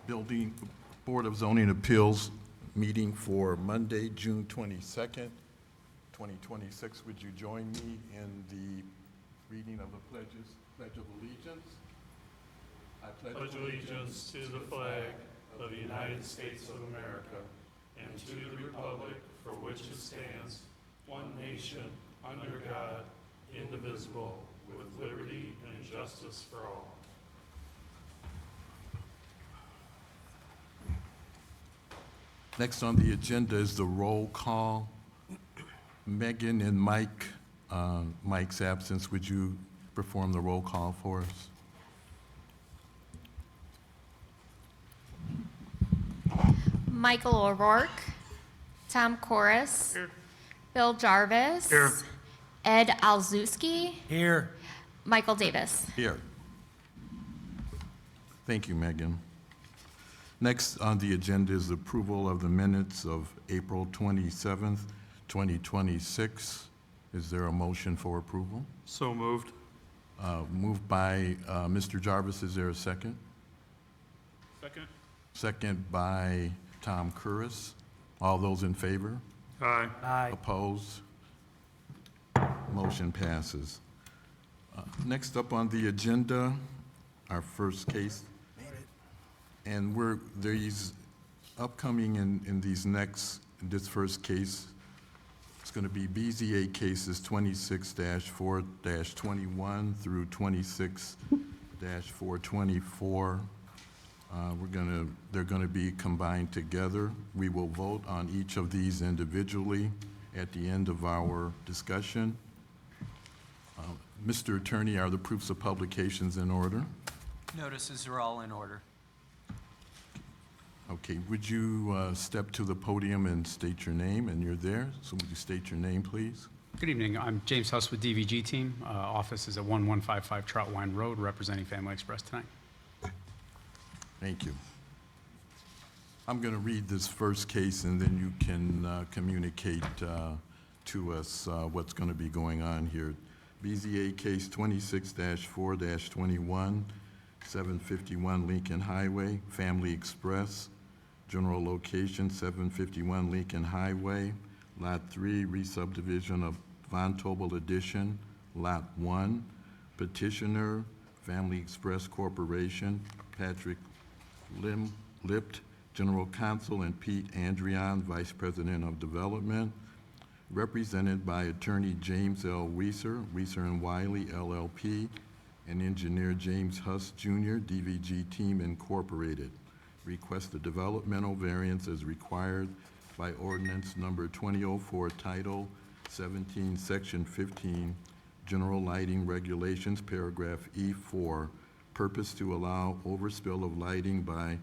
Building Board of Zoning Appeals meeting for Monday, June 22nd, 2026. Would you join me in the reading of the Pledge of Allegiance? I pledge allegiance to the flag of the United States of America and to the republic for which it stands, one nation, under God, indivisible, with liberty and justice for all. Next on the agenda is the roll call. Megan and Mike, Mike's absence, would you perform the roll call for us? Michael O'Rourke, Tom Corris, Here. Bill Jarvis, Here. Ed Alzewski, Here. Michael Davis. Here. Thank you, Megan. Next on the agenda is the approval of the minutes of April 27th, 2026. Is there a motion for approval? So moved. Moved by Mr. Jarvis. Is there a second? Second. Second by Tom Curris. All those in favor? Aye. Aye. Opposed? Motion passes. Next up on the agenda, our first case. And these upcoming in this first case, it's going to be BZA cases 26-4-21 through 26-424. They're going to be combined together. We will vote on each of these individually at the end of our discussion. Mr. Attorney, are the proofs of publications in order? Notices are all in order. Okay, would you step to the podium and state your name? And you're there, so would you state your name, please? Good evening. I'm James Huss with DVG Team. Office is at 1155 Troutwine Road, representing Family Express tonight. Thank you. I'm going to read this first case, and then you can communicate to us what's going to be going on here. BZA case 26-4-21, 751 Lincoln Highway, Family Express, general location 751 Lincoln Highway, Lot 3, re-subdivision of Von Tobel Addition, Lot 1, petitioner, Family Express Corporation, Patrick Lipt, General Counsel, and Pete Andrian, Vice President of Development, represented by Attorney James L. Weiser, Weiser & Wiley, LLP, and Engineer James Huss, Jr., DVG Team Incorporated. Request a developmental variance as required by ordinance number 2004, Title 17, Section 15, General Lighting Regulations, paragraph E4, purpose to allow overspill of lighting by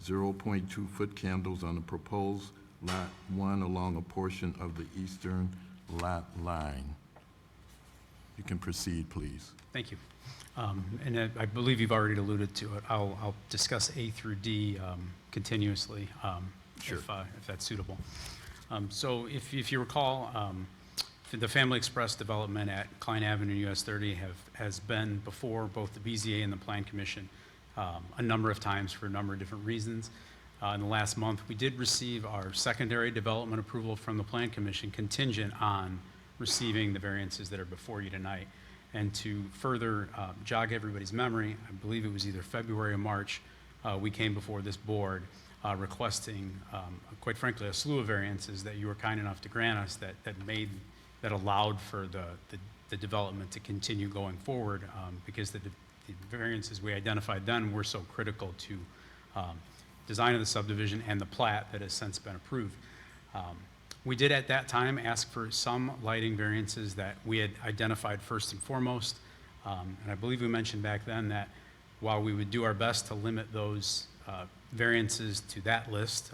0.2 foot candles on the proposed Lot 1 along a portion of the eastern lot line. You can proceed, please. Thank you. And I believe you've already alluded to it. I'll discuss A through D continuously, Sure. if that's suitable. So if you recall, the Family Express development at Klein Avenue US 30 has been before both the BZA and the Plan Commission a number of times for a number of different reasons. In the last month, we did receive our secondary development approval from the Plan Commission contingent on receiving the variances that are before you tonight. And to further jog everybody's memory, I believe it was either February or March, we came before this board requesting, quite frankly, a slew of variances that you were kind enough to grant us that allowed for the development to continue going forward because the variances we identified then were so critical to design of the subdivision and the plat that has since been approved. We did at that time ask for some lighting variances that we had identified first and foremost. And I believe we mentioned back then that while we would do our best to limit those variances to that list,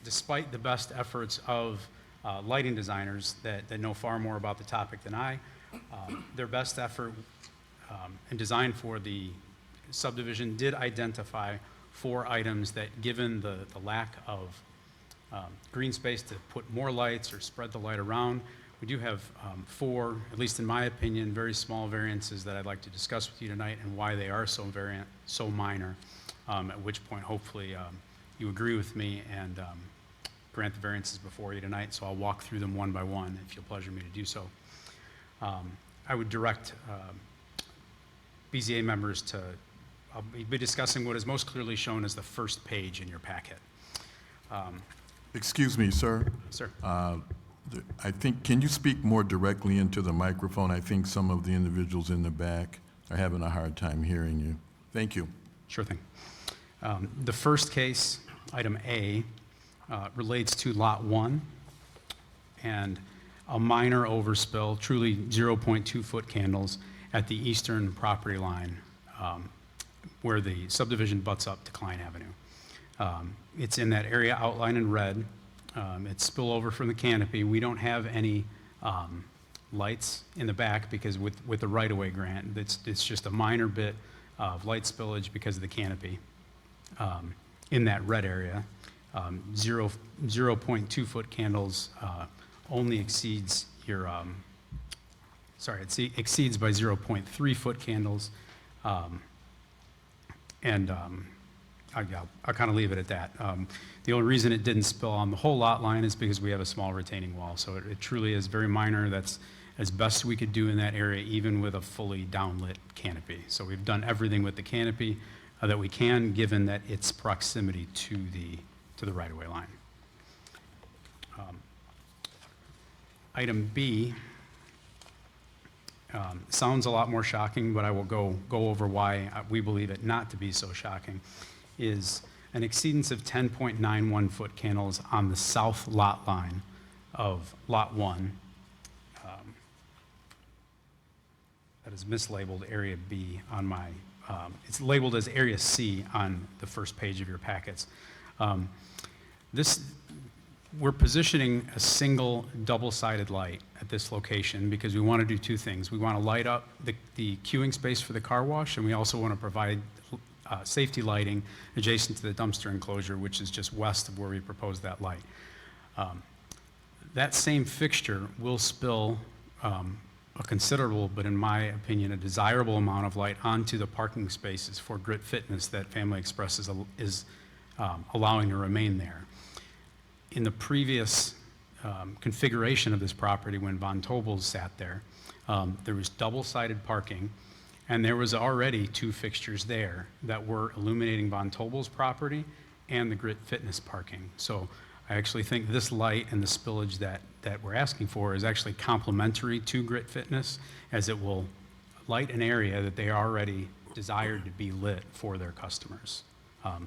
despite the best efforts of lighting designers that know far more about the topic than I, their best effort and design for the subdivision did identify 4 items that, given the lack of green space to put more lights or spread the light around, We do have four, at least in my opinion, very small variances that I'd like to discuss with you tonight and why they are so minor, at which point hopefully you agree with me and grant the variances before you tonight. So I'll walk through them one by one if you'll pleasure me to do so. I would direct BZA members to, I'll be discussing what is most clearly shown as the first page in your packet. Excuse me, sir. Sir. I think, can you speak more directly into the microphone? I think some of the individuals in the back are having a hard time hearing you. Thank you. Sure thing. The first case, item A, relates to Lot 1 and a minor overspill, truly 0.2 foot candles at the eastern property line where the subdivision butts up to Klein Avenue. It's in that area outlined in red. It's spillover from the canopy. We don't have any lights in the back because with the right-of-way grant, it's just a minor bit of light spillage because of the canopy in that red area. 0.2 foot candles only exceeds your, it exceeds by 0.3 foot candles. I'll kind of leave it at that. The only reason it didn't spill on the whole lot line is because we have a small retaining wall. So it truly is very minor. That's as best we could do in that area, even with a fully downlit canopy. So we've done everything with the canopy that we can, given that its proximity to the right-of-way line. Item B sounds a lot more shocking, but I will go over why we believe it not to be so shocking, is an exceedance of 10.91 foot candles on the south lot line of Lot 1. That is mislabeled Area B on my, it's labeled as Area C on the first page of your packets. We're positioning a single double-sided light at this location because we want to do two things. We want to light up the queuing space for the car wash, and we also want to provide safety lighting adjacent to the dumpster enclosure, which is just west of where we propose that light. That same fixture will spill a considerable, but in my opinion, a desirable amount of light onto the parking spaces for Grit Fitness that Family Express is allowing to remain there. In the previous configuration of this property, when Von Tobels sat there, there was double-sided parking, and there was already two fixtures there that were illuminating Von Tobels' property and the Grit Fitness parking. So I actually think this light and the spillage that we're asking for is actually complementary to Grit Fitness, as it will light an area that they already desired to be lit for their customers.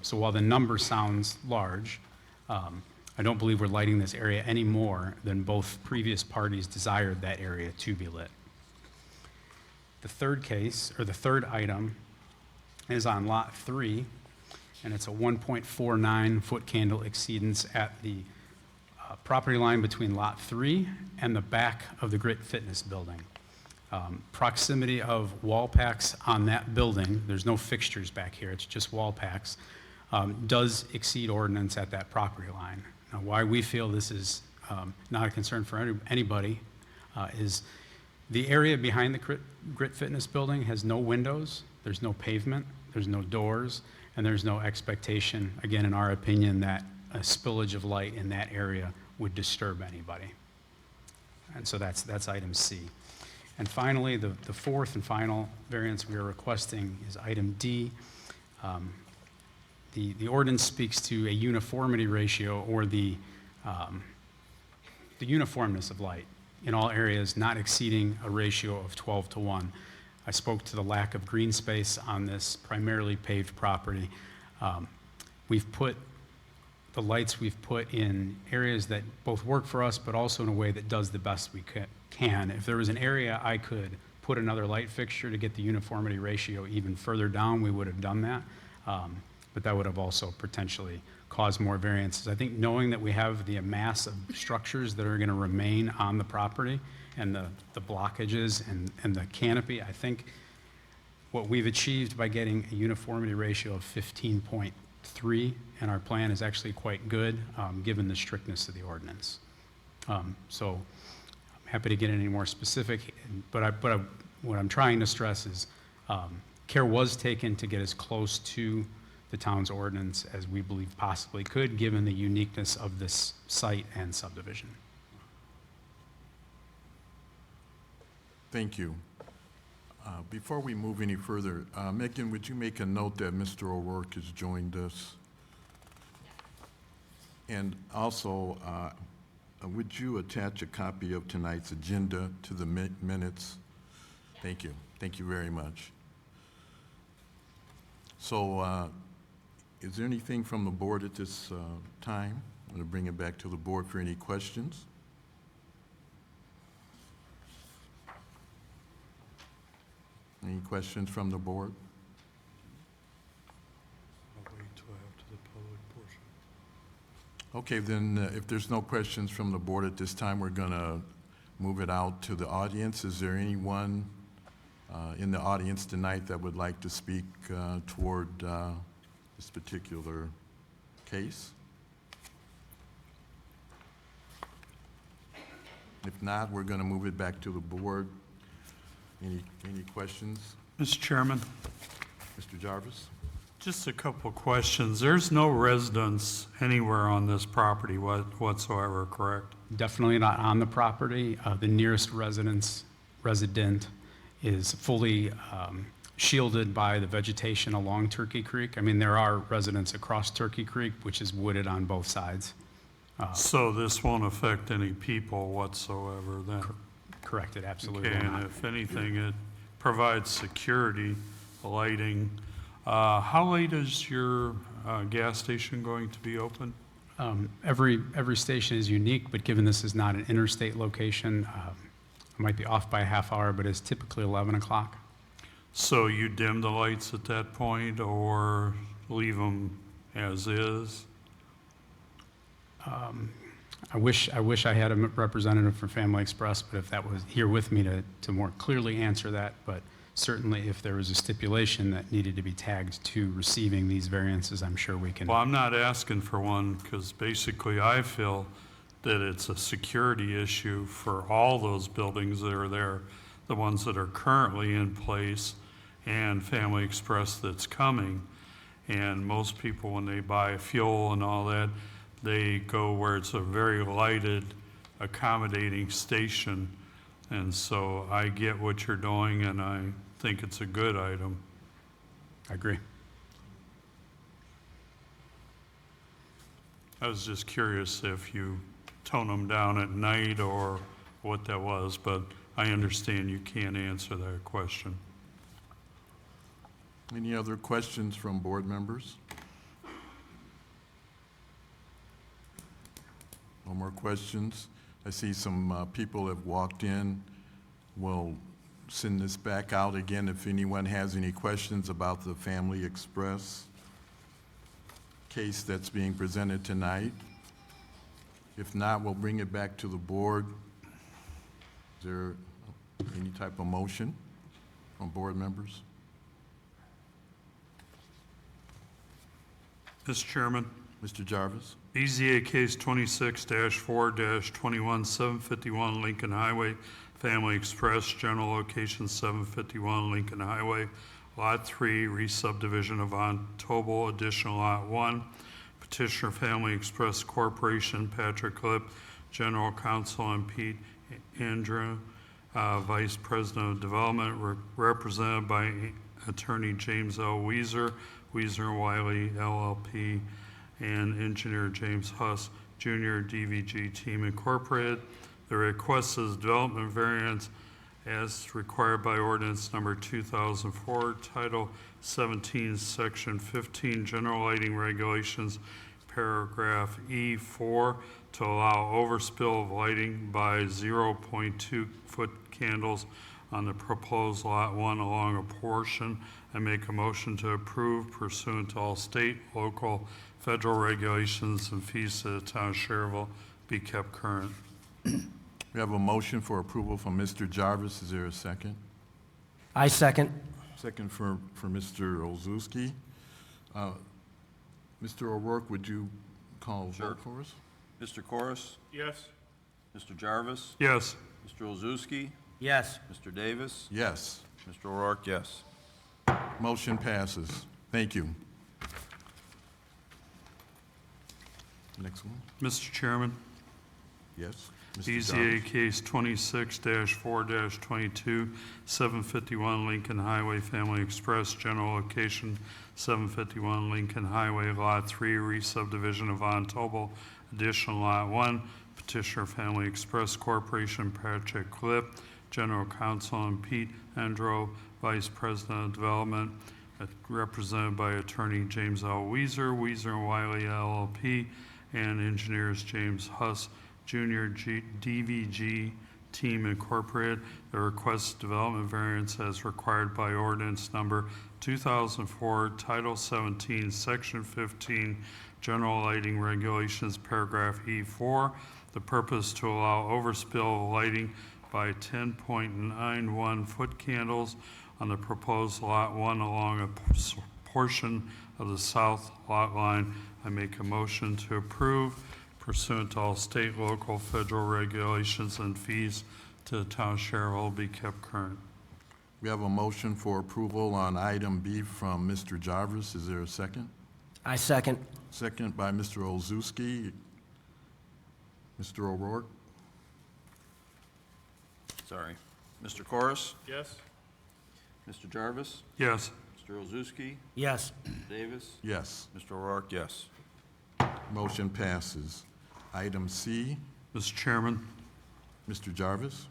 So while the number sounds large, I don't believe we're lighting this area any more than both previous parties desired that area to be lit. The third case, or the third item, is on Lot 3, and it's a 1.49 foot candle exceedance at the property line between Lot 3 and the back of the Grit Fitness building. Proximity of wall packs on that building, there's no fixtures back here, it's just wall packs, does exceed ordinance at that property line. Now, why we feel this is not a concern for anybody is the area behind the Grit Fitness building has no windows, there's no pavement, there's no doors, and there's no expectation, again, in our opinion, that a spillage of light in that area would disturb anybody. And so that's item C. And finally, the fourth and final variance we are requesting is item D. The ordinance speaks to a uniformity ratio, or the uniformness of light in all areas not exceeding a ratio of 12:1. I spoke to the lack of green space on this primarily paved property. We've put the lights we've put in areas that both work for us, but also in a way that does the best we can. If there was an area I could put another light fixture to get the uniformity ratio even further down, we would have done that. But that would have also potentially caused more variances. I think knowing that we have the mass of structures that are going to remain on the property and the blockages and the canopy, I think what we've achieved by getting a uniformity ratio of 15.3 in our plan is actually quite good, given the strictness of the ordinance. So I'm happy to get any more specific, but what I'm trying to stress is care was taken to get as close to the town's ordinance as we believe possibly could, given the uniqueness of this site and subdivision. Thank you. Before we move any further, Megan, would you make a note that Mr. O'Rourke has joined us? And also, would you attach a copy of tonight's agenda to the minutes? Thank you. Thank you very much. So, is there anything from the board at this time? I'm going to bring it back to the board for any questions. Any questions from the board? I'll wait till after the public portion. Okay, then if there's no questions from the board at this time, we're going to move it out to the audience. Is there anyone in the audience tonight that would like to speak toward this particular case? If not, we're going to move it back to the board. Any questions? Mr. Chairman, Mr. Jarvis? just a couple questions. There's no residence anywhere on this property whatsoever, correct? Definitely not on the property. The nearest resident is fully shielded by the vegetation along Turkey Creek. I mean, there are residents across Turkey Creek, which is wooded on both sides. So this won't affect any people whatsoever then? Correct, it absolutely Okay, will and not. if anything, it provides security, lighting. How late is your gas station going to be open? Every station is unique, but given this is not an interstate location, I might be off by a half hour, but it's typically 11 o'clock. So you dim the lights at that point or leave them as is? I wish I had a representative from Family Express, but if that was here with me to more clearly answer that, but certainly if there was a stipulation that needed to be tagged to receiving these variances, I'm sure we can. Well, I'm not asking for one because basically I feel that it's a security issue for all those buildings that are there, the ones that are currently in place and Family Express that's coming. And most people, when they buy fuel and all that, they go where it's a very lighted, accommodating station. And so I get what you're doing, and I think it's a good item. I agree. I was just curious if you tone them down at night or what that was, but I understand you can't answer that question. Any other questions from board members? No more questions? I see some people have walked in. We'll send this back out again if anyone has any questions about the Family Express case that's being presented tonight. If not, we'll bring it back to the board. Is there any type of motion from board members? Mr. Chairman, Mr. Jarvis? BZA case 26-4-21, 751 Lincoln Highway, Family Express, general location 751 Lincoln Highway, Lot 3, re-subdivision of Von Tobel, additional Lot 1. Petitioner Family Express Corporation, Patrick Lipp, General Counsel, and Pete Andrew, Vice President of Development, represented by Attorney James L. Weiser, Weiser Wiley LLP, and Engineer James Huss, Jr., DVG Team Incorporated. The request is development variance as required by ordinance number 2004, Title 17, Section 15, General Lighting Regulations, Paragraph E4, to allow overspill of lighting by 0.2 foot candles on the proposed Lot 1 along a portion. I make a motion to approve pursuant to all state, local, federal regulations and fees to the town of Schererville be kept current. We have a motion for approval from Mr. Jarvis. Is there a second? I second. Second for Mr. Olszewski. Mr. O'Rourke, would you call vote for us? Mr. Corus? Yes. Mr. Jarvis? Yes. Mr. Olszewski? Yes. Mr. Davis? Yes. Mr. O'Rourke, yes. Motion passes. Thank you. Next one. Mr. Chairman, Yes. Mr. BZA Jarvis. case 26-4-22, 751 Lincoln Highway Family Express, general location 751 Lincoln Highway, Lot 3, re-subdivision of Von Tobel, additional Lot 1, petitioner Family Express Corporation, Patrick Clip, general counsel, and Pete Endro, vice president of development, represented by attorney James L. Weezer, Weezer and Wiley LLP, and engineers James Huss, Jr., DVG Team Incorporated. The request development variance as required by ordinance number 2004, Title 17, Section 15, General Lighting Regulations, Paragraph E4. The purpose to allow overspill lighting by 10.91 foot candles on the proposed Lot 1 along a portion of the south lot line. I make a motion to approve pursuant to all state, local, federal regulations and fees to the town of Schererville be kept current. We have a motion for approval on item B from Mr. Jarvis. Is there a second? I second. Second by Mr. Olszewski. Mr. O'Rourke? Sorry. Mr. Corus? Yes. Mr. Jarvis? Yes. Mr. Olszewski? Yes. Mr. Davis? Yes. Mr. O'Rourke, yes. Motion passes. Item C, Mr. Chairman, Mr. Jarvis?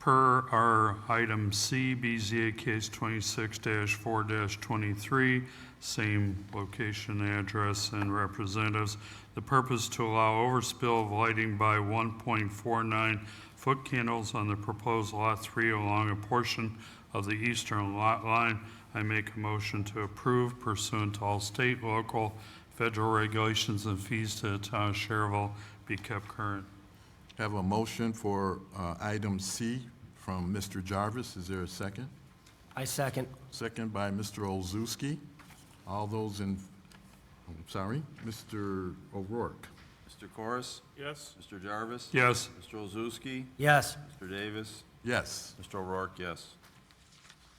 per our item C, BZA case 26-4-23, same location, address, and representatives. The purpose to allow overspill of lighting by 1.49 foot candles on the proposed Lot 3 along a portion of the eastern lot line. I make a motion to approve pursuant to all state, local, federal regulations and fees to the town of Schererville be kept current. Have a motion for item C from Mr. Jarvis. Is there a second? I second. Second by Mr. Olszewski. All those in, Mr. O'Rourke? Mr. Corus? Yes. Mr. Jarvis? Yes. Mr. Olszewski? Yes. Mr. Davis? Yes. Mr. O'Rourke, yes.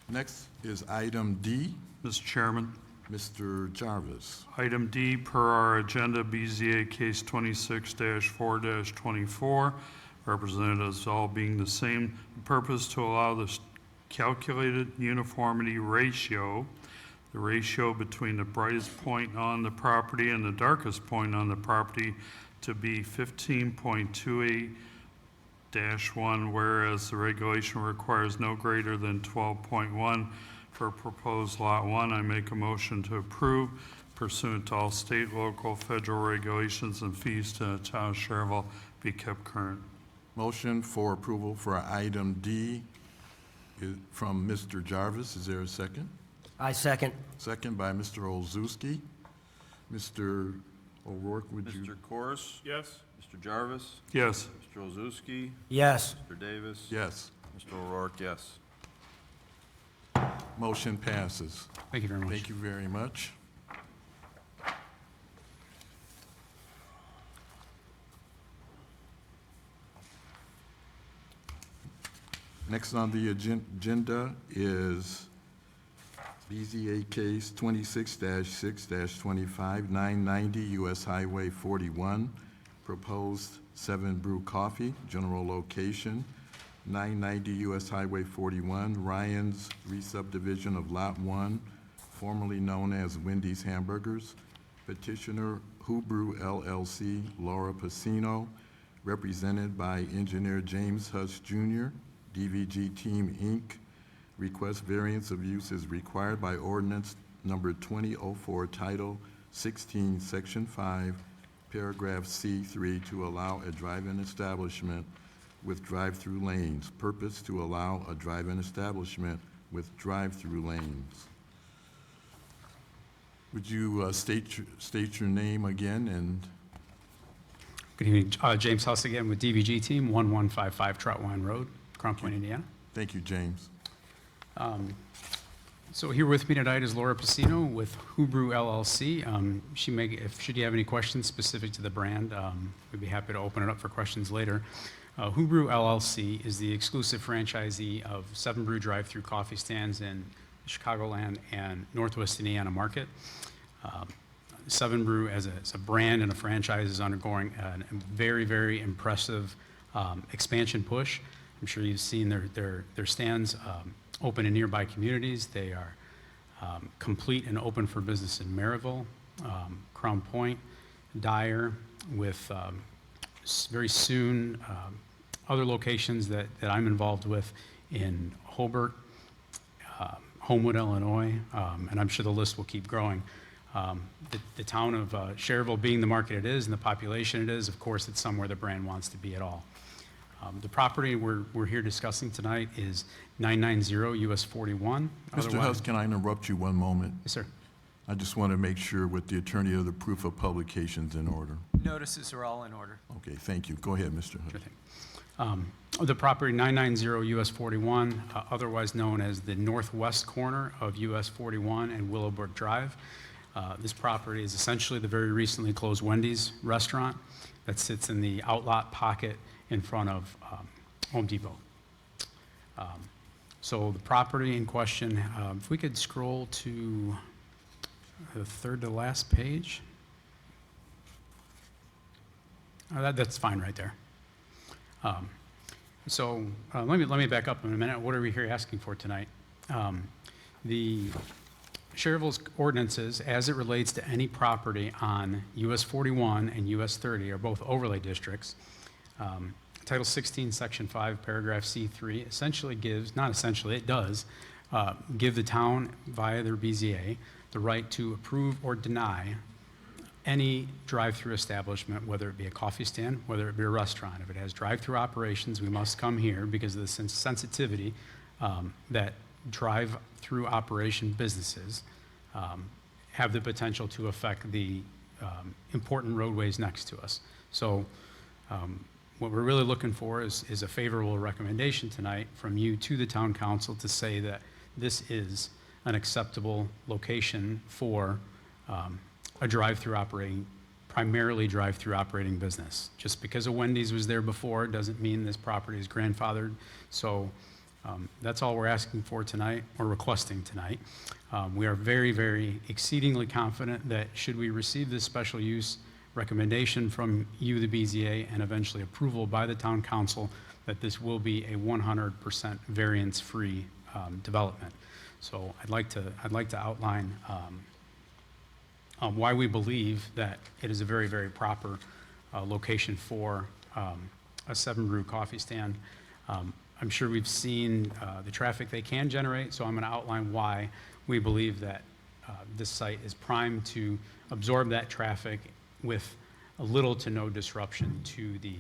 Next is item D. Mr. Chairman, Mr. Jarvis. item D per our agenda, BZA case 26-4-24, representatives all being the same. The purpose to allow the calculated uniformity ratio, the ratio between the brightest point on the property and the darkest point on the property to be 15.28-1, whereas the regulation requires no greater than 12.1 for proposed Lot 1. I make a motion to approve pursuant to all state, local, federal regulations and fees to the town of Schererville be kept current. Motion for approval for item D is from Mr. Jarvis. Is there a second? I second. Second by Mr. Olszewski. Mr. O'Rourke, would you? Mr. Corus? Yes. Mr. Jarvis? Yes. Mr. Olszewski? Yes. Mr. Davis? Yes. Mr. O'Rourke, yes. Motion passes. Thank you very much. Thank you very much. Next on the agenda is BZA case 26-6-25, 990 US Highway 41, proposed 7 Brew Coffee, general location, 990 US Highway 41, Ryan's re-subdivision of Lot 1, formerly known as Wendy's Hamburgers. Petitioner Hubrew LLC, Laura Pacino, represented by engineer James Huss Jr., DVG Team, Inc. Request variance of use is required by ordinance number 2004, Title 16, Section 5, Paragraph C3 to allow a drive-in establishment with drive-through lanes. Purpose to allow a drive-in establishment with drive-through lanes. Would you state your name again and? Good evening, James Huss again with DVG Team, 1155 Troutwine Road, Crown Point, Indiana. Thank you, James. So here with me tonight is Laura Pacino with Hubrew LLC. Should you have any questions specific to the brand, we'd be happy to open it up for questions later. Hubrew LLC is the exclusive franchisee of 7 Brew drive-through coffee stands in the Chicagoland and Northwest Indiana market. 7 Brew as a brand and a franchise is undergoing a very, very impressive expansion push. I'm sure you've seen their stands open in nearby communities. They are complete and open for business in Maryville, Crown Point, Dyer, with very soon other locations that I'm involved with in Hobart, Homewood, Illinois, and I'm sure the list will keep growing. The town of Schererville being the market it is and the population it is, of course, it's somewhere the brand wants to be at all. The property we're here discussing tonight is 990 US 41. Mr. Huss, can I interrupt you one moment? Yes, sir. I just want to make sure with the attorney of the proof of publication's in order. Notices are all in order. Okay, thank you. Go ahead, Mr. Huss. Sure thing. The property 990 US 41, otherwise known as the northwest corner of US 41 and Willowbrook Drive. This property is essentially the very recently closed Wendy's restaurant that sits in the outlot pocket in front of Home Depot. So the property in question, if we could scroll to the third to last page. That's fine right there. Let me back up in a minute. What are we here asking for tonight? The Schererville's ordinances, as it relates to any property on US 41 and US 30, are both overlay districts. Title 16, Section 5, Paragraph C3 essentially gives, not essentially, it does, give the town via their BZA the right to approve or deny any drive-through establishment, whether it be a coffee stand, whether it be a restaurant. If it has drive-through operations, we must come here because of the sensitivity that drive-through operation businesses have the potential to affect the important roadways next to us. So what we're really looking for is a favorable recommendation tonight from you to the town council to say that this is an acceptable location for a drive-through operating, primarily drive-through operating business. Just because a Wendy's was there before doesn't mean this property is grandfathered. So that's all we're asking for tonight, or requesting tonight. We are very, very exceedingly confident that should we receive this special use recommendation from you, the BZA, and eventually approval by the town council, that this will be a 100% variance-free development. So I'd like to outline why we believe that it is a very, very proper location for a 7 Brew coffee stand. I'm sure we've seen the traffic they can generate, so I'm going to outline why we believe that this site is primed to absorb that traffic with a little to no disruption to the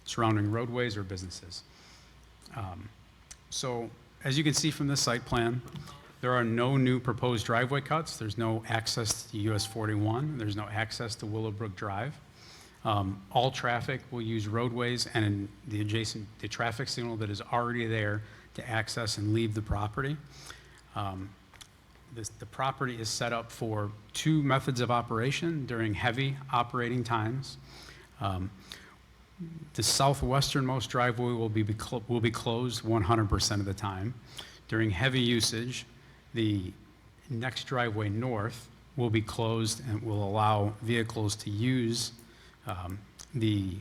surrounding roadways or businesses. So as you can see from this site plan, there are no new proposed driveway cuts. There's no access to US 41. There's no access to Willowbrook Drive. All traffic will use roadways and the traffic signal that is already there to access and leave the property. The property is set up for 2 methods of operation during heavy operating times. The southwesternmost driveway will be closed 100% of the time. During heavy usage, the next driveway north will be closed and will allow vehicles to use the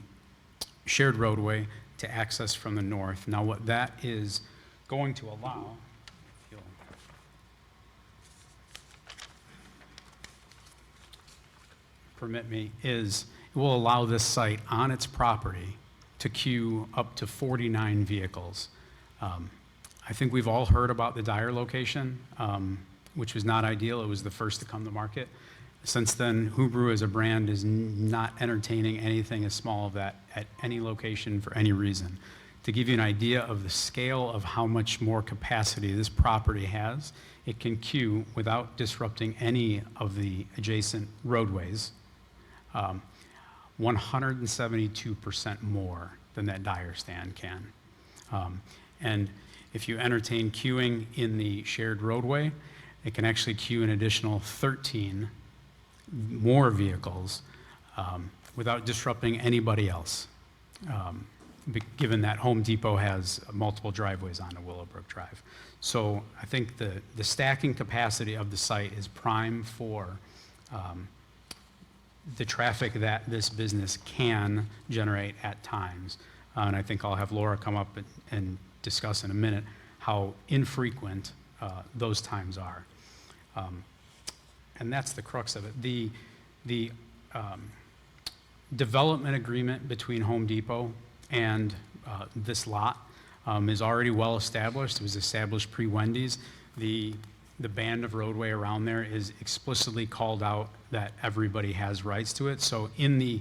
shared roadway to access from the north. Now, what that is going to allow, if you'll permit me, is it will allow this site on its property to queue up to 49 vehicles. I think we've all heard about the Dyer location, which was not ideal. It was the first to come to market. Since then, Hubrew as a brand is not entertaining anything as small as that at any location for any reason. To give you an idea of the scale of how much more capacity this property has, it can queue without disrupting any of the adjacent roadways, 172% more than that Dyer stand can. And if you entertain queuing in the shared roadway, it can actually queue an additional 13 more vehicles without disrupting anybody else. given that Home Depot has multiple driveways onto Willowbrook Drive. So I think the stacking capacity of the site is prime for the traffic that this business can generate at times. And I think I'll have Laura come up and discuss in a minute how infrequent those times are. And that's the crux of it. The development agreement between Home Depot and this lot is already well established. It was established pre-Wendy's. The band of roadway around there is explicitly called out that everybody has rights to it. So in the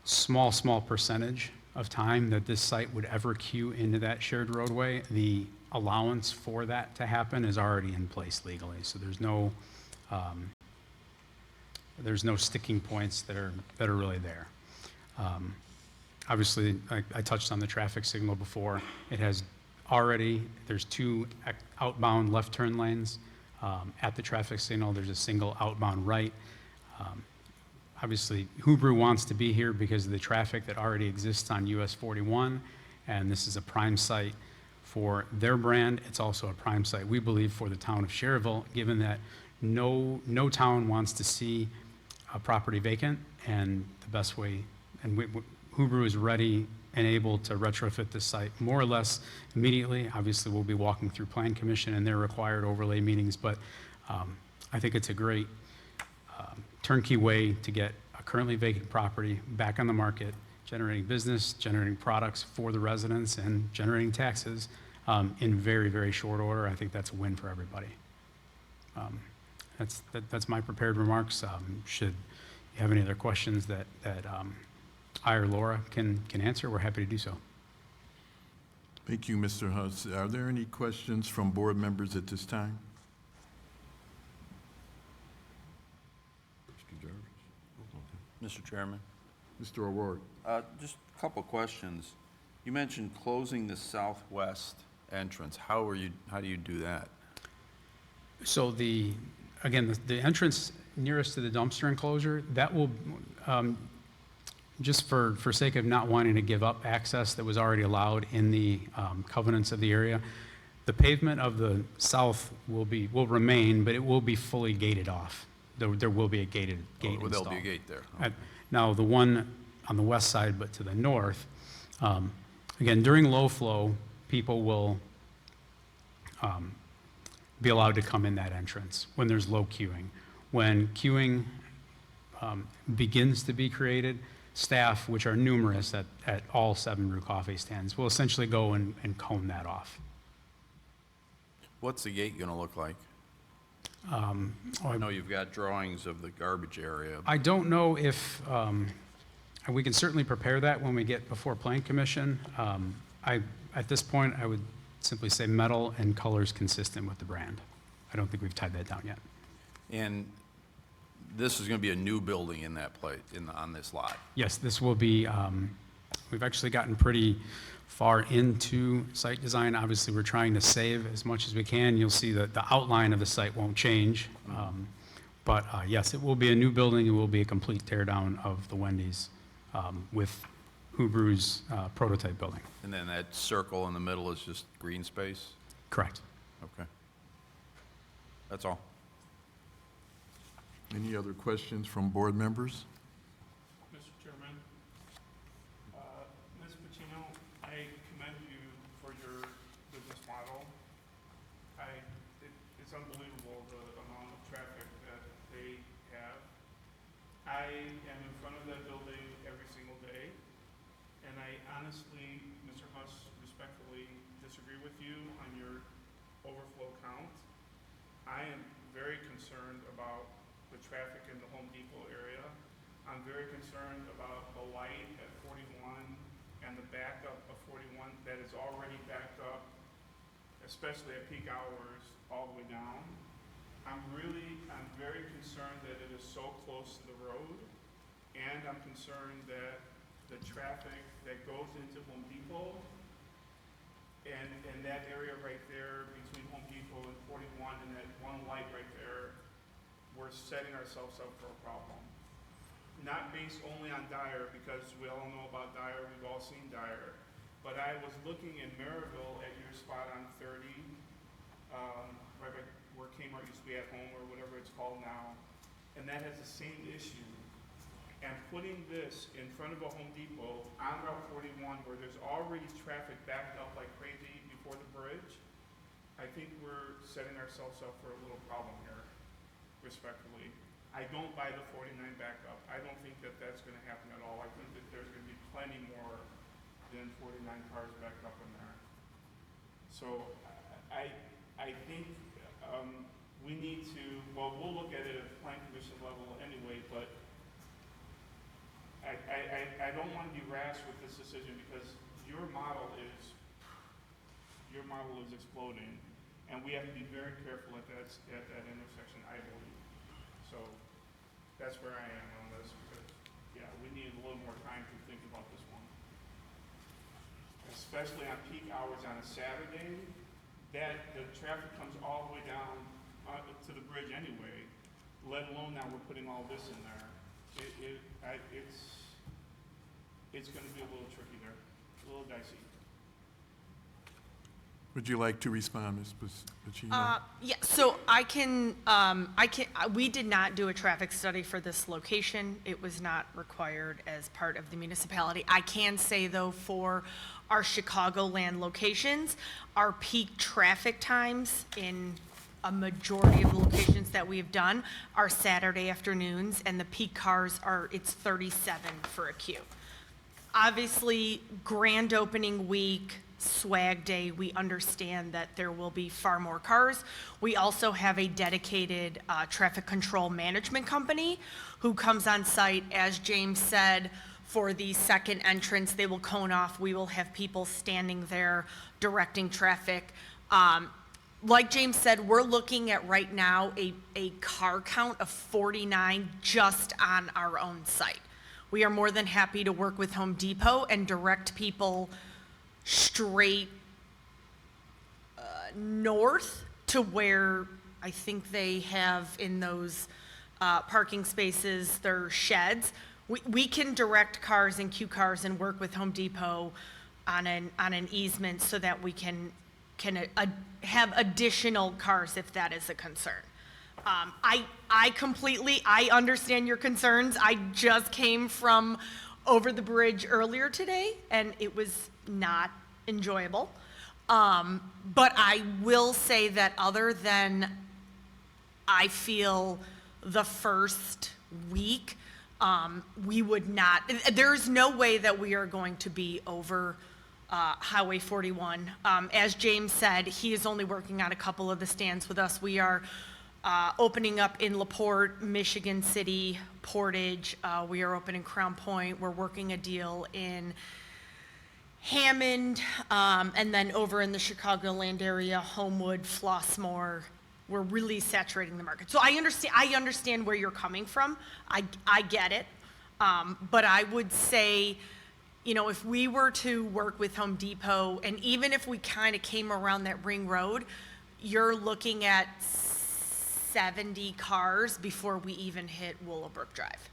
small percentage of time that this site would ever queue into that shared roadway, the allowance for that to happen is already in place legally. So there's no sticking points that are really there. Obviously, I touched on the traffic signal before. It has there's 2 outbound left turn lanes. At the traffic signal, there's a single outbound right. Obviously, Hubru wants to be here because of the traffic that already exists on US 41, and this is a prime site for their brand. It's also a prime site, we believe, for the town of Schererville, given that no town wants to see a property vacant, and the best way, and Hubru is ready and able to retrofit this site more or less immediately. Obviously, we'll be walking through Plan Commission and their required overlay meetings, but I think it's a great turnkey way to get a currently vacant property back on the market, generating business, generating products for the residents, and generating taxes in very, very short order. I think that's a win for everybody. That's my prepared remarks. Should you have any other questions that I or Laura can answer, we're happy to do so. Thank you, Mr. Huss. Are there any questions from board members at this time? Mr. Jarvis? Mr. Chairman, Mr. O'Rourke? just a couple questions. You mentioned closing the southwest entrance. How do you do that? So again, the entrance nearest to the dumpster enclosure, that will, just for sake of not wanting to give up access that was already allowed in the covenants of the area, the pavement of the south will remain, but it will be fully gated off. There will be a gate installed. There'll be a gate there. Okay. Now, the one on the west side, but to the north, again, during low flow, people will be allowed to come in that entrance when there's low queuing. When queuing begins to be created, staff, which are numerous at all 7 brew coffee stands, will essentially go and cone that off. What's the gate going to look like? I know you've got drawings of the garbage area. I don't know if, we can certainly prepare that when we get before Plan Commission. At this point, I would simply say metal and colors consistent with the brand. I don't think we've tied that down yet. And this is going to be a new building in that place, on this lot. Yes, this will be, we've actually gotten pretty far into site design. Obviously, we're trying to save as much as we can. You'll see that the outline of the site won't change. But yes, it will be a new building. It will be a complete tear down of the Wendy's with Hubru's prototype building. And then that circle in the middle is just green space? Correct. Okay. That's all. Any other questions from board members? Mr. Chairman, Ms. Pacino, I commend you for your business model. It's unbelievable the amount of traffic that they have. I am in front of that building every single day, and I honestly, Mr. Huss, respectfully disagree with you on your overflow count. I am very concerned about the traffic in the Home Depot area. I'm very concerned about the light at 41 and the backup of 41 that is already backed up, especially at peak hours, all the way down. I'm very concerned that it is so close to the road, and I'm concerned that the traffic that goes into Home Depot and that area right there between Home Depot and 41 and that one light right there, we're setting ourselves up for a problem. not based only on Dyer, because we all know about Dyer, we've all seen Dyer, but I was looking in Maryville at your spot on 30, right by where Kmart used to be at home, or whatever it's called now, and that has the same issue. And putting this in front of a Home Depot on Route 41, where there's already traffic backed up like crazy before the bridge, I think we're setting ourselves up for a little problem here, respectfully. I don't buy the 49 backup. I don't think that that's gonna happen at all. I think that there's gonna be plenty more than 49 cars backed up in there. So I think we need to, well, we'll look at it at the plan commission level anyway, but I don't want to be rash with this decision, because your model is exploding, and we have to be very careful at that intersection, I believe. So that's where I am on this, because, yeah, we need a little more time to think about this one. Especially on peak hours on a Saturday, that the traffic comes all the way down to the bridge anyway, let alone now we're putting all this in there. It's going to be a little tricky there, a little dicey. Would you like to respond, Ms. Pacino? Yeah, so we did not do a traffic study for this location. It was not required as part of the municipality. I can say though, for our Chicagoland locations, our peak traffic times in a majority of the locations that we've done are Saturday afternoons, and the peak cars it's 37 for a queue. Obviously, grand opening week, swag day, we understand that there will be far more cars. We also have a dedicated traffic control management company who comes on site, as James said, for the second entrance. They will cone off. We will have people standing there directing traffic. Like James said, we're looking at right now a car count of 49 just on our own site. We are more than happy to work with Home Depot and direct people straight north to where I think they have in those parking spaces, their sheds. We can direct cars and queue cars and work with Home Depot on an easement so that we can have additional cars if that is a concern. I understand your concerns. I just came from over the bridge earlier today, and it was not enjoyable. But I will say that other than I feel the first week, we would not, there's no way that we are going to be over Highway 41. As James said, he is only working on a couple of the stands with us. We are opening up in LaPorte, Michigan City, Portage. We are opening Crown Point. We're working a deal in Hammond, and then over in the Chicagoland area, Homewood, Flossmoor. We're really saturating the market. So I understand where you're coming from. I get it. But I would say, if we were to work with Home Depot, and even if we kind of came around that ring road, you're looking at 70 cars before we even hit Willowbrook Drive.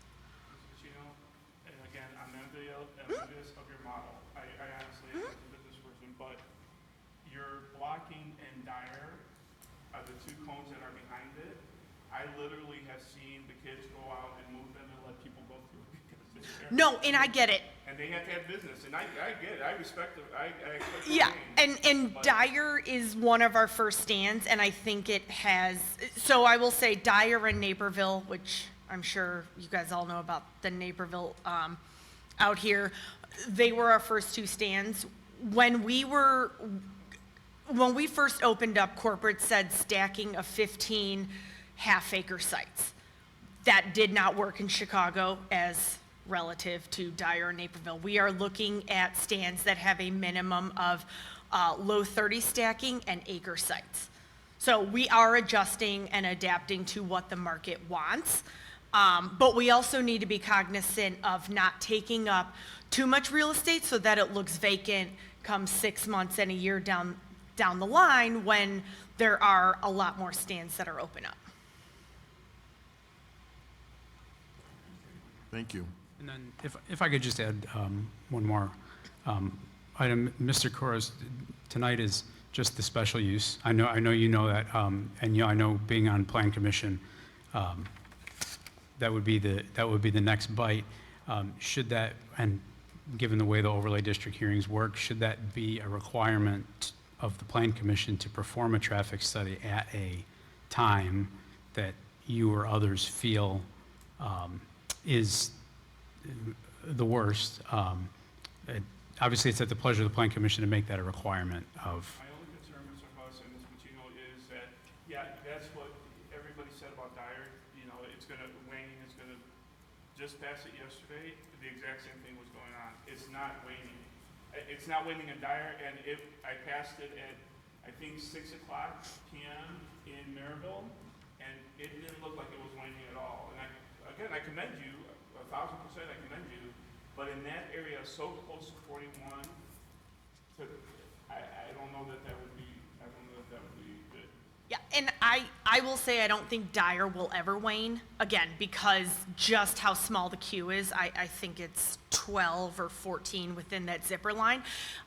And again, I'm envious of your model. I honestly am a business person, but you're blocking and Dyer are the two cones that are behind it. I literally have seen the kids go out and move them and let people go through because they're No, and I get it. and they have to have business, and I get it. I respect it. I expect the Yeah, change. and But- Dyer is one of our first stands, and I think it has, so I will say Dyer and Naperville, which I'm sure you guys all know about the Naperville out here, they were our first two stands. When we first opened up, corporate said stacking of 15 half-acre sites. That did not work in Chicago as relative to Dyer and Naperville. We are looking at stands that have a minimum of low 30 stacking and acre sites. So we are adjusting and adapting to what the market wants. But we also need to be cognizant of not taking up too much real estate so that it looks vacant come 6 months and a year down the line when there are a lot more stands that are open up. Thank you. And then if I could just add one more item, Mr. Corres, tonight is just the special use. I know you know that, and I know being on Plan Commission, that would be the next bite. Should that, and given the way the overlay district hearings work, should that be a requirement of the Plan Commission to perform a traffic study at a time that you or others feel is the worst? Obviously, it's at the pleasure of the Plan Commission to make that a requirement of. My only concern, Mr. Hawes and Ms. Patino, is that, yeah, that's what everybody said about Dyer. You know, it's gonna, waning is gonna, just pass it yesterday, the exact same thing was going on. It's not waning. It's not waning in Dyer, and I passed it at, I think, 6 o'clock PM in Maryville, and it didn't look like it was waning at all. And I commend you, 1,000% I commend you, but in that area, so close to 41, I don't know that would be, good. Yeah, and I will say I don't think Dyer will ever wane, again, because just how small the queue is. I think it's 12 or 14 within that zipper line.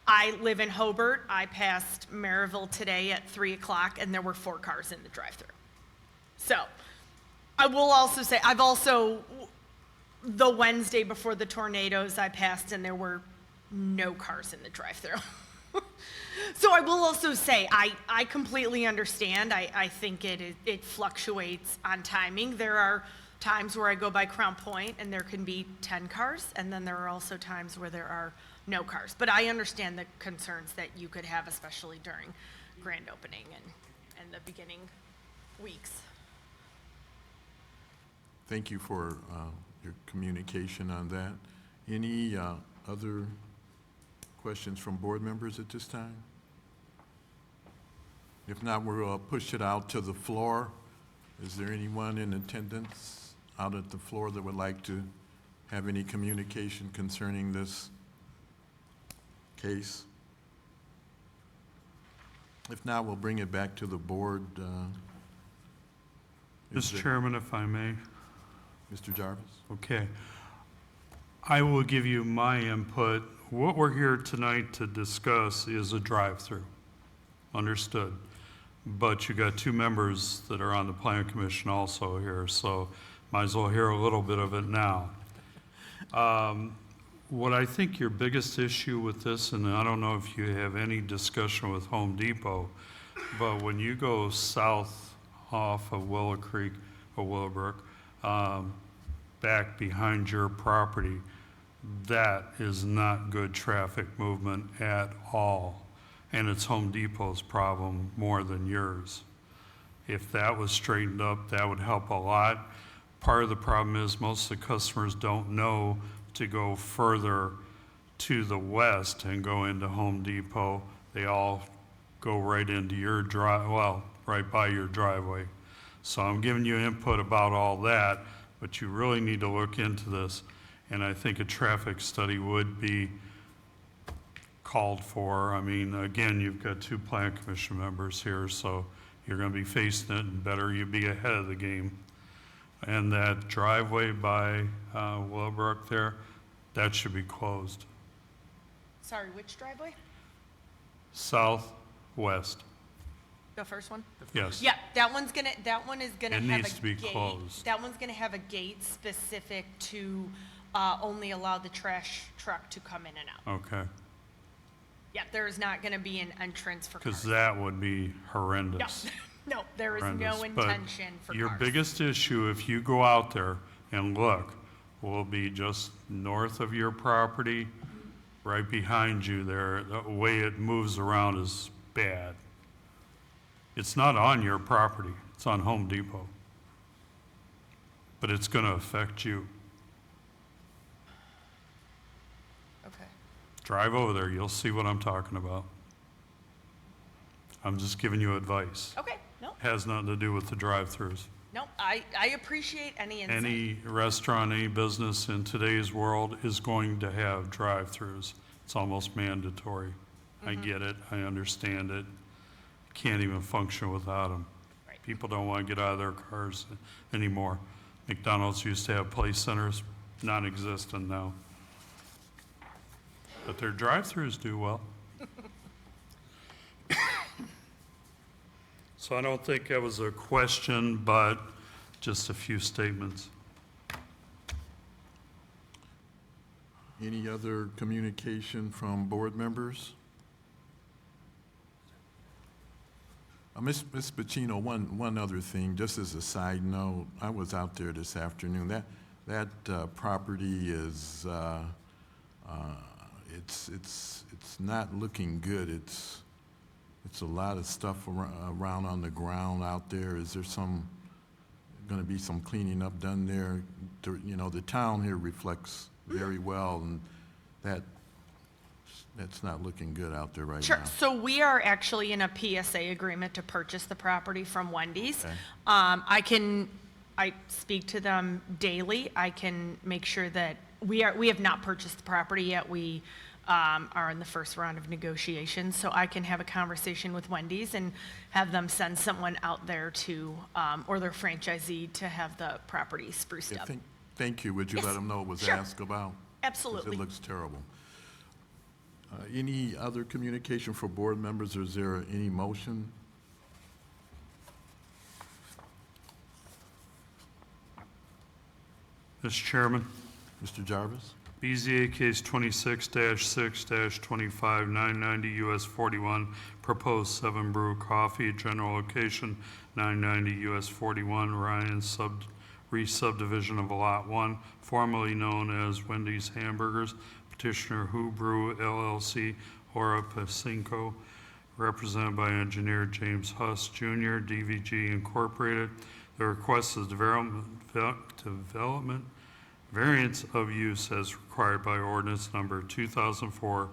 I live in Hobart. I passed Maryville today at 3 o'clock, and there were 4 cars in the drive-thru. So, I will also say, the Wednesday before the tornadoes, I passed, and there were no cars in the drive-thru. So I will also say, I completely understand. I think it fluctuates on timing. There are times where I go by Crown Point and there can be 10 cars, and then there are also times where there are no cars. But I understand the concerns that you could have, especially during grand opening and the beginning weeks. Thank you for your communication on that. Any other questions from board members at this time? If not, we'll push it out to the floor. Is there anyone in attendance out at the floor that would like to have any communication concerning this case? If not, we'll bring it back to the board. Mr. Chairman, if I may. Mr. Jarvis? Okay. I will give you my input. What we're here tonight to discuss is a drive-through. Understood. But you got 2 members that are on the Plan Commission also here, so might as well hear a little bit of it now. What I think your biggest issue with this, and I don't know if you have any discussion with Home Depot, but when you go south off of Willow Creek or Willowbrook, back behind your property, that is not good traffic movement at all. And it's Home Depot's problem more than yours. If that was straightened up, that would help a lot. Part of the problem is most of the customers don't know to go further to the west and go into Home Depot. They all go right into your right by your driveway. So I'm giving you input about all that, but you really need to look into this. And I think a traffic study would be called for. I mean, again, you've got 2 Plan Commission members here, so you're going to be facing it, and better you be ahead of the game. And that driveway by Willowbrook there, that should be closed. Sorry, which driveway? Southwest, The first one? yes. Yeah, that one is gonna It have needs a to be gate. closed. That one's gonna have a gate specific to only allow the trash truck to come in and out. Okay, Yeah, there is not gonna be an entrance for because cars. that would be No, horrendous. no, there is no Horrendous. But intention for cars. your biggest issue, if you go out there and look, will be just north of your property, right behind you there. The way it moves around is bad. It's not on your property, it's on Home Depot. But it's going to affect you. Okay. Drive over there, you'll see what I'm talking about. I'm just giving you advice. Okay, no, Has nothing to do with the drive-throughs. no, I appreciate any insight. Any restaurant, any business in today's world is going to have drive-throughs. It's almost mandatory. I get it, I understand it. Can't even function without them. Right. People don't want to get out of their cars anymore. McDonald's used to have place centers non-existent now. But their drive-throughs do well. So I don't think that was a question, but just a few statements. Any other communication from board members? Ms. Pacino, one other thing, just as a side note, I was out there this afternoon. That property is, it's not looking good. It's a lot of stuff around on the ground out there. Is there going to be some cleaning up done there? You know, the town here reflects very well, and that's not looking good out there right Sure. now. So we are actually in a PSA agreement to purchase the property from Wendy's. Okay. I speak to them daily. I can make sure that we have not purchased the property yet. We are in the first round of negotiations, so I can have a conversation with Wendy's and have them send someone out there to, or their franchisee to have the property spruced Yeah, up. thank you. Would you Yes, let them know it was sure. asked about? 'Cause Absolutely. it looks terrible. Any other communication for board members, or is there any motion? Mr. Chairman, Mr. Jarvis? BZA case 26-6-25-990 US 41, proposed 7 Brew Coffee, general location 990 US 41, Ryan re-subdivision of Lot 1, formerly known as Wendy's Hamburgers, petitioner Who Brew LLC, Hora Pacinco, represented by engineer James Huss Jr., DVG Incorporated. The request is development variance of use as required by ordinance number 2004,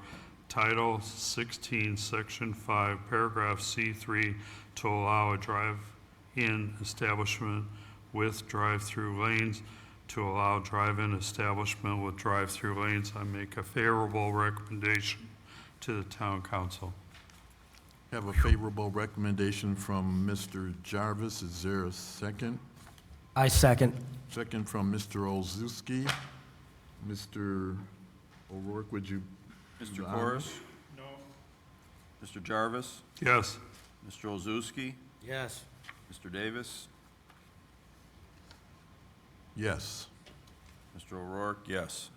Title 16, Section 5, Paragraph C3, to allow a drive-in establishment with drive-through lanes. To allow drive-in establishment with drive-through lanes, I make a favorable recommendation to the town council. Have a favorable recommendation from Mr. Jarvis. Is there a second? I second. Second from Mr. Olszewski. Mr. O'Rourke, would you? Mr. do the honors? Corus? No. Mr. Jarvis? Yes. Mr. Olszewski? Yes. Mr. Davis? Yes. Mr. O'Rourke, yes.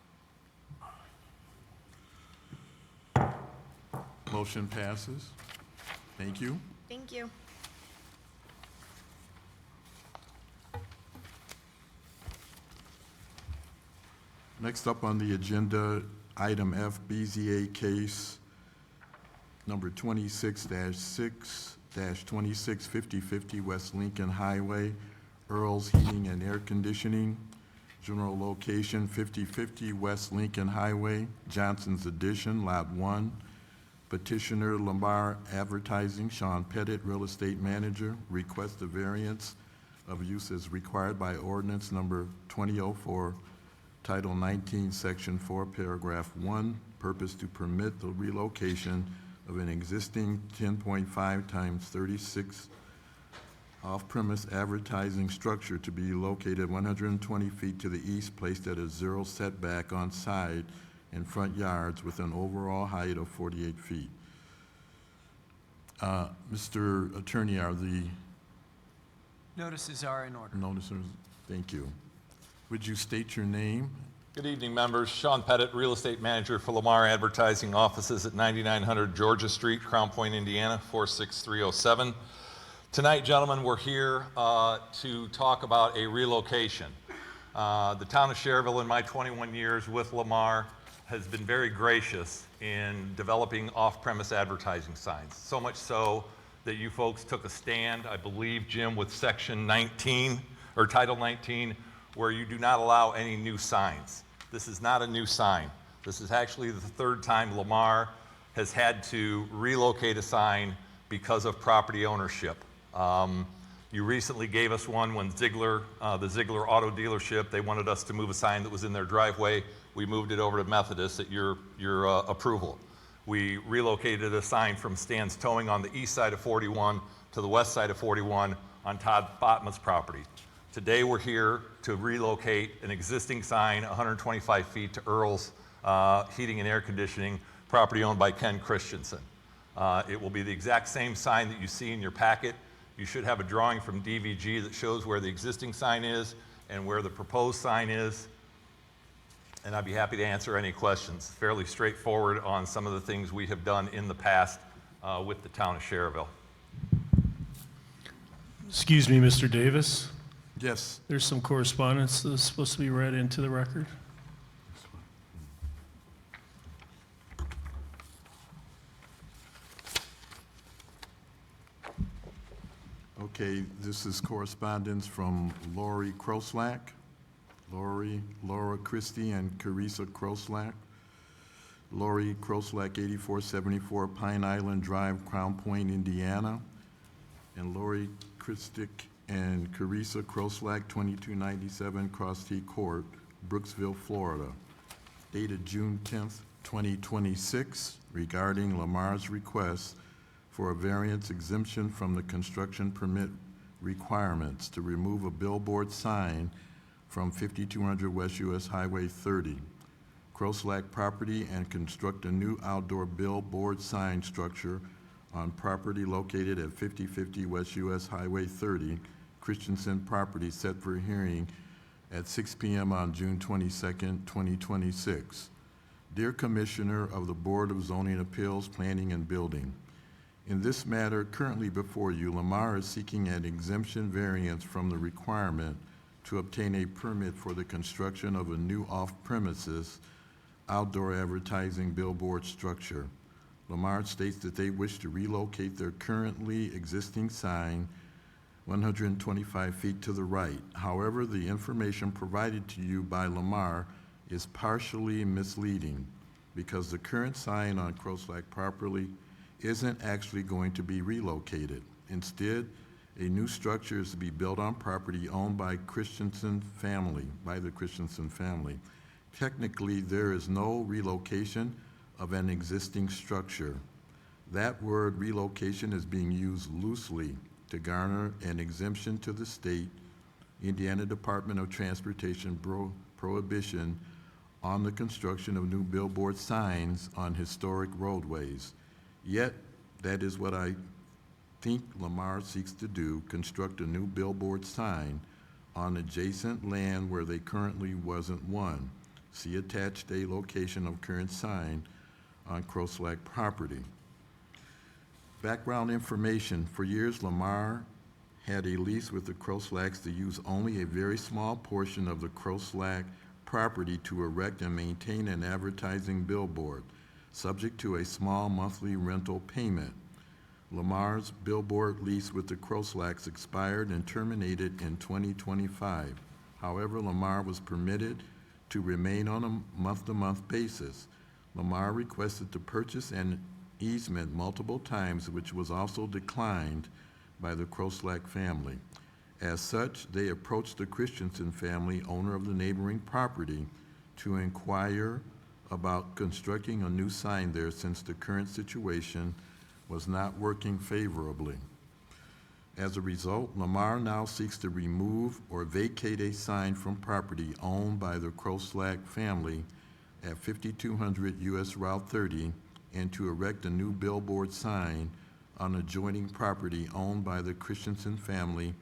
Motion passes. Thank you. Thank you. Next up on the agenda, item F, BZA case number 26-6-265050 West Lincoln Highway, Earl's Heating and Air Conditioning, general location 5050 West Lincoln Highway, Johnson's Addition, Lot 1. Petitioner Lamar Advertising, Sean Pettit, Real Estate Manager, request a variance of use as required by ordinance number 2004, Title 19, Section 4, Paragraph 1, purpose to permit the relocation of an existing 10.5 times 36 off-premise advertising structure to be located 120 feet to the east, placed at a 0 setback on side and front yards with an overall height of 48 feet. Mr. Attorney, are the Notices are in order. noticers? Thank you. Would you state your name? Good evening, members. Sean Pettit, Real Estate Manager for Lamar Advertising Offices at 9900 Georgia Street, Crown Point, Indiana, 46307. Tonight, gentlemen, we're here to talk about a relocation. The town of Schererville, in my 21 years with Lamar, has been very gracious in developing off-premise advertising signs. So much so that you folks took a stand, I believe, Jim, with Section 19, or Title 19, where you do not allow any new signs. This is not a new sign. This is actually the third time Lamar has had to relocate a sign because of property ownership. You recently gave us one when Ziegler, the Ziegler Auto Dealership, they wanted us to move a sign that was in their driveway. We moved it over to Methodist at your approval. We relocated a sign from Stan's Towing on the east side of 41 to the west side of 41 on Todd Fatma's property. Today, we're here to relocate an existing sign 125 feet to Earl's Heating and Air Conditioning, property owned by Ken Christensen. It will be the exact same sign that you see in your packet. You should have a drawing from DVG that shows where the existing sign is and where the proposed sign is. And I'd be happy to answer any questions. Fairly straightforward on some of the things we have done in the past with the town of Schererville. Excuse me, Mr. Davis. Yes. There's some correspondence that's supposed to be read into the record. Okay, this is correspondence from Lori Kroslak. Laura Christie and Carissa Kroslak. Lori Kroslak, 8474 Pine Island Drive, Crown Point, Indiana. And Lori Christie and Carissa Kroslak, 2297 Cross T Court, Brooksville, Florida. Dated June 10th, 2026, regarding Lamar's request for a variance exemption from the construction permit requirements to remove a billboard sign from 5200 West US Highway 30, Kroslak property, and construct a new outdoor billboard sign structure on property located at 5050 West US Highway 30, Christensen property, set for hearing at 6 p.m. on June 22nd, 2026. Dear Commissioner of the Board of Zoning Appeals, Planning and Building, in this matter currently before you, Lamar is seeking an exemption variance from the requirement to obtain a permit for the construction of a new off-premises outdoor advertising billboard structure. Lamar states that they wish to relocate their currently existing sign 125 feet to the right. However, the information provided to you by Lamar is partially misleading because the current sign on Kroslak property isn't actually going to be relocated. Instead, a new structure is to be built on property owned by the Christensen family. Technically, there is no relocation of an existing structure. That word relocation is being used loosely to garner an exemption to the state, Indiana Department of Transportation prohibition on the construction of new billboard signs on historic roadways. Yet, that is what I think Lamar seeks to do, construct a new billboard sign on adjacent land where there currently wasn't one. See attached a location of current sign on Kroslak property. Background information. For years, Lamar had a lease with the Kroslaks to use only a very small portion of the Kroslak property to erect and maintain an advertising billboard, subject to a small monthly rental payment. Lamar's billboard lease with the Kroslaks expired and terminated in 2025. However, Lamar was permitted to remain on a month-to-month basis. Lamar requested to purchase an easement multiple times, which was also declined by the Kroslak family. As such, they approached the Christensen family, owner of the neighboring property, to inquire about constructing a new sign there since the current situation was not working favorably. As a result, Lamar now seeks to remove or vacate a sign from property owned by the Kroslak family at 5200 US Route 30 and to erect a new billboard sign on adjoining property owned by the Christensen family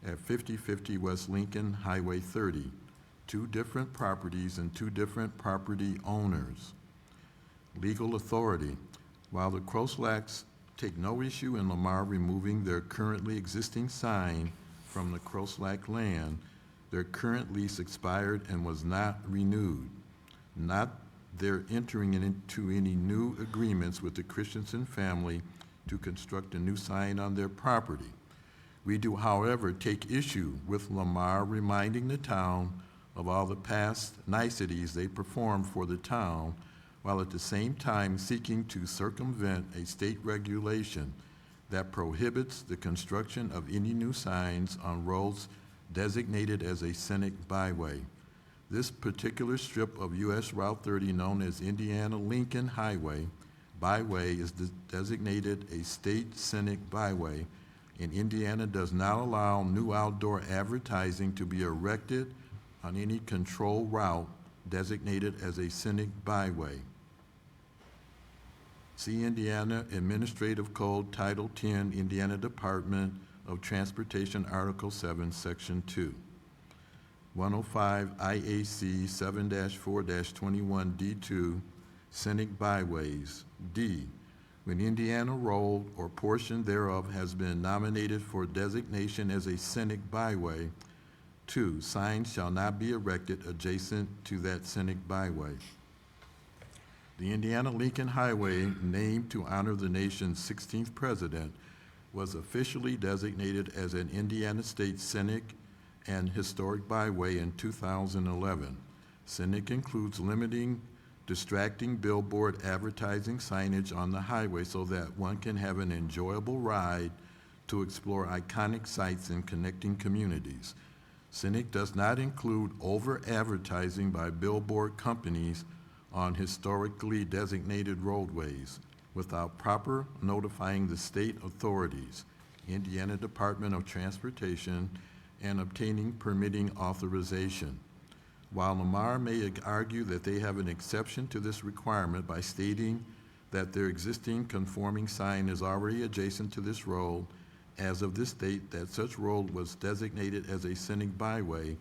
at 5050 West Lincoln Highway 30. Two different properties and two different property owners. Legal authority. While the Kroslaks take no issue in Lamar removing their currently existing sign from the Kroslak land, their current lease expired and was not renewed. Not their entering into any new agreements with the Christensen family to construct a new sign on their property. We do, however, take issue with Lamar reminding the town of all the past niceties they performed for the town, while at the same time seeking to circumvent a state regulation that prohibits the construction of any new signs on roads designated as a scenic byway. This particular strip of US Route 30, known as Indiana Lincoln Highway, byway is designated a state scenic byway and Indiana does not allow new outdoor advertising to be erected on any control route designated as a scenic byway. See Indiana Administrative Code Title 10, Indiana Department of Transportation, Article 7, Section 2. 105 IAC 7-4-21D2, Scenic Byways. D, when Indiana road or portion thereof has been nominated for designation as a scenic byway, 2, signs shall not be erected adjacent to that scenic byway. The Indiana-Lincoln Highway, named to honor the nation's 16th president, was officially designated as an Indiana State Scenic and Historic Byway in 2011. Scenic includes limiting distracting billboard advertising signage on the highway so that one can have an enjoyable ride to explore iconic sites and connecting communities. Scenic does not include over-advertising by billboard companies on historically designated roadways without proper notifying the state authorities, Indiana Department of Transportation, and obtaining permitting authorization. While Lamar may argue that they have an exception to this requirement by stating that their existing conforming sign is already adjacent to this road, as of this date that such road was designated as a scenic byway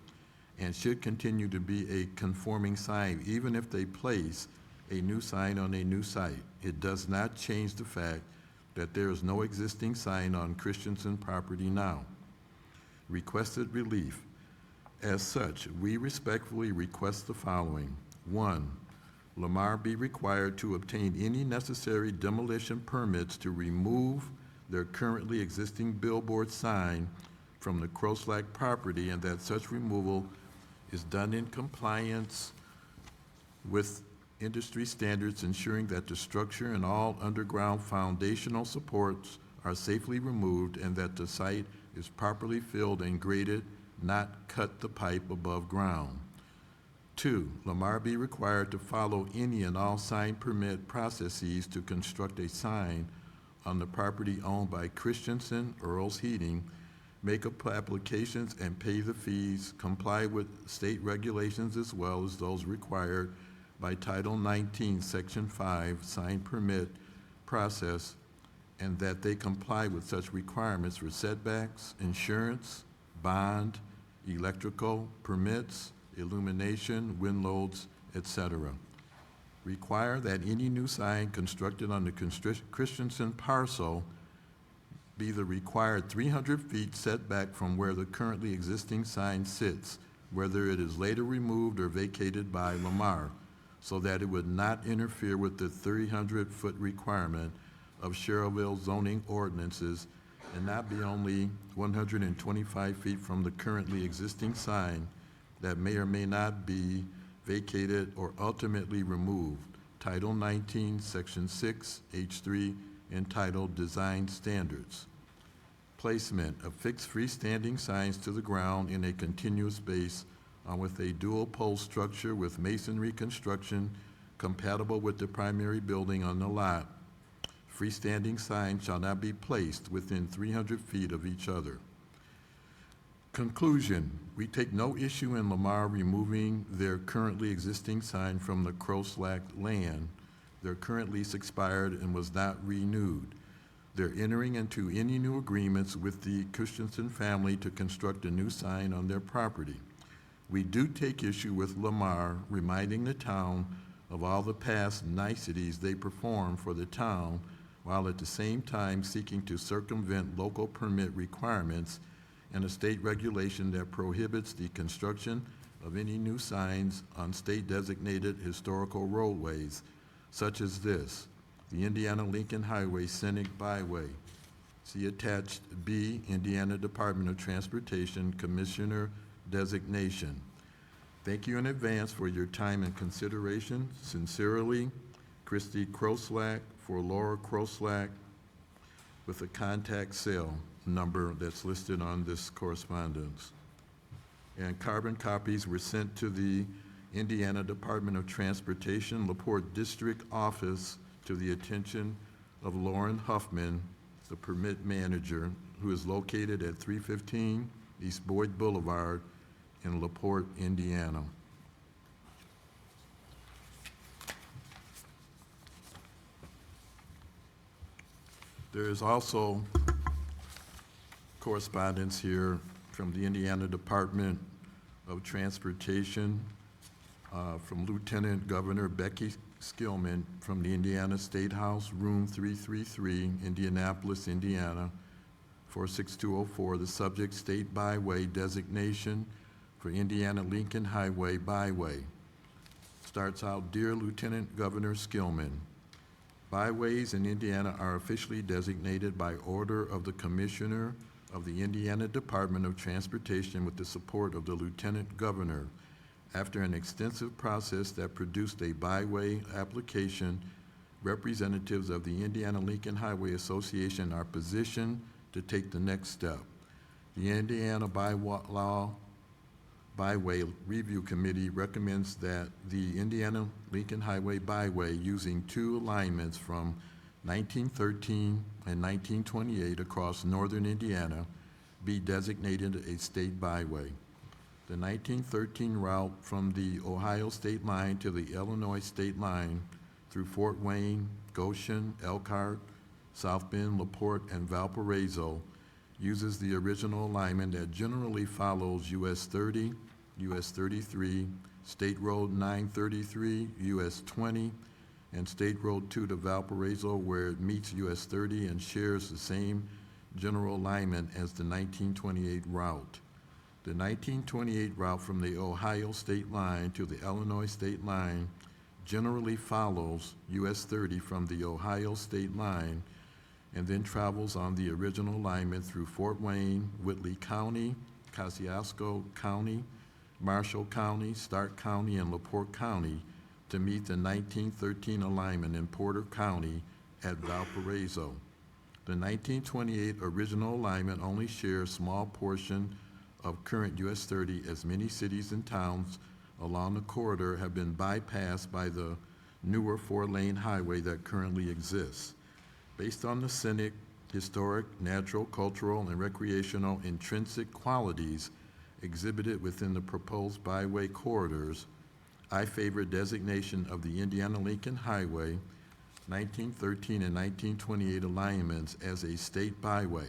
and should continue to be a conforming sign even if they place a new sign on a new site. It does not change the fact that there is no existing sign on Christensen property now. Requested relief. As such, we respectfully request the following. 1, Lamar be required to obtain any necessary demolition permits to remove their currently existing billboard sign from the Crowslack property, and that such removal is done in compliance with industry standards, ensuring that the structure and all underground foundational supports are safely removed and that the site is properly filled and graded, not cut the pipe above ground. 2, Lamar be required to follow any and all sign permit processes to construct a sign on the property owned by Christensen Earls Heating, make up applications and pay the fees, comply with state regulations as well as those required by Title 19, Section 5, sign permit process, and that they comply with such requirements for setbacks, insurance, bond, electrical, permits, illumination, wind loads, etc. Require that any new sign constructed on the Christensen parcel be the required 300 feet setback from where the currently existing sign sits, whether it is later removed or vacated by Lamar, so that it would not interfere with the 300-foot requirement of Schererville zoning ordinances and not be only 125 feet from the currently existing sign that may or may not be vacated or ultimately removed. Title 19, Section 6, H3, entitled Design Standards. Placement of fixed freestanding signs to the ground in a continuous base with a dual pole structure with masonry construction compatible with the primary building on the lot. Freestanding signs shall not be placed within 300 feet of each other. Conclusion, we take no issue in Lamar removing their currently existing sign from the Crowslack land. Their current lease expired and was not renewed. They're entering into any new agreements with the Christensen family to construct a new sign on their property. We do take issue with Lamar reminding the town of all the past niceties they performed for the town, while at the same time seeking to circumvent local permit requirements and a state regulation that prohibits the construction of any new signs on state-designated historical roadways, such as this, the Indiana-Lincoln Highway Scenic Byway. See attached B, Indiana Department of Transportation Commissioner Designation. Thank you in advance for your time and consideration. Sincerely, Christy Crowslack for Laura Crowslack, with a contact cell number that's listed on this correspondence. And carbon copies were sent to the Indiana Department of Transportation, LaPorte District Office, to the attention of Lauren Huffman, the permit manager, who is located at 315 East Boyd Boulevard in LaPorte, Indiana. There is also correspondence here from the Indiana Department of Transportation, from Lieutenant Governor Becky Skillman from the Indiana State House, room 333, Indianapolis, Indiana, 46204, the subject state byway designation for Indiana Lincoln Highway byway. Starts out, Dear Lieutenant Governor Skillman, byways in Indiana are officially designated by order of the Commissioner of the Indiana Department of Transportation with the support of the Lieutenant Governor. After an extensive process that produced a byway application, representatives of the Indiana Lincoln Highway Association are positioned to take the next step. The Indiana Byway Review Committee recommends that the Indiana Lincoln Highway byway, using two alignments from 1913 and 1928 across northern Indiana, be designated a state byway. The 1913 route from the Ohio state line to the Illinois state line through Fort Wayne, Goshen, Elkhart, South Bend, LaPorte, and Valparaiso uses the original alignment that generally follows US 30, US 33, State Road 933, US 20, and State Road 2 to Valparaiso, where it meets US 30 and shares the same general alignment as the 1928 route. The 1928 route from the Ohio state line to the Illinois state line generally follows US 30 from the Ohio state line and then travels on the original alignment through Fort Wayne, Whitley County, Kosciuszko County, Marshall County, Stark County, and LaPorte County to meet the 1913 alignment in Porter County at Valparaiso. The 1928 original alignment only shares a small portion of current US 30, as many cities and towns along the corridor have been bypassed by the newer four-lane highway that currently exists. Based on the scenic, historic, natural, cultural, and recreational intrinsic qualities exhibited within the proposed byway corridors, I favor designation of the Indiana Lincoln Highway 1913 and 1928 alignments as a state byway.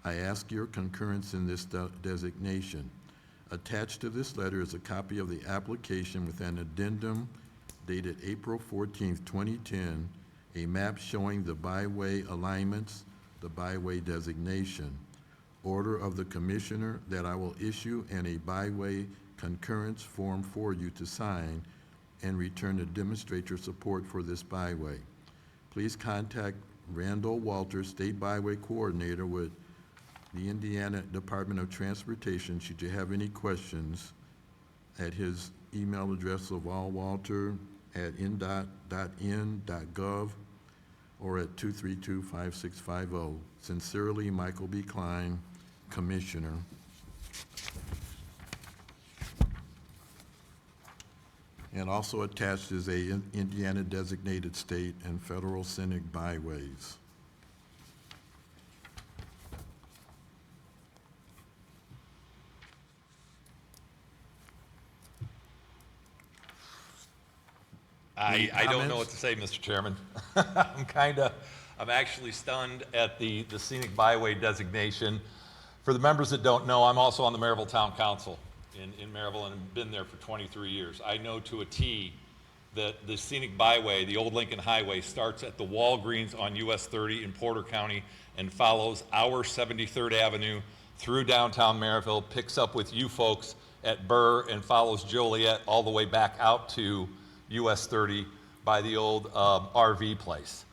I ask your concurrence in this designation. Attached to this letter is a copy of the application with an addendum dated April 14, 2010, a map showing the byway alignments, the byway designation, order of the Commissioner that I will issue, and a byway concurrence form for you to sign and return to demonstrate your support for this byway. Please contact Randall Walters, State Byway Coordinator with the Indiana Department of Transportation, should you have any questions, at his email address of allwalter@indot.in.gov or at 232-5650. Sincerely, Michael B. Klein, Commissioner. And also attached is a Indiana designated state and federal scenic byways. I don't know what to say, Mr. Chairman. I'm actually stunned at the scenic byway designation. For the members that don't know, I'm also on the Maryville Town Council in Maryville and have been there for 23 years. I know to a T that the scenic byway, the old Lincoln Highway, starts at the Walgreens on US 30 in Porter County and follows our 73rd Avenue through downtown Maryville, picks up with you folks at Burr and follows Joliet all the way back out to US 30 by the old RV place.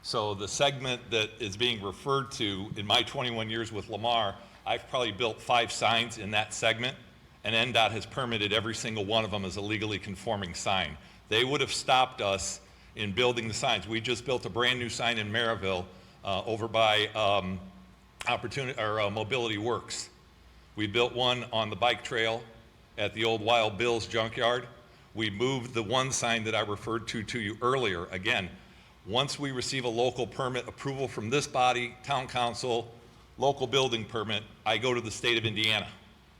So the segment that is being referred to, in my 21 years with Lamar, I've probably built 5 signs in that segment, and NDOT has permitted every single one of them as a legally conforming sign. They would have stopped us in building the signs. We just built a brand new sign in Maryville over by Mobility Works. We built one on the bike trail at the old Wild Bill's junkyard. We moved the one sign that I referred to you earlier. Again, Once we receive a local permit approval from this body, town council, local building permit, I go to the state of Indiana.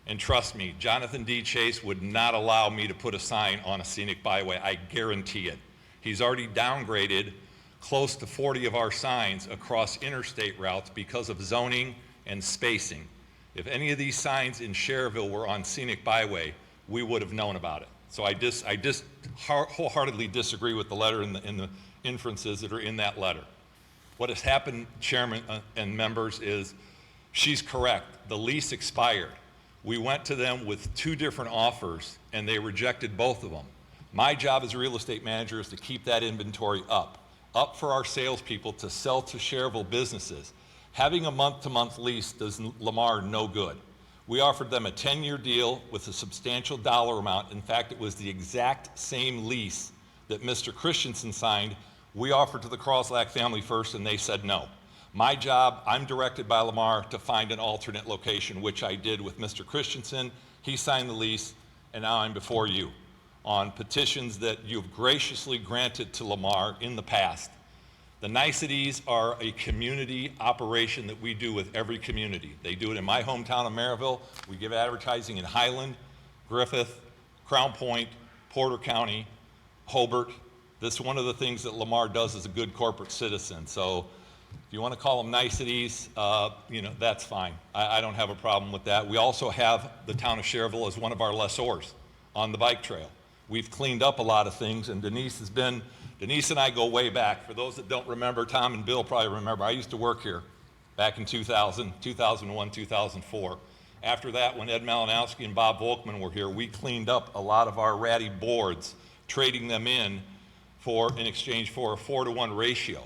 And trust me, Jonathan D. Chase would not allow me to put a sign on a scenic byway. I guarantee it. He's already downgraded close to 40 of our signs across interstate routes because of zoning and spacing. If any of these signs in Schererville were on scenic byway, we would have known about it. So I wholeheartedly disagree with the letter and the inferences that are in that letter. What has happened, Chairman and members, is she's correct. The lease expired. We went to them with 2 different offers, and they rejected both of them. My job as a real estate manager is to keep that inventory up for our salespeople to sell to Schererville businesses. Having a month-to-month lease does Lamar no good. We offered them a 10-year deal with a substantial dollar amount. In fact, it was the exact same lease that Mr. Christensen signed. We offered to the Kroslak family first, and they said no. My job, I'm directed by Lamar to find an alternate location, which I did with Mr. Christensen. He signed the lease, and now I'm before you on petitions that you've graciously granted to Lamar in the past. The niceties are a community operation that we do with every community. They do it in my hometown of Maryville. We give advertising in Highland, Griffith, Crown Point, Porter County, Hobart. This is one of the things that Lamar does as a good corporate citizen. So if you want to call them niceties, that's fine. I don't have a problem with that. We also have the town of Schererville as one of our lessors on the bike trail. We've cleaned up a lot of things, and Denise and I go way back. For those that don't remember, Tom and Bill probably remember, I used to work here back in 2000, 2001, 2004. After that, when Ed Malinowski and Bob Volkman were here, we cleaned up a lot of our ratty boards, trading them in in exchange for a 4-to-1 ratio.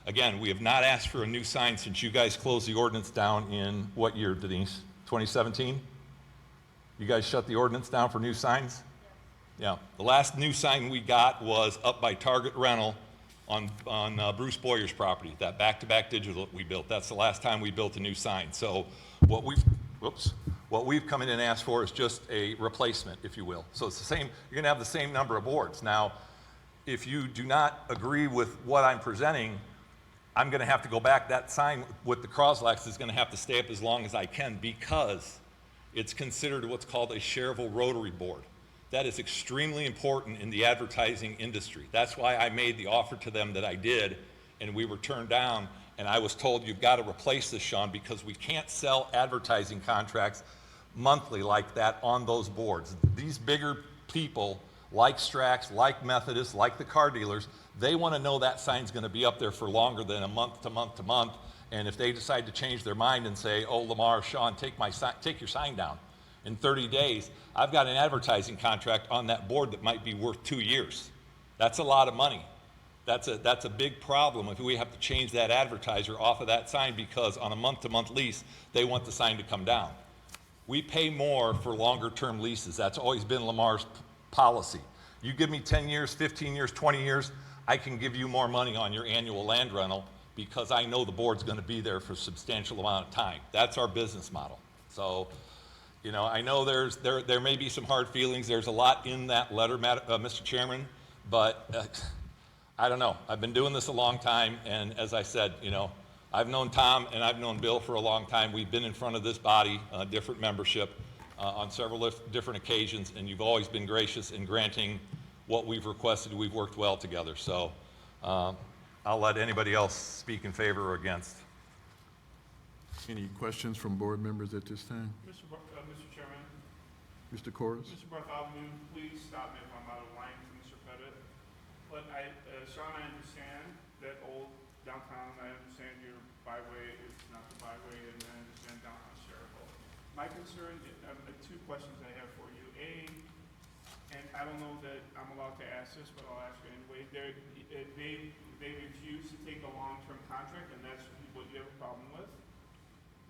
Again, we have not asked for a new sign since you guys closed the ordinance down in what year, Denise? 2017? You guys shut the ordinance down for new signs? Yeah. The last new sign we got was up by Target Rental on Bruce Boyer's property, that back-to-back digital that we built. That's the last time we built a new sign. So what we've come in and asked for is just a replacement, if you will. So it's the same, you're gonna have the same number of boards. Now, if you do not agree with what I'm presenting, I'm gonna have to go back. That sign with the Kroslaks is gonna have to stay up as long as I can because it's considered what's called a Schererville rotary board. That is extremely important in the advertising industry. That's why I made the offer to them that I did, and we were turned down, and I was told, you've got to replace this, Sean, because we can't sell advertising contracts monthly like that on those boards. These bigger people, like Strax, like Methodist, like the car dealers, they want to know that sign's going to be up there for longer than a month to month to month, and if they decide to change their mind and say, oh, Lamar, Sean, take your sign down, in 30 days, I've got an advertising contract on that board that might be worth 2 years. That's a lot of money. That's a big problem if we have to change that advertiser off of that sign because on a month-to-month lease, they want the sign to come down. We pay more for longer-term leases. That's always been Lamar's policy. You give me 10 years, 15 years, 20 years, I can give you more money on your annual land rental because I know the board's going to be there for a substantial amount of time. That's our business model. So, I know there may be some hard feelings. There's a lot in that letter, Mr. Chairman, but I don't know. I've been doing this a long time, and as I said, I've known Tom and I've known Bill for a long time. We've been in front of this body, different membership, on several different occasions, and you've always been gracious in granting what we've requested. We've worked well together, so I'll let anybody else speak in favor or against. Any questions from board members at this time? Mr. Chairman, Mr. Corus? Mr. Bartholomew, please stop me if I'm out of line for Mr. Pettit. But Sean, I understand that old downtown, I understand your byway is not the byway, and I understand downtown Schererville. My concern, 2 questions I have for you. A, and I don't know that I'm allowed to ask this, but I'll ask you anyway. They refuse to take a long-term contract, and that's what you have a problem with?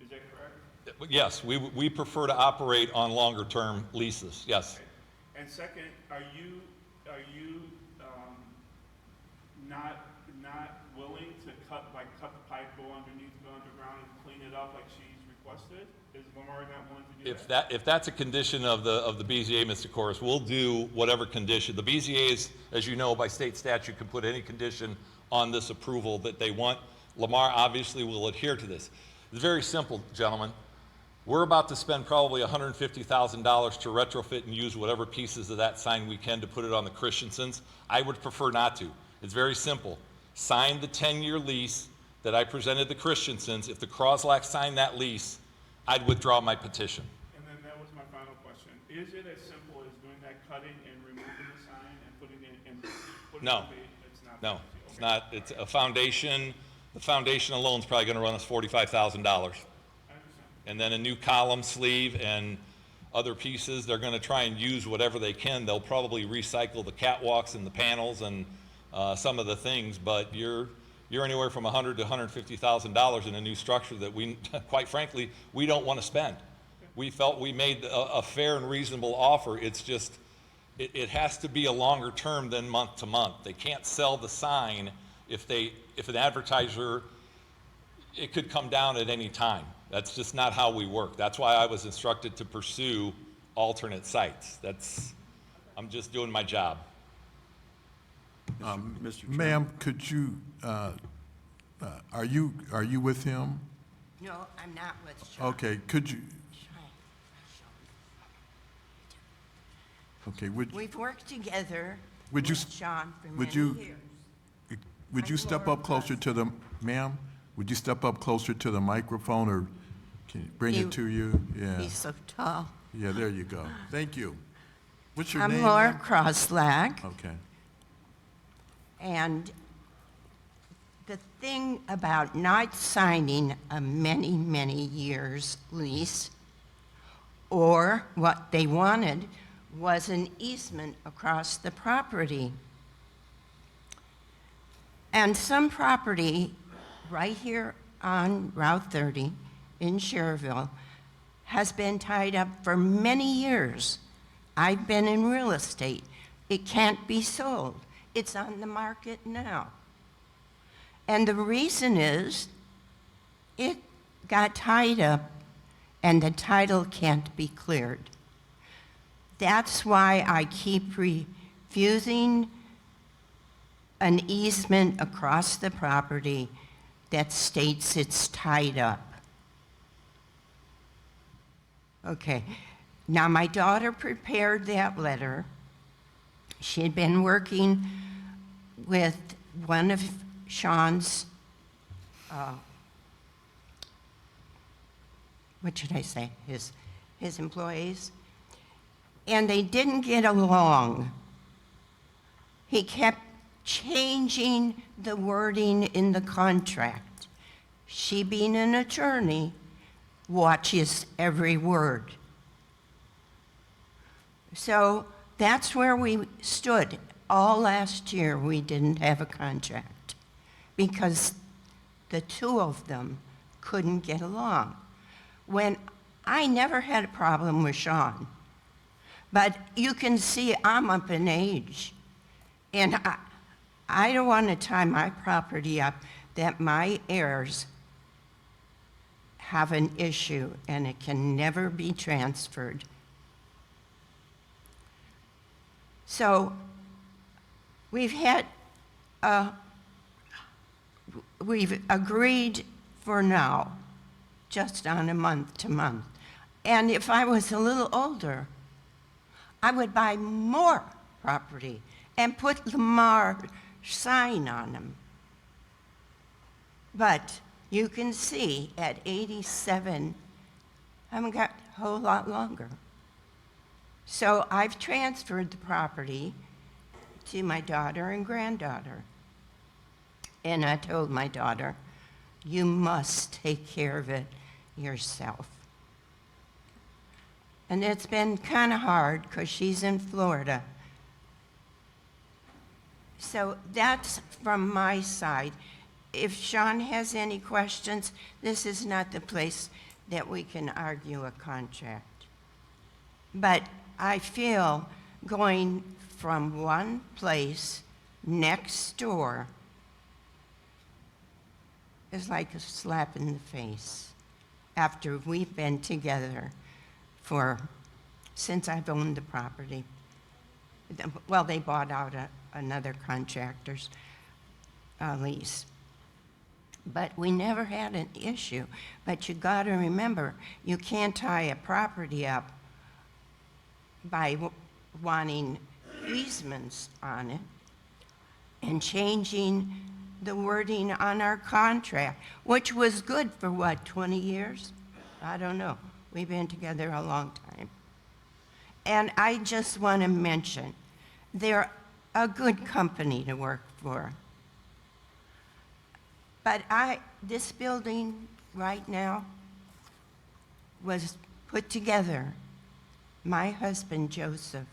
Is that correct? Yes, we prefer to operate on longer-term leases, yes. Okay. And second, are you not willing to cut the pipe, go underneath, go underground, and clean it up like she's required requested? Is Lamar not willing to do If that? if that's a condition of the BZA, Mr. Corus, we'll do whatever condition. The BZA is, as you know, by state statute, can put any condition on this approval that they want. Lamar obviously will adhere to this. It's very simple, gentlemen. We're about to spend probably $150,000 to retrofit and use whatever pieces of that sign we can to put it on the Christiansens. I would prefer not to. It's very simple. Sign the 10-year lease that I presented the Christiansens. If the Croslaks sign that lease, I'd withdraw my petition. And then that was my final question. Is it as simple as doing that cutting and removing the sign and putting it in? No. It's not. No, that easy. it's Okay. not. It's a foundation. The foundation alone is probably going to run us $45,000. I understand. And then a new column sleeve and other pieces. They're going to try and use whatever they can. They'll probably recycle the catwalks and the panels and some of the things, but you're anywhere from $100,000 to $150,000 in a new structure that we, quite frankly, we don't want to spend. We felt we made a fair and reasonable offer. It's just, it has to be a longer term than month to month. They can't sell the sign if an advertiser, it could come down at any time. That's just not how we work. That's why I was instructed to pursue alternate sites. I'm just doing my job. Mr. Ma'am, could you, are you with him? No, I'm not with Sean. Okay, could you, okay, We've worked together Would you with s- Sean for would many you- years. would you I'm step Laura up closer to the, ma'am? Would you step up closer to the microphone, or can you bring You- it to you? Yeah, He's so tall. yeah, there you go. Thank you. What's your I'm name? Laura ma'am? Kroslak, Okay. and the thing about not signing a many, many years lease, or what they wanted was an easement across the property. And some property right here on Route 30 in Schererville has been tied up for many years. I've been in real estate. It can't be sold. It's on the market now. And the reason is it got tied up and the title can't be cleared. That's why I keep refusing an easement across the property that states it's tied up. Okay, now my daughter prepared that letter. She had been working with one of Sean's, what should I say, his employees, and they didn't get along. He kept changing the wording in the contract. She, being an attorney, watches every word. So that's where we stood. All last year, we didn't have a contract because the two of them couldn't get along. When I never had a problem with Sean, but you can see I'm up in age, and I don't want to tie my property up that my heirs have an issue and it can never be transferred. So we've agreed for now, just on a month to month. And if I was a little older, I would buy more property and put Lamar sign on them. But you can see at 87, I haven't got a whole lot longer. So I've transferred the property to my daughter and granddaughter. And I told my daughter, you must take care of it yourself. And it's been kind of hard because she's in Florida. So that's from my side. If Sean has any questions, this is not the place that we can argue a contract. But I feel going from one place next door is like a slap in the face. after we've been together since I've owned the property. Well, they bought out another contractor's lease. But we never had an issue. But you got to remember, you can't tie a property up by wanting easements on it and changing the wording on our contract, which was good for what, 20 years? I don't know. We've been together a long time. And I just want to mention, they're a good company to work for. But this building right now was put together. My husband, Joseph,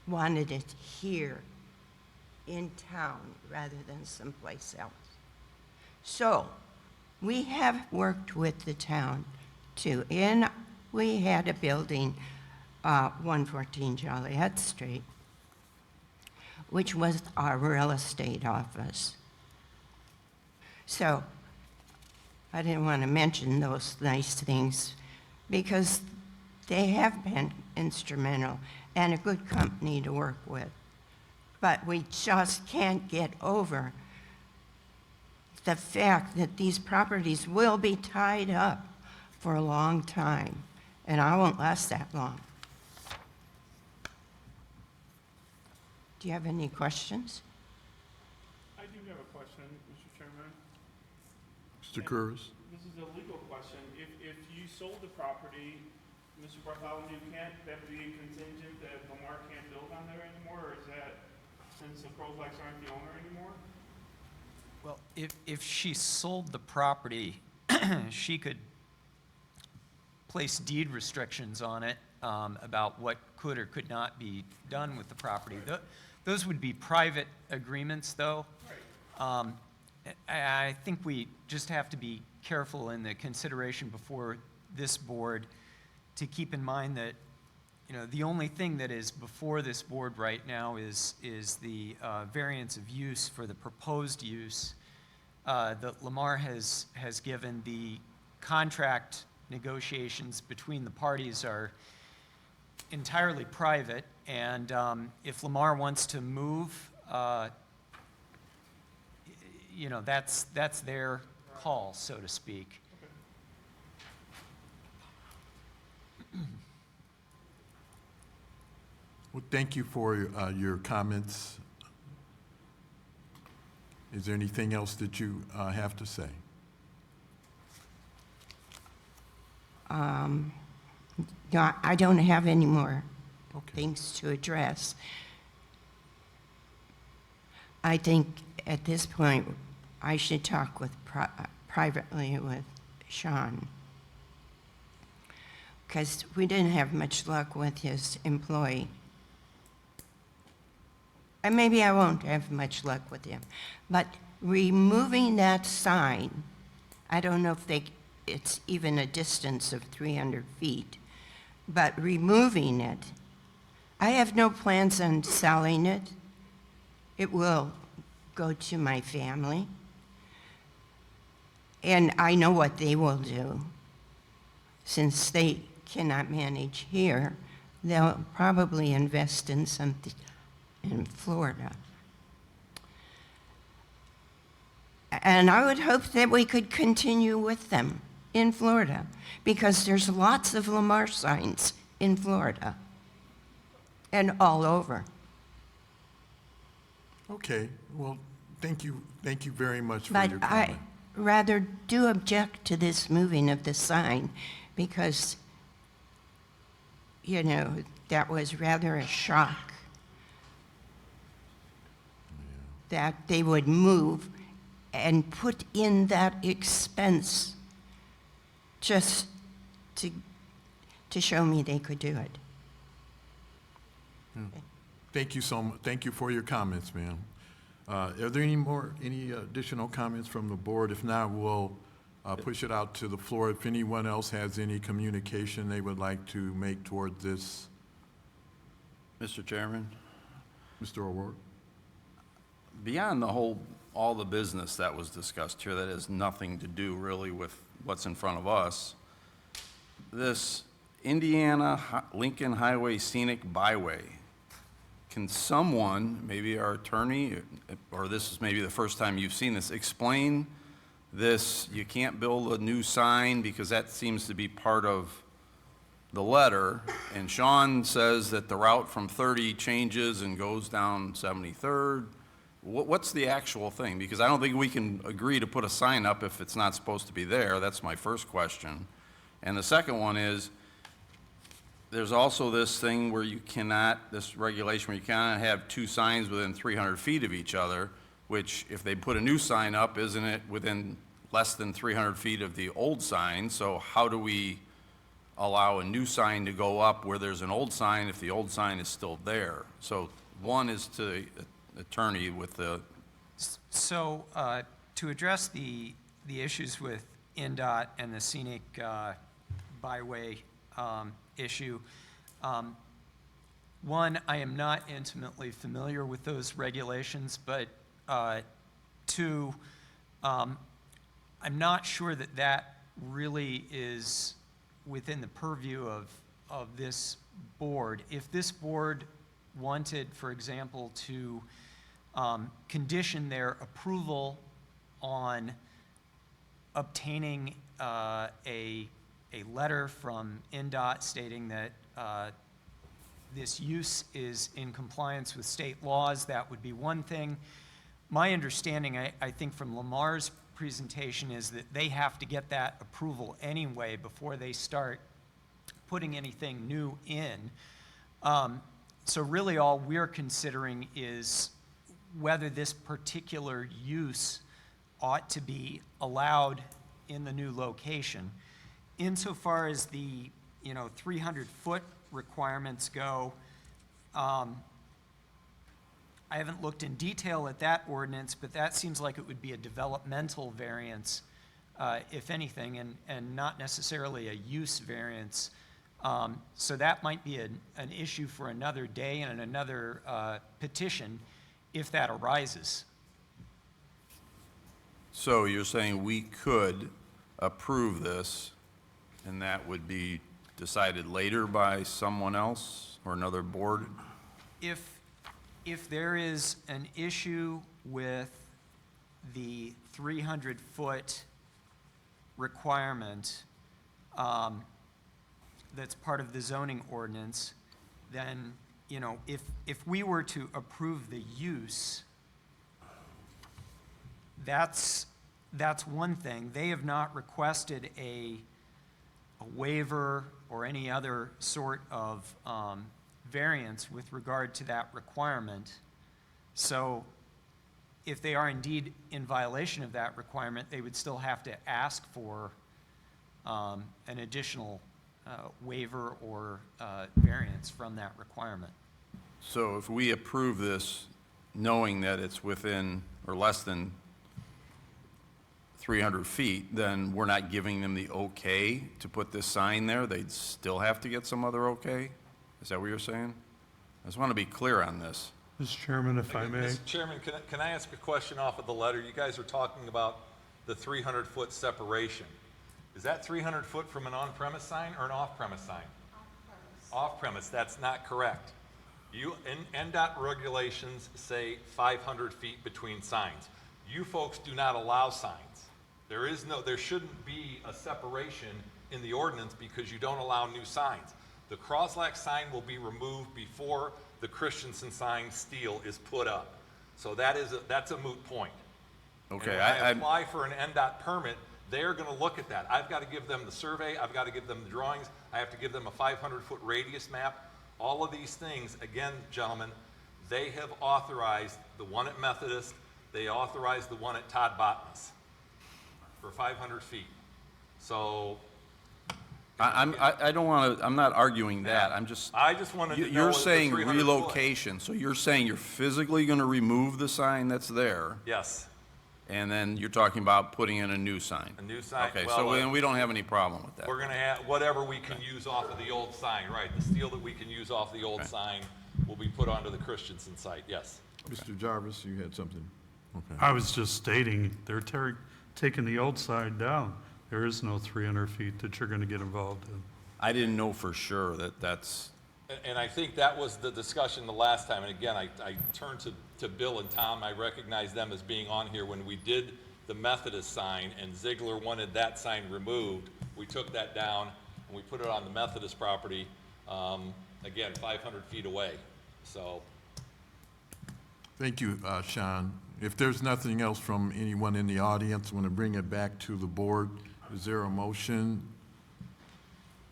wanted it here in town rather than someplace else. So we have worked with the town too. And we had a building, 114 Joliet Street, which was our real estate office. So I didn't want to mention those nice things because they have been instrumental and a good company to work with. But we just can't get over the fact that these properties will be tied up for a long time, and I won't last that long. Do you have any questions? I do have a question, Mr. Chairman. Mr. Curtis? This is a legal question. If you sold the property, Mr. Bartholomew, can't that be contingent that Lamar can't build on there anymore, or is that, since the Crowflex aren't the owner anymore? Well, if she sold the property, she could place deed restrictions on it about what could or could not be done with the property. Those would be private agreements, though. Right. I think we just have to be careful in the consideration before this board to keep in mind that, you know, the only thing that is before this board right now is the variance of use for the proposed use that Lamar has given. The contract negotiations between the parties are entirely private, and if Lamar wants to move, you know, that's their call, so to speak. Well, thank you for your comments. Is there anything else that you have to say? No, I don't have any more Okay. things to address. I think at this point, I should talk with privately with Sean, because we didn't have much luck with his employee. And maybe I won't have much luck with him. But removing that sign, I don't know if it's even a distance of 300 feet, but removing it, I have no plans on selling it. It will go to my family. And I know what they will do. Since they cannot manage here, they'll probably invest in something in Florida. And I would hope that we could continue with them in Florida, because there's lots of Lamar signs in Florida and all over. Okay, well, thank you very much for But your I comment. rather do object to this moving of the sign, because, you know, that was rather a shock that they would move and put in that expense just to show me they could do it. Thank you so much. Thank you for your comments, ma'am. Are there any additional comments from the board? If not, we'll push it out to the floor. If anyone else has any communication they would like to make toward this, Mr. Chairman, Mr. O'Rourke? beyond the whole all the business that was discussed here that has nothing to do really with what's in front of us, this Lincoln Highway Scenic Byway, can someone, maybe our attorney, or this is maybe the first time you've seen this, explain this? You can't build a new sign because that seems to be part of the letter, and Sean says that the route from 30 changes and goes down 73rd. What's the actual thing? Because I don't think we can agree to put a sign up if it's not supposed to be there. That's my first question. And the second one is, there's also this thing where you cannot, this regulation where you cannot have two signs within 300 feet of each other, which if they put a new sign up, isn't it within less than 300 feet of the old sign? So how do we allow a new sign to go up where there's an old sign if the old sign is still there? So one is to the attorney with the... So to address the issues with NDOT and the scenic byway issue, one, I am not intimately familiar with those regulations, but two, I'm not sure that that really is within the purview of this board. If this board wanted, for example, to condition their approval on obtaining a letter from NDOT stating that this use is in compliance with state laws, that would be one thing. My understanding, I think from Lamar's presentation, is that they have to get that approval anyway before they start putting anything new in. So really all we're considering is whether this particular use ought to be allowed in the new location. Insofar as the 300-foot requirements go, I haven't looked in detail at that ordinance, but that seems like it would be a developmental variance, if anything, and not necessarily a use variance. So that might be an issue for another day and another petition if that arises. So you're saying we could approve this, and that would be decided later by someone else or another board? If there is an issue with the 300-foot requirement that's part of the zoning ordinance, then, if we were to approve the use, that's one thing. They have not requested a waiver or any other sort of variance with regard to that requirement. So if they are indeed in violation of that requirement, they would still have to ask for an additional waiver or variance from that requirement. So if we approve this knowing that it's within or less than 300 feet, then we're not giving them the okay to put this sign there? They'd still have to get some other okay? Is that what you're saying? I just want to be clear on this. Mr. Chairman, if I may. Mr. Chairman, can I ask a question off of the letter? You guys are talking about the 300-foot separation. Is that 300 foot from an on-premise sign or an off-premise sign? Off-premise. Off-premise, that's not correct. NDOT regulations say 500 feet between signs. You folks do not allow signs. There shouldn't be a separation in the ordinance because you don't allow new signs. The Croslex sign will be removed before the Christensen sign steel is put up. So that's a moot point. Okay. And when I apply for an NDOT permit, they're going to look at that. I've got to give them the survey. I've got to give them the drawings. I have to give them a 500-foot radius map. All of these things, again, gentlemen, they have authorized the one at Methodist. They authorized the one at Todd Botnas for 500 feet. So I don't want to, I'm not arguing that. I just wanted to know. You're what the saying 300 relocation, so you're saying you're physically going to remove the sign that's there, Yes, and then you're talking about putting in a new sign? a new sign. Okay, Well, so then we don't have any problem with that. we're going to have whatever we can use off of the old sign, right? The steel that we can use off the old Okay. sign will be put onto the Christensen site, yes. Mr. Jarvis, you had something? I was just stating, they're taking the old side down. There is no 300 feet that you're going to get involved in. I didn't know for sure that that's, And I think that was the discussion the last time, and again, I turned to Bill and Tom, I recognize them as being on here when we did the Methodist sign, and Ziegler wanted that sign removed. We took that down, and we put it on the Methodist property, again, 500 feet away, so. Thank you, Sean. If there's nothing else from anyone in the audience, I want to bring it back to the board. Is there a motion?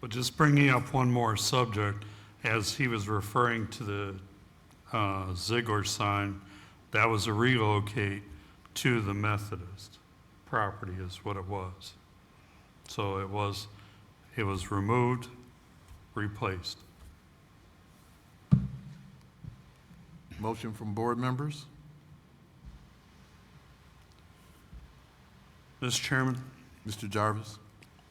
But just bringing up one more subject, as he was referring to the Ziegler sign, that was a relocate to the Methodist property is what it was. So it was removed, replaced. Motion from board members? Mr. Chairman, Mr. Jarvis?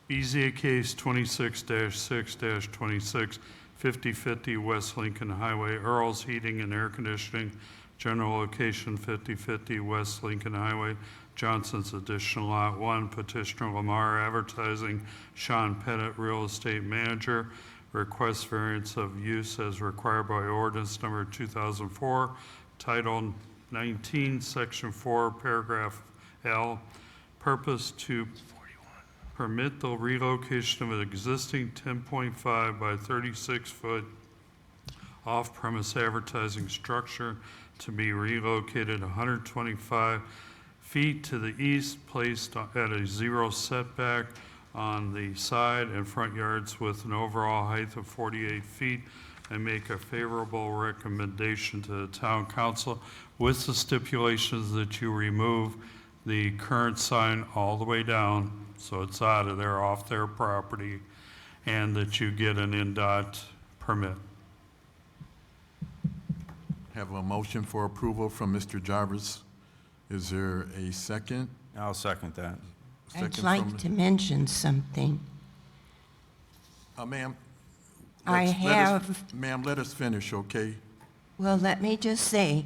BZA case 26-6-26, 5050 West Lincoln Highway, Earl's Heating and Air Conditioning, general location 5050 West Lincoln Highway, Johnson's additional lot 1, petitioner Lamar Advertising, Sean Pettit, real estate manager, request variance of use as required by ordinance number 2004, title 19, section 4, paragraph L, purpose to permit the relocation of an existing 10.5 by 36-foot off-premise advertising structure to be relocated 125 feet to the east, placed at a 0 setback on the side and front yards with an overall height of 48 feet, and make a favorable recommendation to the town council with the stipulations that you remove the current sign all the way down, so it's out of there, off their property, and that you get an NDOT permit. Have a motion for approval from Mr. Jarvis. Is there a second? I'll second that. I'd Second like from- to mention something. Ma'am? I let us- have- Ma'am, let us finish, okay? Well, let me just say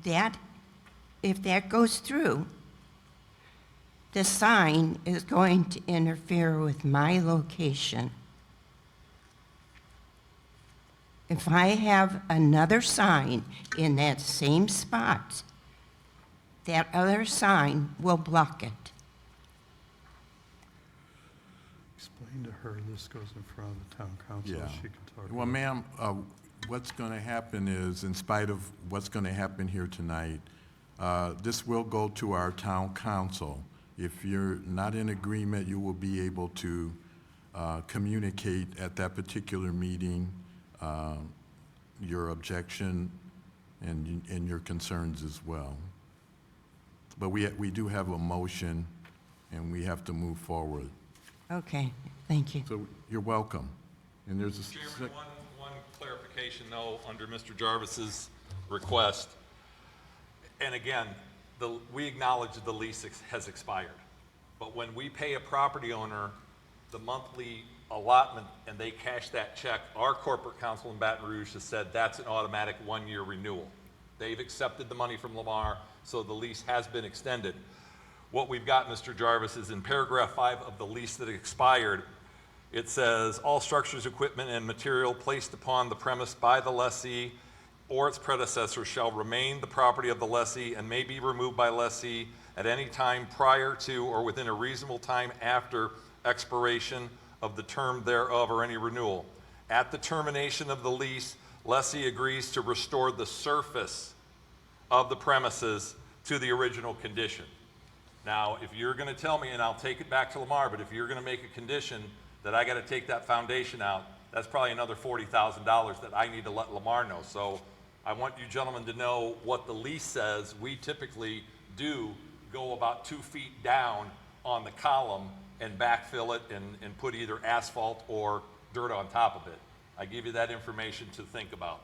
that if that goes through, the sign is going to interfere with my location. If I have another sign in that same spot, that other sign will block it. Explain to her this goes in front of the town council, Yeah. she can talk. Well, ma'am, what's going to happen is, in spite of what's going to happen here tonight, this will go to our town council. If you're not in agreement, you will be able to communicate at that particular meeting your objection and your concerns as well. But we do have a motion, and we have to move forward. Okay, thank you. So you're welcome. And there's a Chairman, one clarification though, under Mr. Jarvis's request. And again, we acknowledge the lease has expired. But when we pay a property owner the monthly allotment and they cash that check, our corporate counsel in Baton Rouge has said that's an automatic one-year renewal. They've accepted the money from Lamar, so the lease has been extended. What we've got, Mr. Jarvis, is in paragraph 5 of the lease that expired, it says, all structures, equipment, and material placed upon the premise by the lessee or its predecessor shall remain the property of the lessee and may be removed by lessee at any time prior to or within a reasonable time after expiration of the term thereof or any renewal. At the termination of the lease, lessee agrees to restore the surface of the premises to the original condition. Now, if you're going to tell me, and I'll take it back to Lamar, but if you're going to make a condition that I got to take that foundation out, that's probably another $40,000 that I need to let Lamar know. So I want you gentlemen to know what the lease says. We typically do go about 2 feet down on the column and backfill it and put either asphalt or dirt on top of it. I give you that information to think about.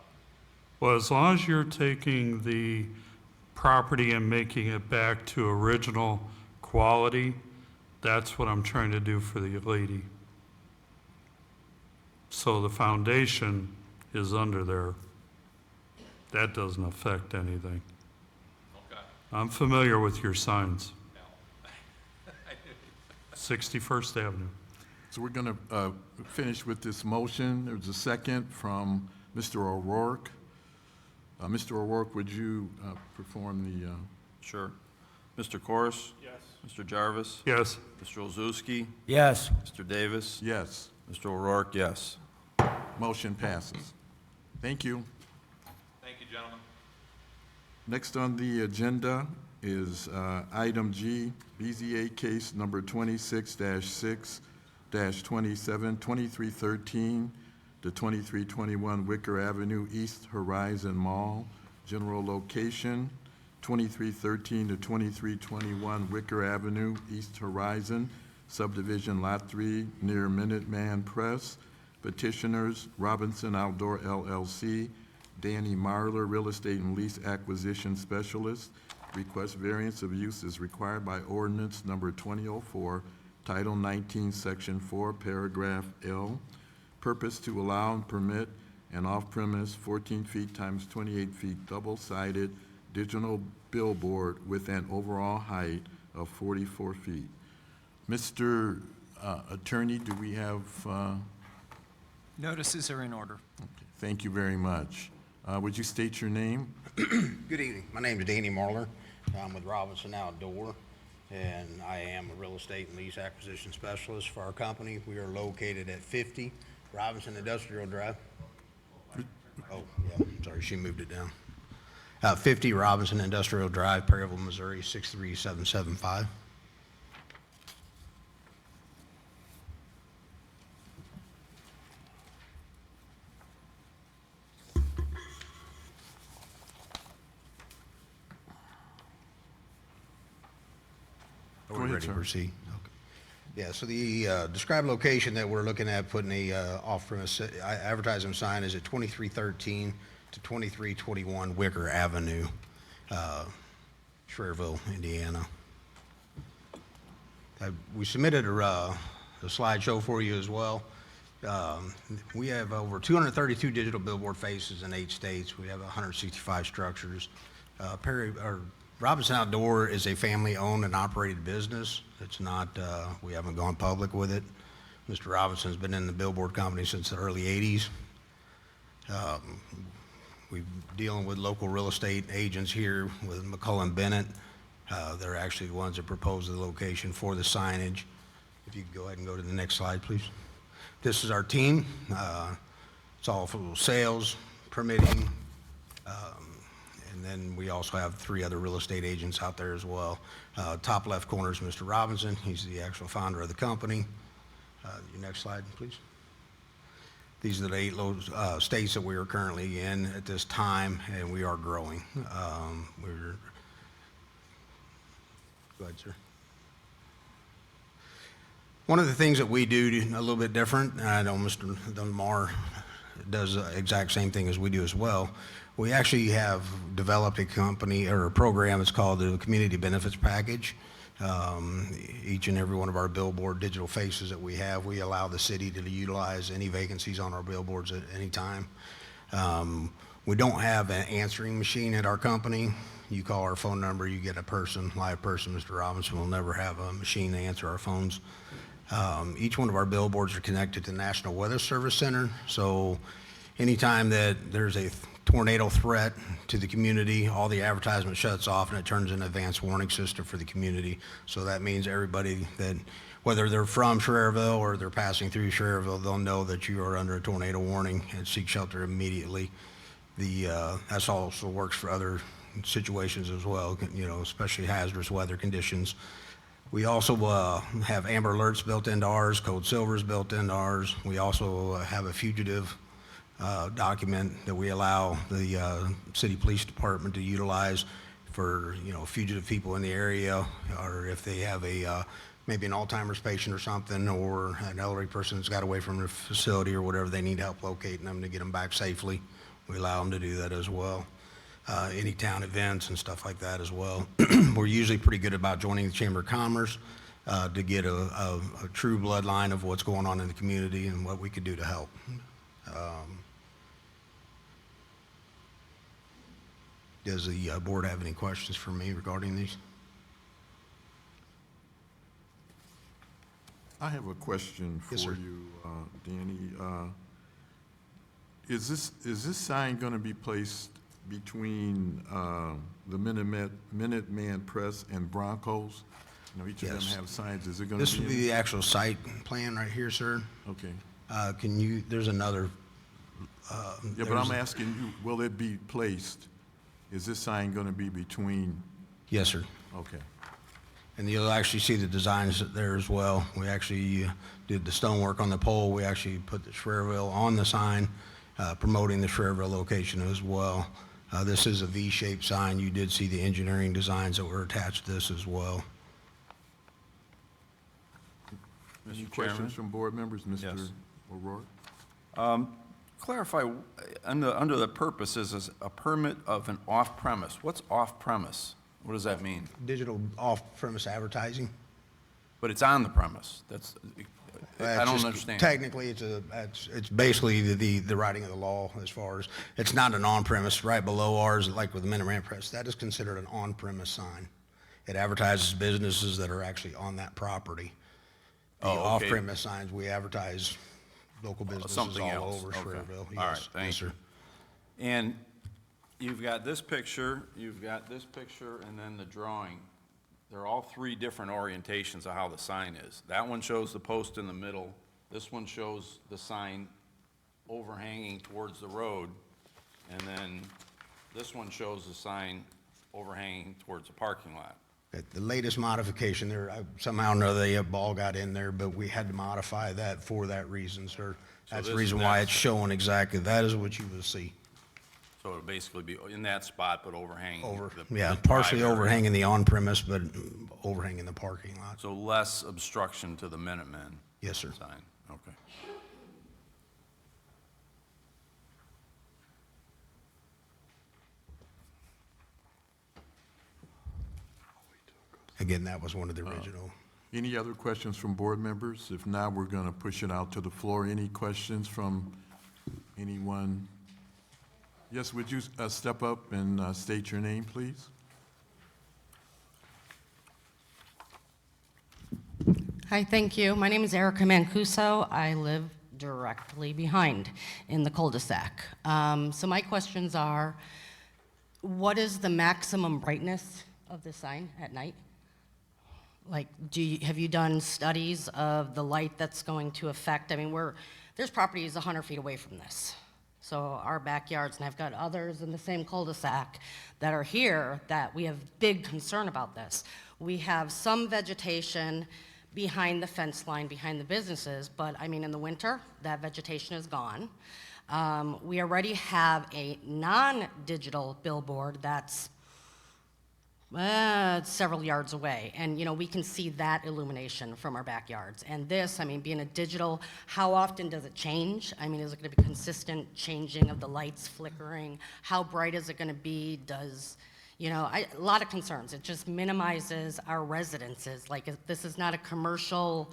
Well, as long as you're taking the property and making it back to original quality, that's what I'm trying to do for the lady. So the foundation is under there. That doesn't affect anything. Okay. I'm familiar with your signs. 61st Avenue. So we're going to finish with this motion. There's a second from Mr. O'Rourke. Mr. O'Rourke, would you perform the, Sure. Mr. Corus? Yes. Mr. Jarvis? Yes. Mr. Olszewski? Yes. Mr. Davis? yes, Mr. O'Rourke, yes. motion passes. Thank you. Thank you, gentlemen. Next on the agenda is item G, BZA case number 26-6-27, 2313 to 2321 Wicker Avenue, East Horizon Mall. General location, 2313 to 2321 Wicker Avenue, East Horizon, subdivision Lot 3, near Minuteman Press. Petitioners, Robinson Outdoor LLC, Danny Marler, Real Estate and Lease Acquisition Specialist. Request variance of use is required by ordinance number 2004, Title 19, Section 4, Paragraph L. Purpose to allow and permit an off-premise 14 feet times 28 feet double-sided digital billboard with an overall height of 44 feet. Mr. Attorney, do we have, Notices are in order. thank you very much. Would you state your name? Good evening. My name is Danny Marler. I'm with Robinson Outdoor, and I am a real estate and lease acquisition specialist for our company. We are located at 50 Robinson Industrial Drive. Oh, yeah, sorry, she moved it down. 50 Robinson Industrial Drive, Perryville, Missouri, 63775. Go Are we ahead, ready to sir. proceed? Okay. Yeah, so the described location that we're looking at putting a off-premise advertising sign is at 2313 to 2321 Wicker Avenue, Schererville, Indiana. We submitted a slideshow for you as well. We have over 232 digital billboard faces in 8 states. We have 165 structures. Robinson Outdoor is a family-owned and operated business. It's not, we haven't gone public with it. Mr. Robinson's been in the billboard company since the early 80s. We're dealing with local real estate agents here with McCullen Bennett. They're actually the ones that proposed the location for the signage. If you could go ahead and go to the next slide, please. This is our team. It's all for sales, permitting, and then we also have 3 other real estate agents out there as well. Top left corner is Mr. Robinson. He's the actual founder of the company. Your next slide, please. These are the 8 states that we are currently in at this time, and we are growing. Go ahead, sir. One of the things that we do a little bit different, and I know Mr. Dunbar does the exact same thing as we do as well. We actually have developed a company or a program. It's called the Community Benefits Package. Each and every one of our billboard digital faces that we have, we allow the city to utilize any vacancies on our billboards at any time. We don't have an answering machine at our company. You call our phone number, you get a person, live person. Mr. Robinson will never have a machine to answer our phones. Each one of our billboards are connected to the National Weather Service Center. So anytime that there's a tornado threat to the community, all the advertisement shuts off and it turns an advanced warning system for the community. So that means everybody that, whether they're from Schererville or they're passing through Schererville, they'll know that you are under a tornado warning and seek shelter immediately. That also works for other situations as well, you know, especially hazardous weather conditions. We also have Amber Alerts built into ours, Code Silver's built into ours. We also have a fugitive document that we allow the city police department to utilize for, you know, fugitive people in the area, or if they have a maybe an Alzheimer's patient or something, or an elderly person that's got away from their facility or whatever, they need help locating them to get them back safely. We allow them to do that as well. Any town events and stuff like that as well. We're usually pretty good about joining the Chamber of Commerce to get a true bloodline of what's going on in the community and what we could do to help. Does the board have any questions for me regarding these? I have a question for Yes, sir. you, Danny. Is this sign going to be placed between the Minuteman Press and Broncos? You know, each of them Yes. have signs. Is it going This to would be? be the actual site plan right here, sir. Okay. There's another. Yeah, but I'm asking you, will it be placed? Is this sign going to be between? Yes, sir. Okay. And you'll actually see the designs there as well. We actually did the stonework on the pole. We actually put the Schererville on the sign, promoting the Schererville location as well. This is a V-shaped sign. You did see the engineering designs that were attached to this as well. Any Mr. Chairman? questions from board members? Mr. Yes. O'Rourke? Clarify, under the purposes, is a permit of an off-premise. What's off-premise? What does that mean? Digital off-premise advertising. But it's on the premise. I That's don't just- understand. Technically, it's basically the writing of the law as far as, it's not an on-premise, right below ours, like with the Minuteman Press. That is considered an on-premise sign. It advertises businesses that are actually on that property. The Oh, okay. off-premise signs, we advertise local businesses Something all else. over Okay. Schererville. All right, Yes, thank yes, you. sir. And you've got this picture, and then the drawing. They're all three different orientations of how the sign is. That one shows the post in the middle. This one shows the sign overhanging towards the road. And then this one shows the sign overhanging towards the parking lot. The latest modification there, somehow or another, a ball got in there, but we had to modify that for that reason, sir. That's the reason why it's showing exactly, that is what you will see. So it'll basically be in that spot, but overhanging. Yeah, the partially drive area. overhanging the on-premise, but overhanging the parking lot. So less obstruction to the Minutemen Yes, sir. sign, okay. Again, that was one of the original. Any other questions from board members? If not, we're going to push it out to the floor. Any questions from anyone? Yes, would you step up and state your name, please? Hi, thank you. My name is Erica Mancuso. I live directly behind in the cul-de-sac. So my questions are, what is the maximum brightness of the sign at night? Like, have you done studies of the light that's going to affect? I mean, there's properties 100 feet away from this. So our backyards, and I've got others in the same cul-de-sac that are here that we have big concern about this. We have some vegetation behind the fence line, behind the businesses, but I mean, in the winter, that vegetation is gone. We already have a non-digital billboard that's several yards away, and you know, we can see that illumination from our backyards. And this, I mean, being a digital, how often does it change? I mean, is it going to be consistent changing of the lights flickering? How bright is it going to be? You know, a lot of concerns. It just minimizes our residences. Like, this is not a commercial,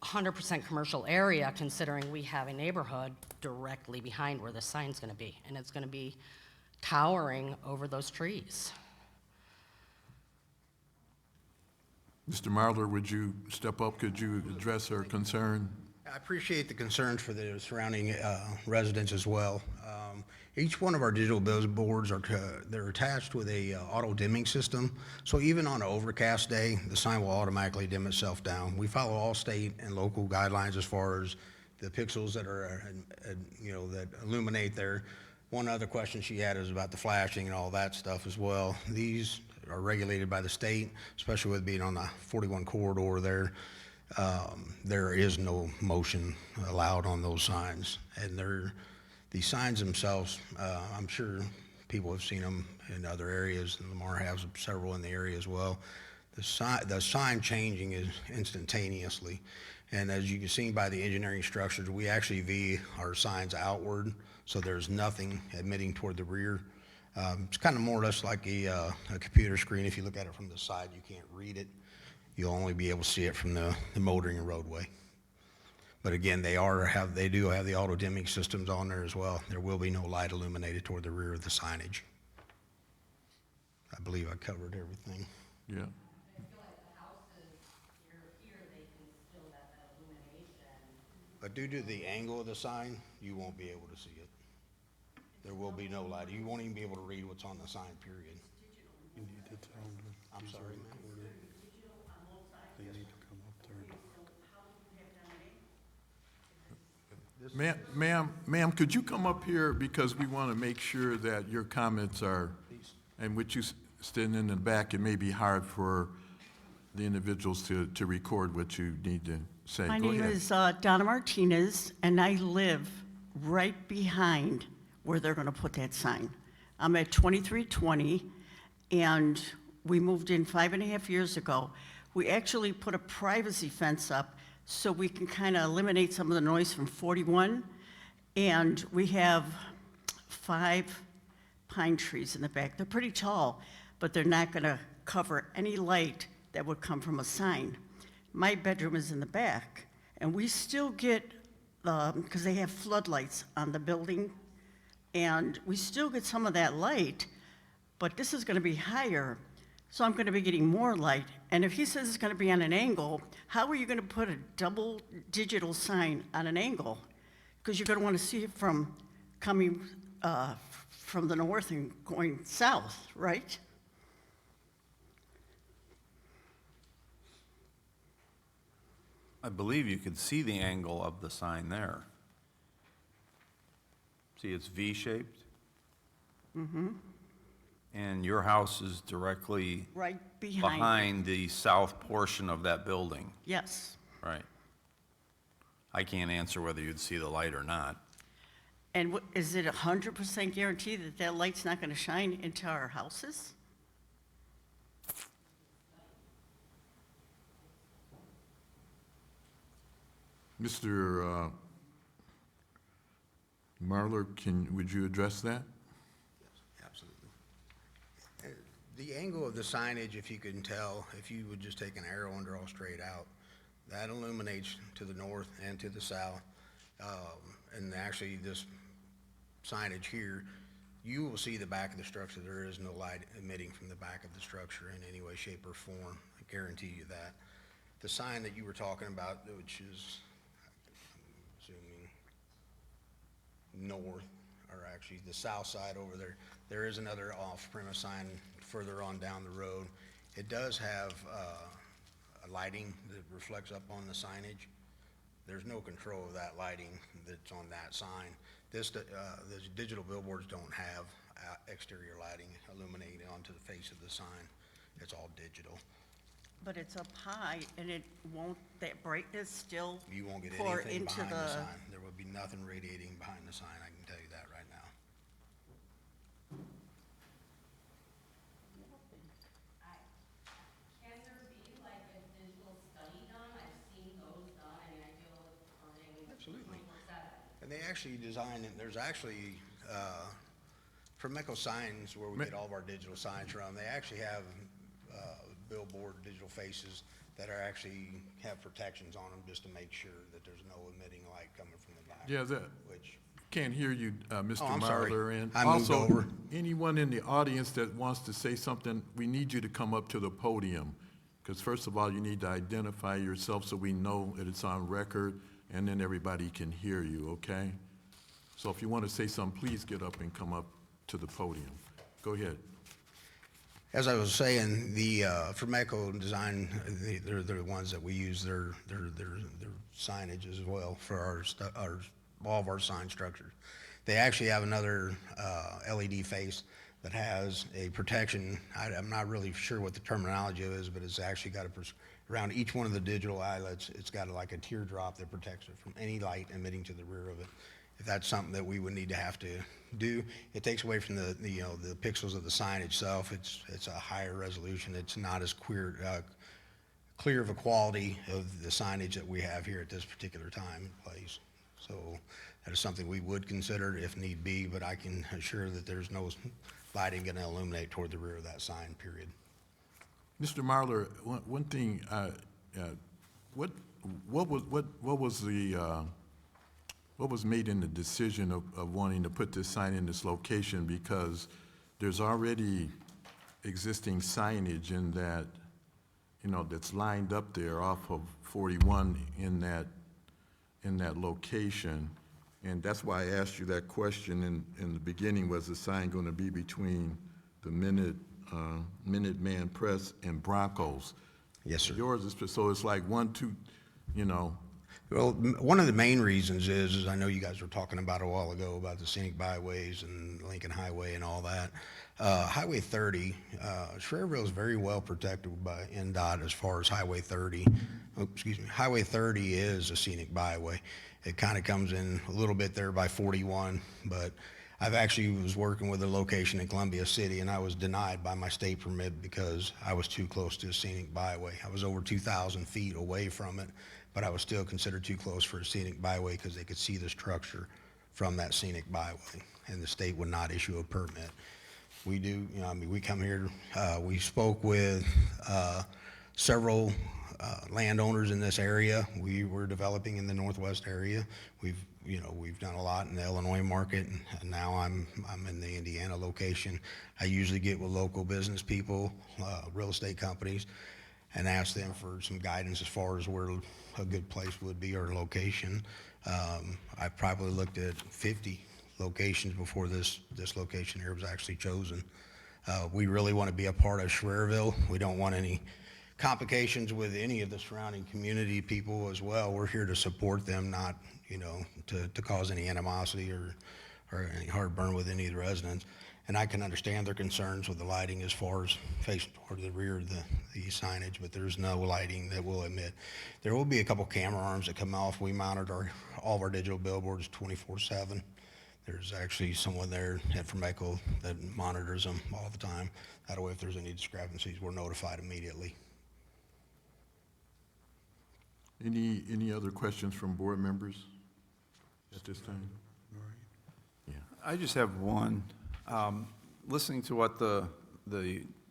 100% commercial area, considering we have a neighborhood directly behind where the sign's going to be, and it's going to be towering over those trees. Mr. Marler, would you step up? Could you address her concern? I appreciate the concerns for the surrounding residents as well. Each one of our digital billboards they're attached with a auto dimming system. So even on an overcast day, the sign will automatically dim itself down. We follow all state and local guidelines as far as the pixels that are, that illuminate there. One other question she had is about the flashing and all that stuff as well. These are regulated by the state, especially with being on the 41 corridor there. There is no motion allowed on those signs. And the signs themselves, I'm sure people have seen them in other areas, and Lamar has several in the area as well. The sign changing is instantaneously. And as you can see by the engineering structures, we actually V our signs outward, so there's nothing emitting toward the rear. It's kind of more or less like a computer screen. If you look at it from the side, you can't read it. You'll only be able to see it from the motoring and roadway. But again, they do have the auto dimming systems on there as well. There will be no light illuminated toward the rear of the signage. I believe I covered everything. Yeah. But due to the angle of the sign, you won't be able to see it. There will be no light. You won't even be able to read what's on the sign, period. You need to tell them I'm sorry, ma'am. they need to come up there. Ma'am, could you come up here because we want to make sure that your comments are, and with you standing in the back, it may be hard for the individuals to record what you need to say. My Go name ahead. is Donna Martinez, and I live right behind where they're going to put that sign. I'm at 2320, and we moved in 5.5 years ago. We actually put a privacy fence up so we can kind of eliminate some of the noise from 41, and we have 5 pine trees in the back. They're pretty tall, but they're not going to cover any light that would come from a sign. My bedroom is in the back, and we still get, because they have floodlights on the building, and we still get some of that light, but this is going to be higher, so I'm going to be getting more light. And if he says it's going to be on an angle, how are you going to put a double digital sign on an angle? Because you're going to want to see it from coming from the north and going south, right? I believe you could see the angle of the sign there. See, it's V-shaped? Mm-hmm. And your house is directly Right behind. behind the south portion of that building. Yes. Right. I can't answer whether you'd see the light or not. And is it 100% guaranteed that that light's not going to shine into our houses? Mr. Marler, would you address that? Absolutely. The angle of the signage, if you can tell, if you would just take an arrow and draw straight out, that illuminates to the north and to the south. And actually, this signage here, you will see the back of the structure. There is no light emitting from the back of the structure in any way, shape, or form. I guarantee you that. The sign that you were talking about, which is, I'm assuming, north, or actually the south side over there, there is another off-premise sign further on down the road. It does have a lighting that reflects up on the signage. There's no control of that lighting that's on that sign. The digital billboards don't have exterior lighting illuminating onto the face of the sign. It's all digital. But it's up high, and it won't, that brightness still You won't get pour anything into behind the the, sign. There will be nothing radiating behind the sign, I can tell you that right now. Can there be like a digital study done? I've seen those done, I mean, I deal with permitting Absolutely. 24/7. And they actually design it, there's actually, from Echo Signs, where we get all of our digital signs from, they actually have billboard digital faces that are actually have protections on them just to make sure that there's no emitting light coming from the back. Yeah, Which, can't hear you, Mr. I'm sorry. Marler. And I moved also, over. anyone in the audience that wants to say something, we need you to come up to the podium. Because first of all, you need to identify yourself so we know that it's on record, and then everybody can hear you, okay? So if you want to say something, please get up and come up to the podium. Go ahead. as I was saying, the, from Echo Design, they're the ones that we use their signage as well for all of our sign structures. They actually have another LED face that has a protection. I'm not really sure what the terminology is, but it's actually got around each one of the digital outlets, it's got like a teardrop that protects it from any light emitting to the rear of it. If that's something that we would need to have to do, it takes away from the pixels of the sign itself. It's a higher resolution. It's not as clear of a quality of the signage that we have here at this particular time and place. So that is something we would consider if need be, but I can assure that there's no lighting going to illuminate toward the rear of that sign, period. Mr. Marler, one thing, what was made in the decision of wanting to put this sign in this location? Because there's already existing signage in that, that's lined up there off of 41 in that location. And that's why I asked you that question in the beginning, was the sign going to be between the Minuteman Press and Broncos? Yes, sir. Yours is, so it's like 1, 2, Well, one of the main reasons is I know you guys were talking about a while ago about the scenic byways and Lincoln Highway and all that. Highway 30, Schererville is very well protected by NDOT as far as Highway 30. Oh, excuse me. Highway 30 is a scenic byway. It kind of comes in a little bit there by 41, but I've actually was working with a location in Columbia City, and I was denied by my state permit because I was too close to a scenic byway. I was over 2,000 feet away from it, but I was still considered too close for a scenic byway because they could see the structure from that scenic byway, and the state would not issue a permit. We do, we come here, we spoke with several landowners in this area. We were developing in the northwest area. We've done a lot in the Illinois market, and now I'm in the Indiana location. I usually get with local business people, real estate companies, and ask them for some guidance as far as where a good place would be or location. I've probably looked at 50 locations before this location here was actually chosen. We really want to be a part of Schererville. We don't want any complications with any of the surrounding community people as well. We're here to support them, not, to cause any animosity or any heartburn with any of the residents. And I can understand their concerns with the lighting as far as facing toward the rear of the signage, but there's no lighting that will emit. There will be a couple camera arms that come off. We mounted all of our digital billboards 24/7. There's actually someone there from Echo that monitors them all the time. That way, if there's any discrepancies, we're notified immediately. Any other questions from board members at this time? I just have one. Listening to what the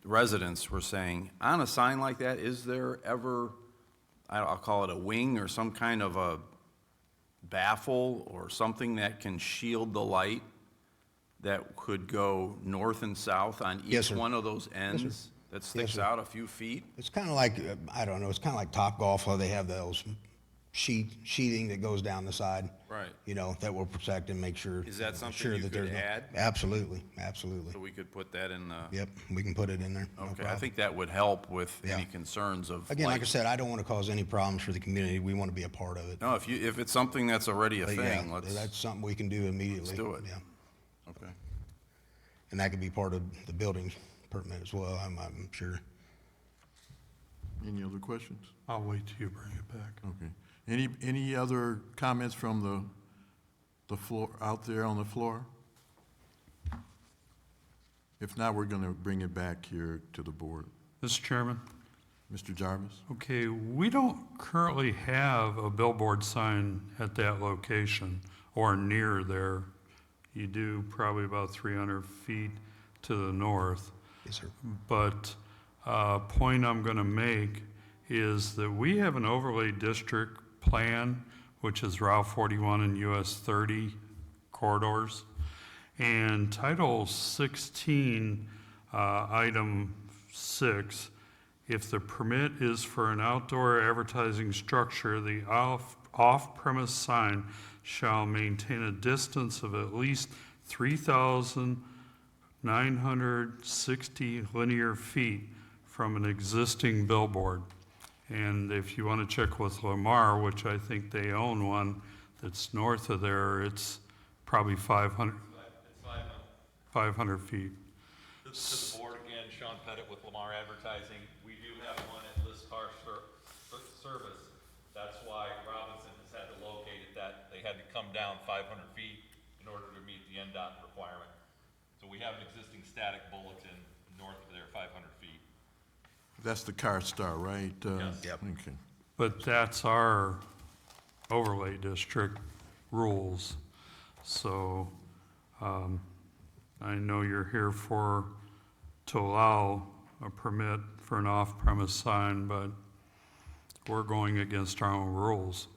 residents were saying, on a sign like that, is there ever, I'll call it a wing or some kind of a baffle or something that can shield the light that could go north and south on Yes, each sir. one of those ends Yes, sir. that sticks sir. out a few feet? It's kind of like, I don't know, it's kind of like Topgolf, how they have those sheathing that goes down the side. Right. That will protect and make sure. Is that something sure you that could there's no- add? Absolutely, absolutely. So we could put that in the, Yep, we can put it in there. No okay, I problem. think that would help with Yeah. any concerns of Again, like I light. said, I don't want to cause any problems for the community. We want to be a part of it. No, if it's something that's already a But thing, yeah, let's that's something we can do immediately. do it. Yeah, okay. and that could be part of the building permit as well, I'm sure. Any other questions? I'll wait till you bring it back. Okay. Any other comments from the floor, out there on the floor? If not, we're going to bring it back here to the board. Mr. Chairman? Mr. Jarvis? Okay, we don't currently have a billboard sign at that location or near there. You do probably about 300 feet to the north. Yes, sir. But point I'm going to make is that we have an overlay district plan, which is Route 41 and US 30 corridors. And Title 16, Item 6, if the permit is for an outdoor advertising structure, the off-premise sign shall maintain a distance of at least 3,960 linear feet from an existing billboard. And if you want to check with Lamar, which I think they own one that's north of there, it's probably 500 feet. This is to the board again, Sean Pettit with Lamar Advertising. We do have one at Liz Car Service. That's why Robinson has had to locate it, that they had to come down 500 feet in order to meet the NDOT requirement. So we have an existing static bulletin north of there, 500 feet. That's the Car Star, right? Yes. Yep. Okay. But that's our overlay district rules. So I know you're here to allow a permit for an off-premise sign, but we're going against our own rules.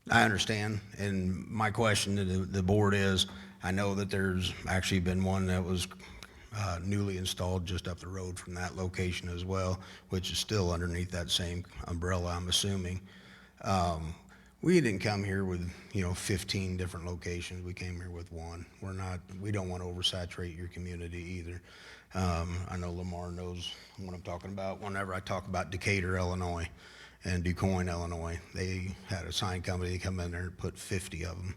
I understand, and my question to the board is, I know that there's actually been one that was newly installed just up the road from that location as well, which is still underneath that same umbrella, I'm assuming. We didn't come here with, 15 different locations. We came here with one. We don't want to oversaturate your community either. I know Lamar knows what I'm talking about. Whenever I talk about Decatur, Illinois, and DuQuoin, Illinois, they had a sign company come in there and put 50 of them.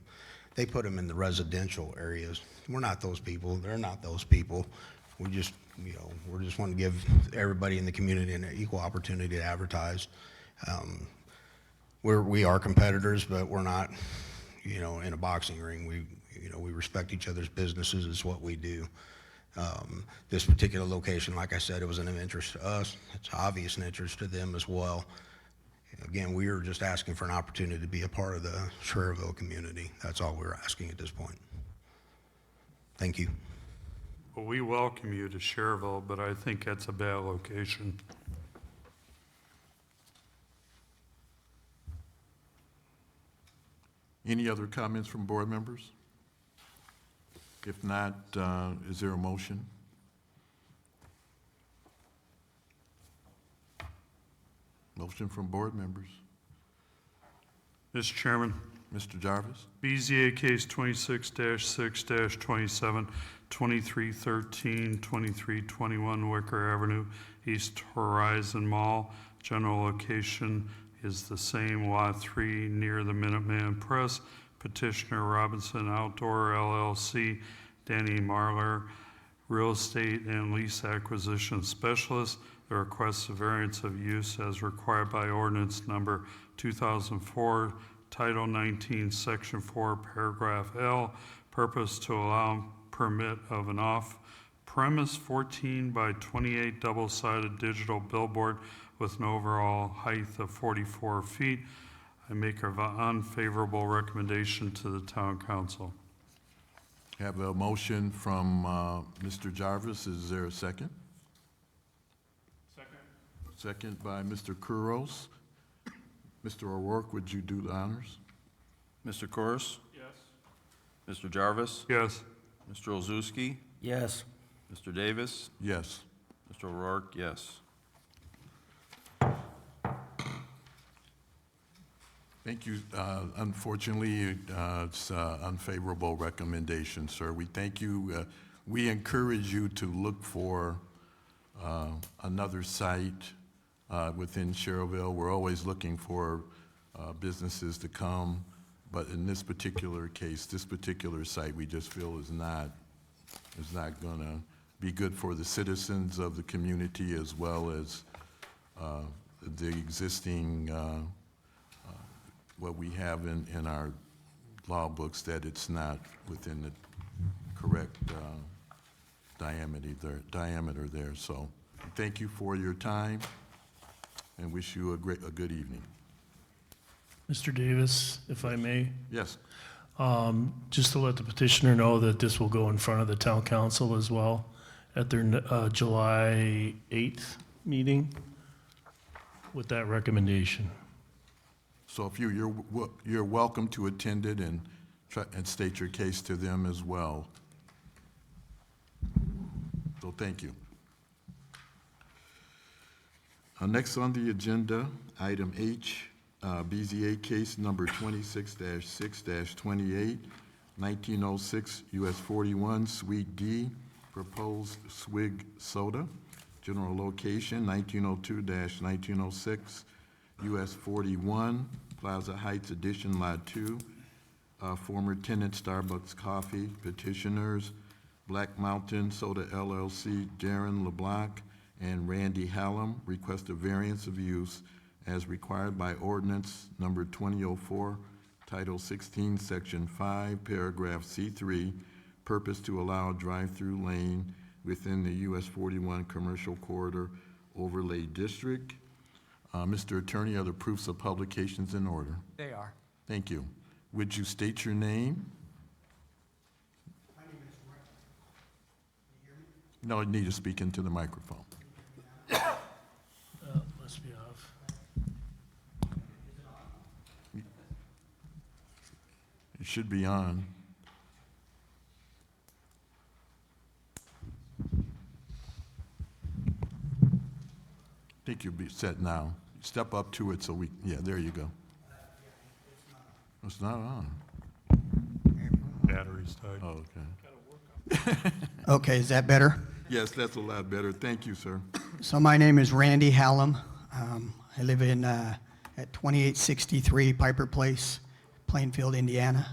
They put them in the residential areas. We're not those people. They're not those people. We just, we're just wanting to give everybody in the community an equal opportunity to advertise. We are competitors, but we're not, in a boxing ring. We respect each other's businesses. It's what we do. This particular location, like I said, it was an interest to us. It's obvious an interest to them as well. Again, we are just asking for an opportunity to be a part of the Schererville community. That's all we're asking at this point. Thank you. Well, we welcome you to Schererville, but I think that's a bad location. Any other comments from board members? If not, is there a motion? Motion from board members. Mr. Chairman, Mr. Jarvis? BZA case 26-6-27, 2313, 2321 Wicker Avenue, East Horizon Mall. General location is the same, Lot 3, near the Minuteman Press. Petitioner Robinson Outdoor LLC, Danny Marler, Real Estate and Lease Acquisition Specialist. The request of variance of use as required by ordinance number 2004, Title 19, Section 4, Paragraph L. Purpose to allow permit of an off-premise 14 by 28 double-sided digital billboard with an overall height of 44 feet. I make an unfavorable recommendation to the town council. Have a motion from Mr. Jarvis. Is there a second? Second. Second by Mr. Kuros. Mr. O'Rourke, would you do the honors? Mr. Corus? Yes. Mr. Jarvis? Yes. Mr. Olszewski? Yes. Mr. Davis? Yes. Mr. O'Rourke, yes. Thank you. Unfortunately, it's unfavorable recommendation, sir. We thank you. We encourage you to look for another site within Schererville. We're always looking for businesses to come, but in this particular case, this particular site, we just feel is not going to be good for the citizens of the community as well as the existing what we have in our law books, that it's not within the correct diameter there. So thank you for your time and wish you a good evening. Mr. Davis, if I may, Yes. just to let the petitioner know that this will go in front of the town council as well at their July 8th meeting with that recommendation. So if you're welcome to attend it and state your case to them as well. So thank you. Next on the agenda, item H, BZA case number 26-6-28, 1906 US 41, Suite D, proposed swig soda. General location 1902-1906 US 41, Plaza Heights Edition, Lot 2. Former tenant Starbucks Coffee. Petitioners Black Mountain Soda LLC, Darren LeBlanc and Randy Hallam. Request a variance of use as required by ordinance number 2004, Title 16, Section 5, Paragraph C3. Purpose to allow a drive-through lane within the US 41 Commercial Corridor Overlay District. Mr. Attorney, are the proofs of publications in order? They are. Thank you. Would you state your name? My name is Rick. Can you hear me? No, you need to speak into the microphone. Must be off. It should be on. think you'll be set now. Step up to it so we, yeah, there you go. It's not on. Battery's tied. Oh, okay. Okay, is that better? Yes, that's a lot better. Thank you, sir. So my name is Randy Hallam. I live in at 2863 Piper Place, Plainfield, Indiana.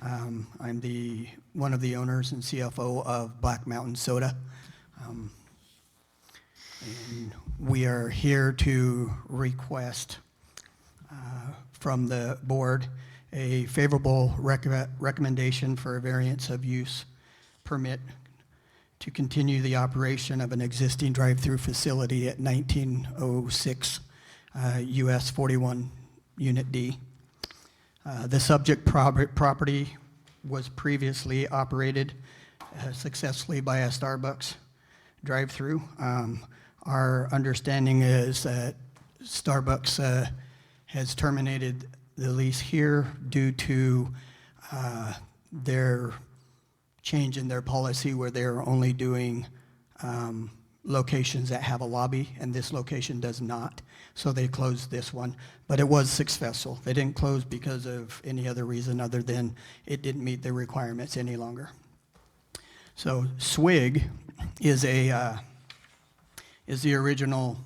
I'm one of the owners and CFO of Black Mountain Soda. And we are here to request from the board a favorable recommendation for a variance of use permit to continue the operation of an existing drive-through facility at 1906 US 41 Unit D. The subject property was previously operated successfully by a Starbucks drive-through. Our understanding is that Starbucks has terminated the lease here due to their change in their policy where they're only doing locations that have a lobby, and this location does not. So they closed this one, but it was successful. They didn't close because of any other reason other than it didn't meet the requirements any longer. So Swig is the original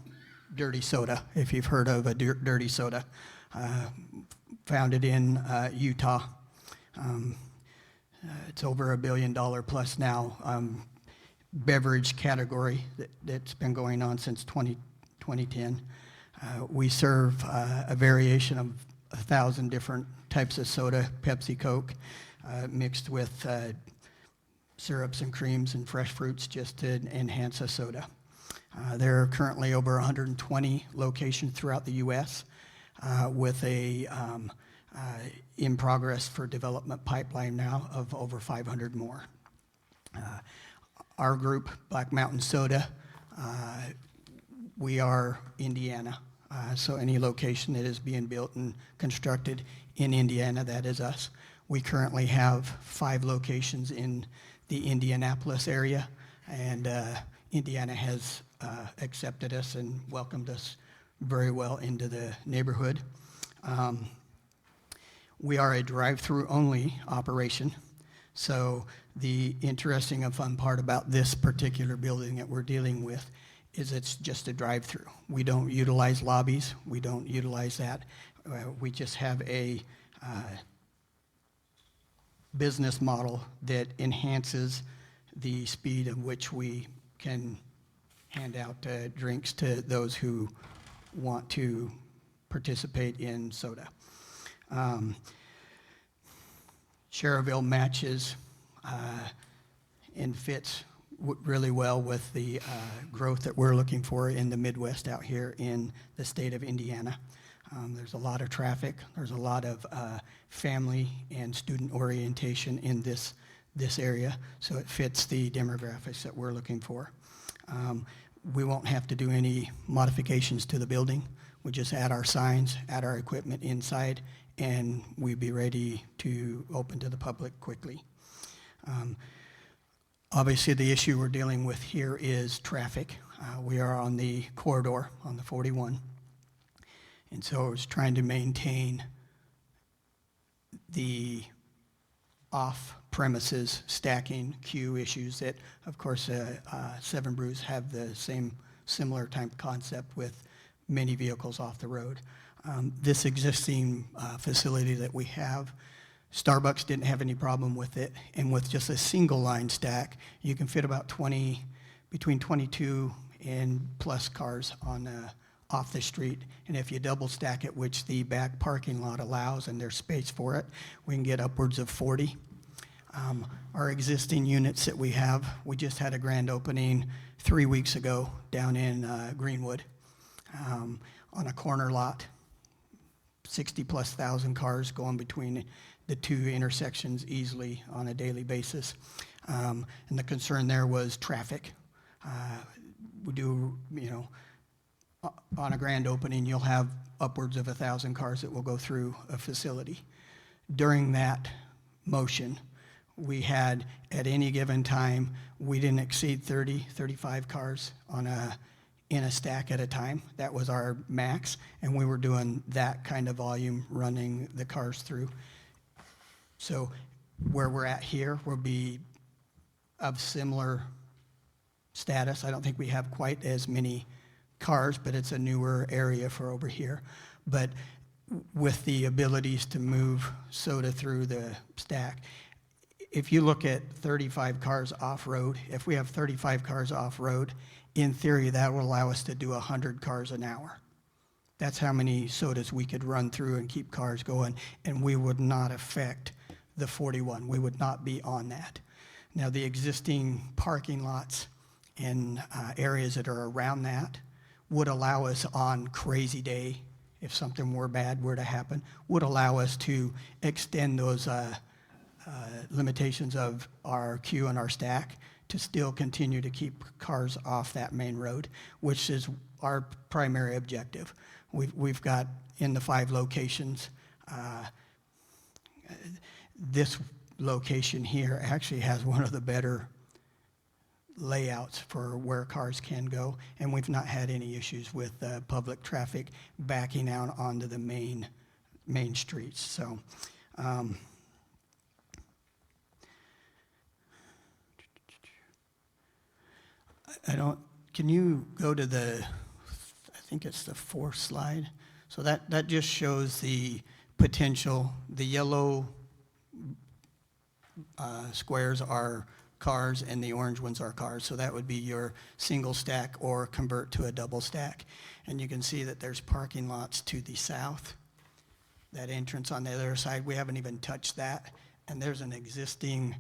dirty soda, if you've heard of a dirty soda, founded in Utah. It's over $1 billion plus now beverage category that's been going on since 2010. We serve a variation of 1,000 different types of soda, Pepsi, Coke, mixed with syrups and creams and fresh fruits just to enhance a soda. There are currently over 120 locations throughout the U.S. With a in progress for development pipeline now of over 500 more. Our group, Black Mountain Soda, we are Indiana. So any location that is being built and constructed in Indiana, that is us. We currently have 5 locations in the Indianapolis area, and Indiana has accepted us and welcomed us very well into the neighborhood. We are a drive-through only operation, so the interesting and fun part about this particular building that we're dealing with is it's just a drive-through. We don't utilize lobbies, we don't utilize that. We just have a business model that enhances the speed at which we can hand out drinks to those who want to participate in soda. Schererville matches and fits really well with the growth that we're looking for in the Midwest out here in the state of Indiana. There's a lot of traffic. There's a lot of family and student orientation in this area, so it fits the demographics that we're looking for. We won't have to do any modifications to the building. We just add our signs, add our equipment inside, and we'd be ready to open to the public quickly. Obviously, the issue we're dealing with here is traffic. We are on the corridor on the 41, and so it's trying to maintain the off-premises stacking queue issues that, of course, Seven Brews have the same similar type concept with many vehicles off the road. This existing facility that we have, Starbucks didn't have any problem with it, and with just a single line stack, you can fit about between 22 and plus cars on off the street. And if you double stack it, which the back parking lot allows, and there's space for it, we can get upwards of 40. Our existing units that we have, we just had a grand opening 3 weeks ago down in Greenwood on a corner lot. 60+ thousand cars going between the two intersections easily on a daily basis. And the concern there was traffic. We do, on a grand opening, you'll have upwards of 1,000 cars that will go through a facility. During that motion, we had, at any given time, we didn't exceed 30, 35 cars on a in a stack at a time. That was our max, and we were doing that kind of volume running the cars through. So where we're at here will be of similar status. I don't think we have quite as many cars, but it's a newer area for over here. But with the abilities to move soda through the stack, if you look at 35 cars off-road, if we have 35 cars off-road, in theory, that will allow us to do 100 cars an hour. That's how many sodas we could run through and keep cars going, and we would not affect the 41. We would not be on that. Now, the existing parking lots and areas that are around that would allow us on crazy day, if something were bad were to happen, would allow us to extend those limitations of our queue and our stack to still continue to keep cars off that main road, which is our primary objective. We've got in the 5 locations, this location here actually has one of the better layouts for where cars can go, and we've not had any issues with public traffic backing out onto the main streets. So, can you go to I think it's the 4th slide? So that just shows the potential. The yellow squares are cars and the orange ones are cars. So that would be your single stack or convert to a double stack. And you can see that there's parking lots to the south. That entrance on the other side, we haven't even touched that. And there's an existing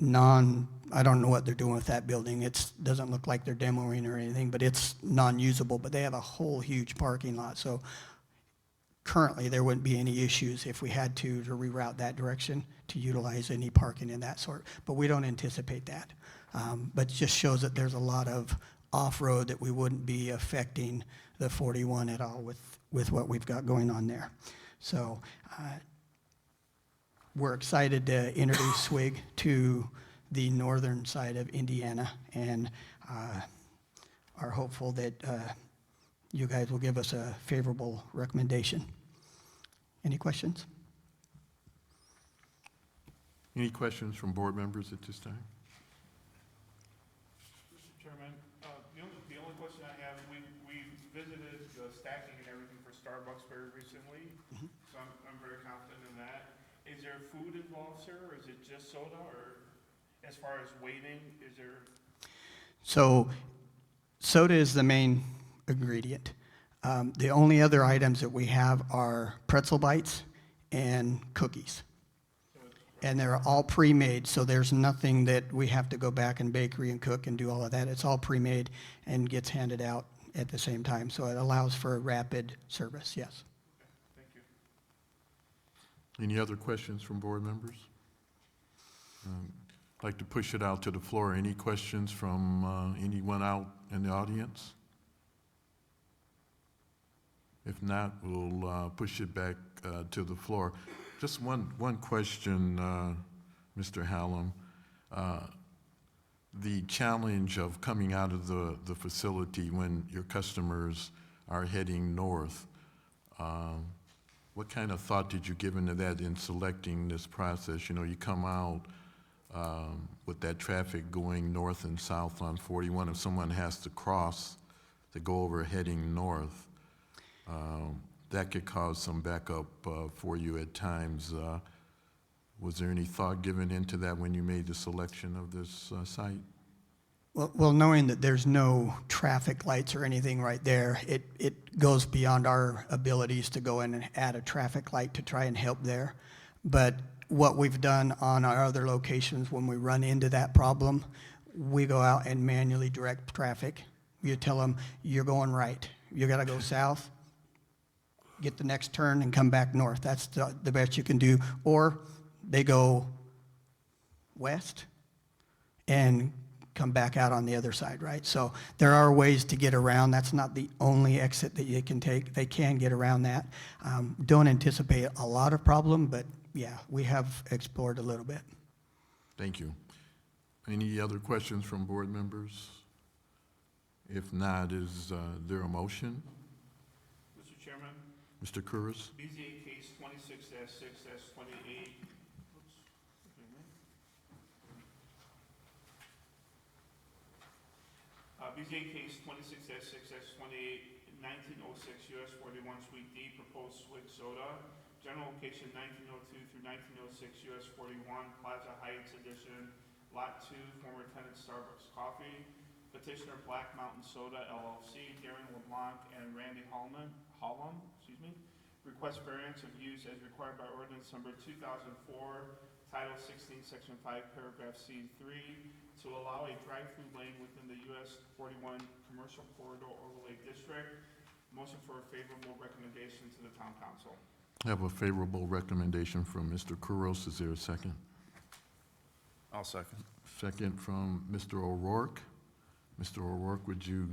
I don't know what they're doing with that building. It doesn't look like they're demoing or anything, but it's non-usable. But they have a whole huge parking lot. So currently there wouldn't be any issues if we had to reroute that direction to utilize any parking in that sort. But we don't anticipate that. But it just shows that there's a lot of off-road that we wouldn't be affecting the 41 at all with what we've got going on there. So we're excited to introduce SWIG to the northern side of Indiana, and are hopeful that you guys will give us a favorable recommendation. Any questions? Any questions from board members at this time? Mr. Chairman, the only question I have, we visited the stacking and everything for Starbucks very recently, so I'm very confident in that. Is there food involved, sir, or is it just soda, or as far as waiting, is there? So soda is the main ingredient. The only other items that we have are pretzel bites and cookies. And they're all pre-made, so there's nothing that we have to go back in bakery and cook and do all of that. It's all pre-made and gets handed out at the same time. So it allows for rapid service, yes. Okay, thank you. Any other questions from board members? I'd like to push it out to the floor. Any questions from anyone out in the audience? If not, we'll push it back to the floor. Just one question, Mr. Hallam. The challenge of coming out of the facility when your customers are heading north, what kind of thought did you give into that in selecting this process? You know, you come out with that traffic going north and south on 41. If someone has to cross to go over heading north, that could cause some backup for you at times. Was there any thought given into that when you made the selection of this site? Well, knowing that there's no traffic lights or anything right there, it goes beyond our abilities to go in and add a traffic light to try and help there. But what we've done on our other locations when we run into that problem, we go out and manually direct traffic. You tell them, you're going right. You got to go south, get the next turn, and come back north. That's the best you can do. Or they go west and come back out on the other side, right? So there are ways to get around. That's not the only exit that you can take. They can get around that. Don't anticipate a lot of problem, but yeah, we have explored a little bit. Thank you. Any other questions from board members? If not, is there a motion? Mr. Chairman, Mr. Curris? BZA case 26-6-28. BZA case 26-6-28, 1906 US 41 Suite D, proposed Swig Soda. General location 1902 through 1906 US 41, Plaza Heights Edition, Lot 2, former tenant Starbucks Coffee. Petitioner Black Mountain Soda LLC, Darren LeBlanc and Randy Hollum, request variance of use as required by ordinance number 2004, Title 16, Section 5, Paragraph C3, to allow a drive-through lane within the US 41 Commercial Corridor Overlay District. Motion for a favorable recommendation to the Town Council. I have a favorable recommendation from Mr. Kuros. Is there a second? I'll second. Second from Mr. O'Rourke. Mr. O'Rourke, would you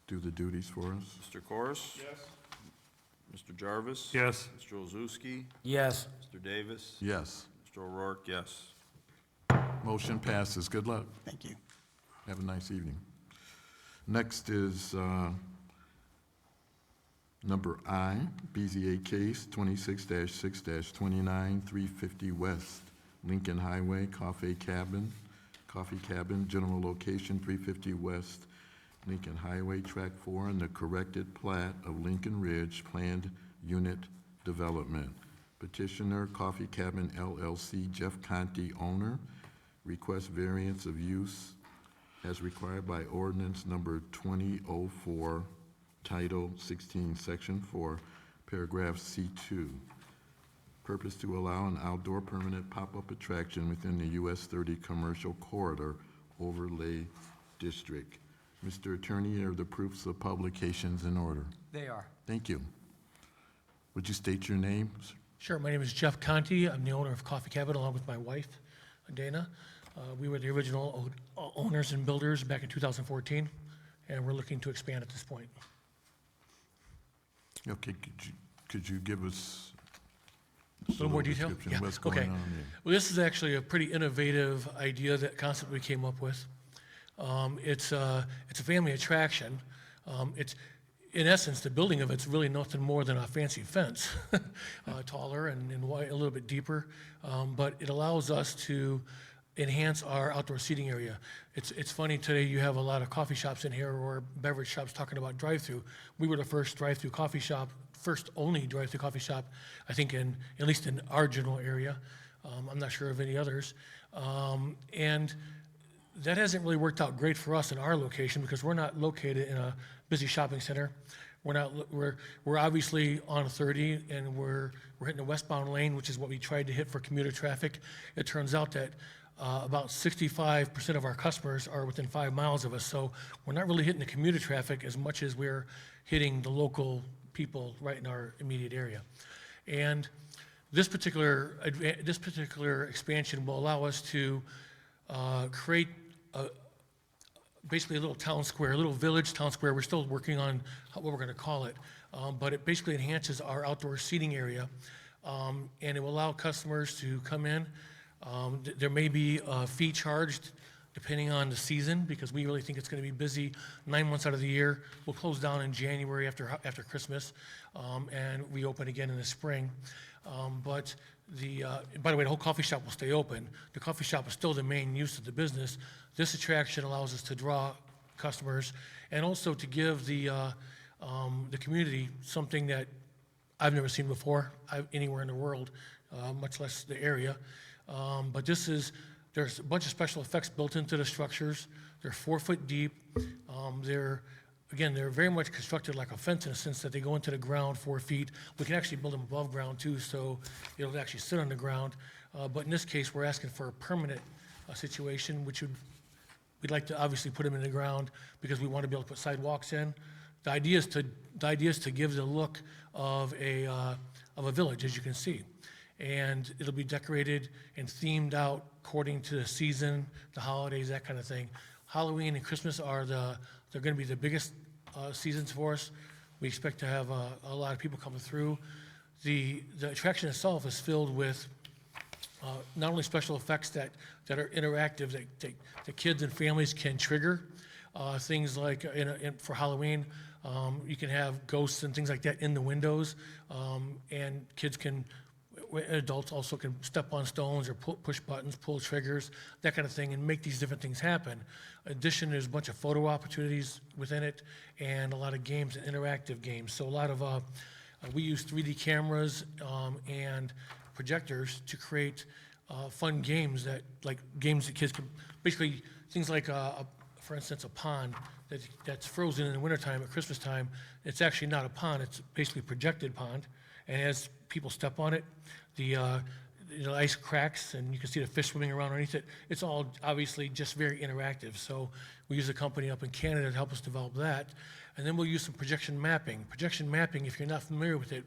do the duties for us? Mr. Corus? Yes. Mr. Jarvis? Yes. Mr. Olszewski? Yes. Mr. Davis? Yes. Mr. O'Rourke, yes. Motion passes. Good luck. Thank you. Have a nice evening. Next is number I, BZA case 26-6-29, 350 West Lincoln Highway, Coffee Cabin, general location 350 West Lincoln Highway, Track 4, and the corrected plat of Lincoln Ridge Planned Unit Development. Petitioner, Coffee Cabin LLC, Jeff Conti, owner, request variance of use as required by ordinance number 2004, Title 16, Section 4, Paragraph C2. Purpose to allow an outdoor permanent pop-up attraction within the US 30 Commercial Corridor Overlay District. Mr. Attorney, are the proofs of publications in order? They are. Thank you. Would you state your name? Sure. My name is Jeff Conti. I'm the owner of Coffee Cabin along with my wife, Dana. We were the original owners and builders back in 2014, and we're looking to expand at this point. Okay, could you give us A little more detail? description Yeah. of what's going Okay. on here? Well, this is actually a pretty innovative idea, that concept we came up with. It's a family attraction. In essence, the building of it's really nothing more than a fancy fence, taller and wide, a little bit deeper, but it allows us to enhance our outdoor seating area. It's funny, today you have a lot of coffee shops in here or beverage shops talking about drive-through. We were the first drive-through coffee shop, first only drive-through coffee shop, I think at least in our general area. I'm not sure of any others. And that hasn't really worked out great for us in our location because we're not located in a busy shopping center. We're obviously on 30 and we're hitting the westbound lane, which is what we tried to hit for commuter traffic. It turns out that about 65% of our customers are within 5 miles of us, so we're not really hitting the commuter traffic as much as we're hitting the local people right in our immediate area. And this particular expansion will allow us to create basically a little town square, a little village town square. We're still working on what we're going to call it, but it basically enhances our outdoor seating area, and it will allow customers to come in. There may be a fee charged depending on the season because we really think it's going to be busy 9 months out of the year. We'll close down in January after Christmas, and we open again in the spring. But by the way, the whole coffee shop will stay open. The coffee shop is still the main use of the business. This attraction allows us to draw customers and also to give the community something that I've never seen before anywhere in the world, much less the area. But there's a bunch of special effects built into the structures. They're 4 foot deep. They're very much constructed like a fence in a sense that they go into the ground 4 feet. We can actually build them above ground too, so it'll actually sit on the ground. But in this case, we're asking for a permanent situation, which we'd like to obviously put them in the ground because we want to be able to put sidewalks in. The idea is to give the look of a village, as you can see. And it'll be decorated and themed out according to the season, the holidays, that kind of thing. Halloween and Christmas they're going to be the biggest seasons for us. We expect to have a lot of people coming through. The attraction itself is filled with not only special effects that are interactive, that kids and families can trigger, things like for Halloween, you can have ghosts and things like that in the windows, and kids can, adults also can step on stones or push buttons, pull triggers, that kind of thing, and make these different things happen. In addition, there's a bunch of photo opportunities within it and a lot of games and interactive games. So a lot of, we use 3D cameras and projectors to create fun games like games that kids can, basically things like, for instance, a pond that's frozen in the wintertime at Christmas time. It's actually not a pond, it's basically a projected pond. And as people step on it, the ice cracks and you can see the fish swimming around underneath it. It's all obviously just very interactive. So we use a company up in Canada to help us develop that. And then we'll use some projection mapping. Projection mapping, if you're not familiar with it,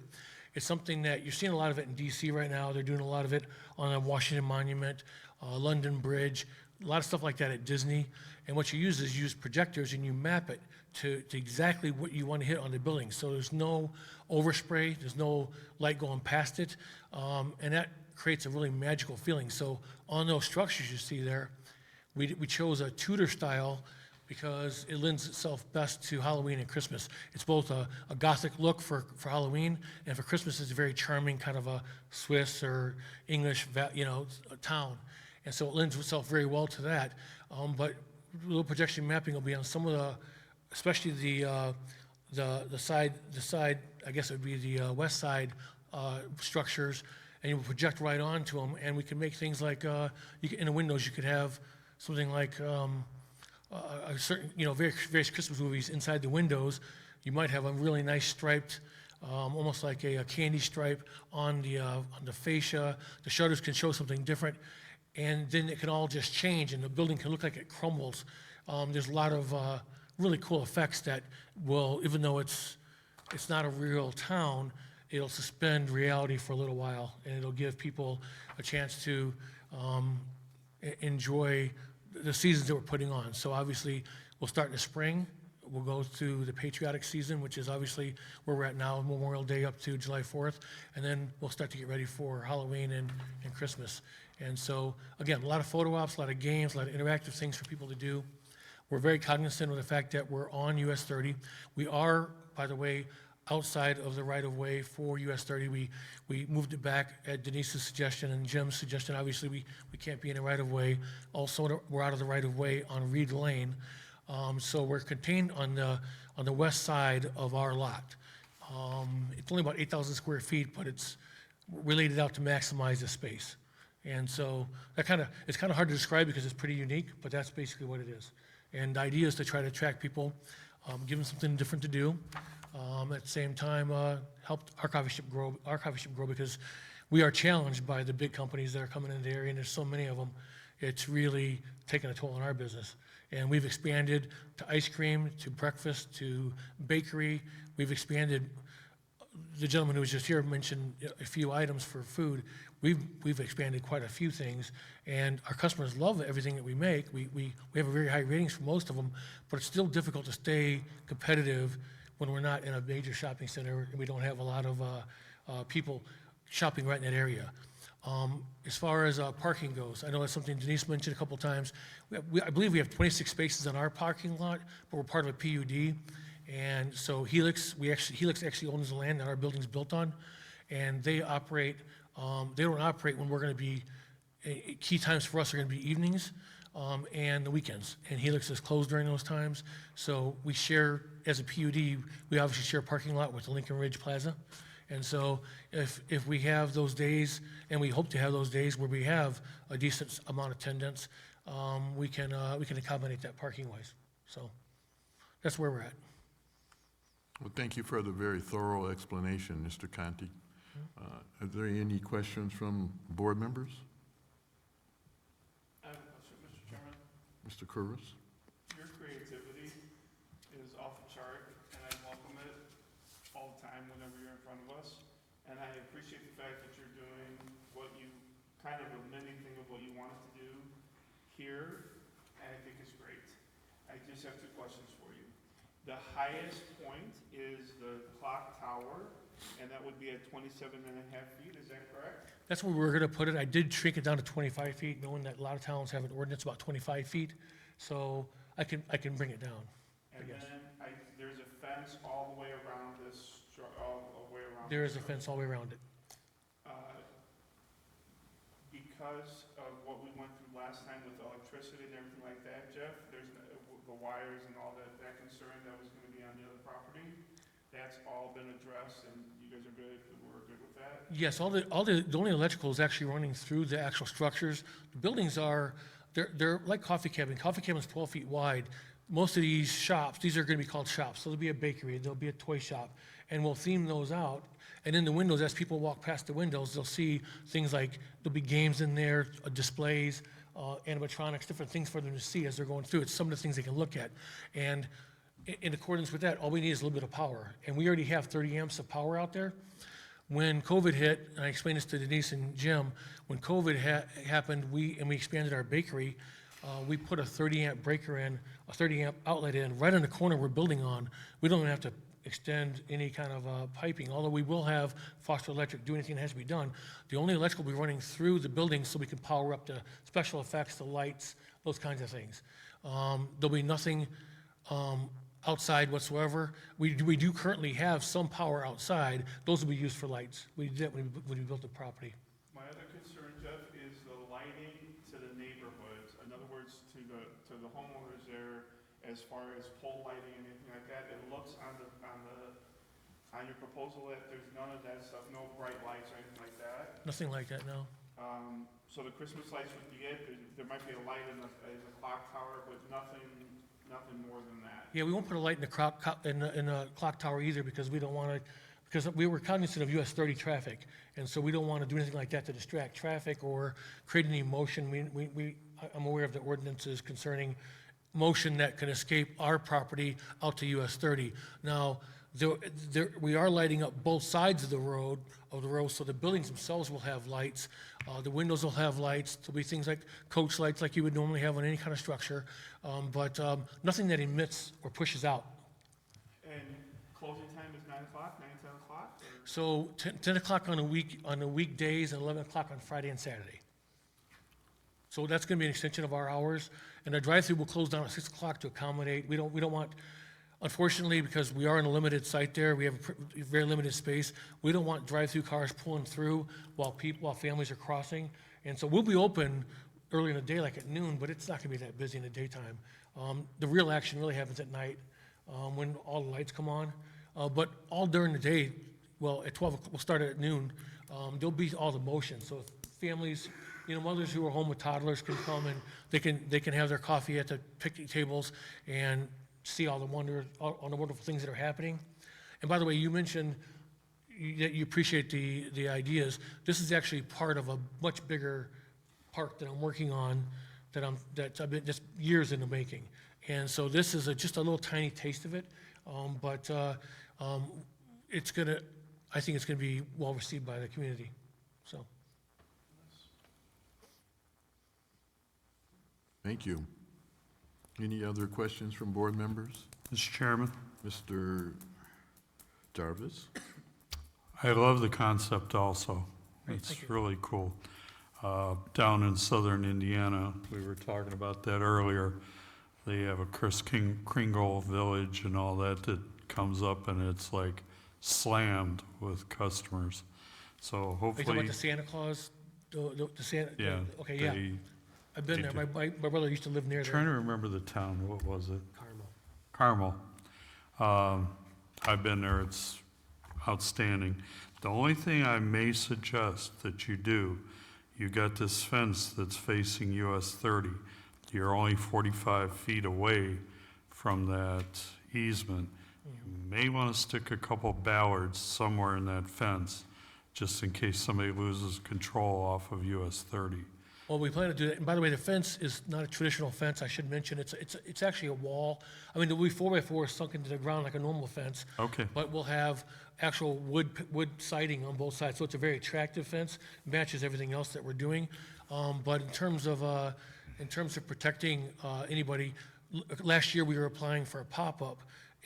it's something that you're seeing a lot of it in DC right now. They're doing a lot of it on the Washington Monument, London Bridge, a lot of stuff like that at Disney. And what you use is you use projectors and you map it to exactly what you want to hit on the building. So there's no overspray, there's no light going past it, and that creates a really magical feeling. So on those structures you see there, we chose a Tudor style because it lends itself best to Halloween and Christmas. It's both a Gothic look for Halloween, and for Christmas it's a very charming kind of a Swiss or English, town. And so it lends itself very well to that. But little projection mapping will be on some of the, especially the side, I guess it would be the west side structures, and you will project right onto them, and we can make things like, in the windows you could have something like a certain, various Christmas movies inside the windows. You might have a really nice striped, almost like a candy stripe on the fascia. The shutters can show something different, and then it can all just change, and the building can look like it crumbles. There's a lot of really cool effects that will, even though it's not a real town, it'll suspend reality for a little while, and it'll give people a chance to enjoy the seasons that we're putting on. So obviously, we'll start in the spring. We'll go through the patriotic season, which is obviously where we're at now, Memorial Day up to July 4th. And then we'll start to get ready for Halloween and Christmas. And so, again, a lot of photo ops, a lot of games, a lot of interactive things for people to do. We're very cognizant of the fact that we're on US 30. We are, by the way, outside of the right-of-way for US 30. We moved it back at Denise's suggestion and Jim's suggestion. Obviously, we can't be in the right-of-way. Also, we're out of the right-of-way on Reed Lane. So we're contained on the west side of our lot. It's only about 8,000 square feet, but we laid it out to maximize the space. And so it's kind of hard to describe because it's pretty unique, but that's basically what it is. And the idea is to try to attract people, give them something different to do. At the same time, help our coffee shop grow because we are challenged by the big companies that are coming into the area, and there's so many of them. It's really taking a toll on our business. And we've expanded to ice cream, to breakfast, to bakery. We've expanded. The gentleman who was just here mentioned a few items for food. We've expanded quite a few things, and our customers love everything that we make. We have a very high ratings for most of them, but it's still difficult to stay competitive when we're not in a major shopping center and we don't have a lot of people shopping right in that area. As far as parking goes, I know that's something Denise mentioned a couple times. I believe we have 26 spaces on our parking lot, but we're part of a PUD. And so Helix actually owns the land that our building's built on, and they operate. They don't operate when we're going to be. Key times for us are going to be evenings and the weekends. And Helix is closed during those times. So we share, as a PUD, we obviously share a parking lot with the Lincoln Ridge Plaza. And so if we have those days, and we hope to have those days where we have a decent amount of attendance, we can accommodate that parking wise. So that's where we're at. Well, thank you for the very thorough explanation, Mr. Conti. Are there any questions from board members? I have a question, Mr. Chairman. Mr. Curris? Your creativity is off the chart, and I welcome it all the time whenever you're in front of us. And I appreciate the fact that you're doing kind of a mini thing of what you wanted to do here, and I think it's great. I just have two questions for you. The highest point is the clock tower, and that would be at 27.5 feet, is that correct? That's where we're going to put it. I did shrink it down to 25 feet, knowing that a lot of towns have an ordinance about 25 feet. So I can bring it down. And then there's a fence all the way around this, all the way around. There is a fence all the way around it. Because of what we went through last time with electricity and everything like that, Jeff, there's the wires and all that concern that was gonna be on the other property, that's all been addressed, and you guys are good, we're good with that? Yes, the only electrical is actually running through the actual structures. The buildings are, they're like coffee cabin. Coffee cabin's 12 feet wide. Most of these shops, these are gonna be called shops. So there'll be a bakery, there'll be a toy shop, and we'll theme those out. And in the windows, as people walk past the windows, they'll see things like, there'll be games in there, displays, animatronics, different things for them to see as they're going through. It's some of the things they can look at. And in accordance with that, all we need is a little bit of power. And we already have 30 amps of power out there. When COVID hit, and I explained this to Denise and Jim, when COVID happened, we expanded our bakery. We put a 30 amp breaker in, a 30 amp outlet in, right on the corner we're building on. We don't even have to extend any kind of piping, although we will have Foster Electric do anything that has to be done. The only electrical will be running through the building so we can power up the special effects, the lights, those kinds of things. There'll be nothing outside whatsoever. We do currently have some power outside. Those will be used for lights. We did that when we built the property. My other concern, Jeff, is the lighting to the neighborhoods. In other words, to the homeowners there, as far as pole lighting and anything like that. It looks on your proposal that there's none of that stuff, no bright lights or anything like that. Nothing like that, no. So the Christmas lights would be it. There might be a light in the clock tower, but nothing more than that. Yeah, we won't put a light in the clock tower either because we don't want to, because we were cognizant of US 30 traffic, and so we don't want to do anything like that to distract traffic or create any motion. I'm aware of the ordinances concerning motion that can escape our property out to US 30. Now, we are lighting up both sides of the road, so the buildings themselves will have lights. The windows will have lights. There'll be things like coach lights like you would normally have on any kind of structure, but nothing that emits or pushes out. And closing time is 9 o'clock, 9, 10 o'clock? So 10 o'clock on the weekdays and 11 o'clock on Friday and Saturday. So that's going to be an extension of our hours. And our drive-through will close down at 6 o'clock to accommodate. We don't want, unfortunately, because we are in a limited site there, we have a very limited space. We don't want drive-through cars pulling through while families are crossing. And so we'll be open early in the day, like at noon, but it's not going to be that busy in the daytime. The real action really happens at night when all the lights come on. But all during the day, well, at 12, we'll start at noon. There'll be all the motion. So if families, mothers who are home with toddlers can come and they can have their coffee at the picnic tables and see all the wonderful things that are happening. And by the way, you mentioned that you appreciate the ideas. This is actually part of a much bigger park that I'm working on that I've been just years in the making. And so this is just a little tiny taste of it, but I think it's gonna be well received by the community. So. Thank you. Any other questions from board members? Mr. Chairman, Mr. Jarvis? I love the concept also. It's really cool. Down in southern Indiana, we were talking about that earlier. They have a Kris Kringle Village and all that comes up, and it's like slammed with customers. So Are you hopefully. talking about the Santa Claus? The Santa? Yeah. Okay, yeah. I've been there. My brother used to live near there. Trying to remember the town. What was it? Carmel. Carmel. I've been there. It's outstanding. The only thing I may suggest that you do, you got this fence that's facing US 30. You're only 45 feet away from that easement. You may want to stick a couple ballards somewhere in that fence, just in case somebody loses control off of US 30. Well, we plan to do that. And by the way, the fence is not a traditional fence. I should mention it's actually a wall. I mean, there'll be 4x4 sunk into the ground like a normal fence. Okay. But we'll have actual wood siding on both sides, so it's a very attractive fence. Matches everything else that we're doing. But in terms of protecting anybody, last year we were applying for a pop-up,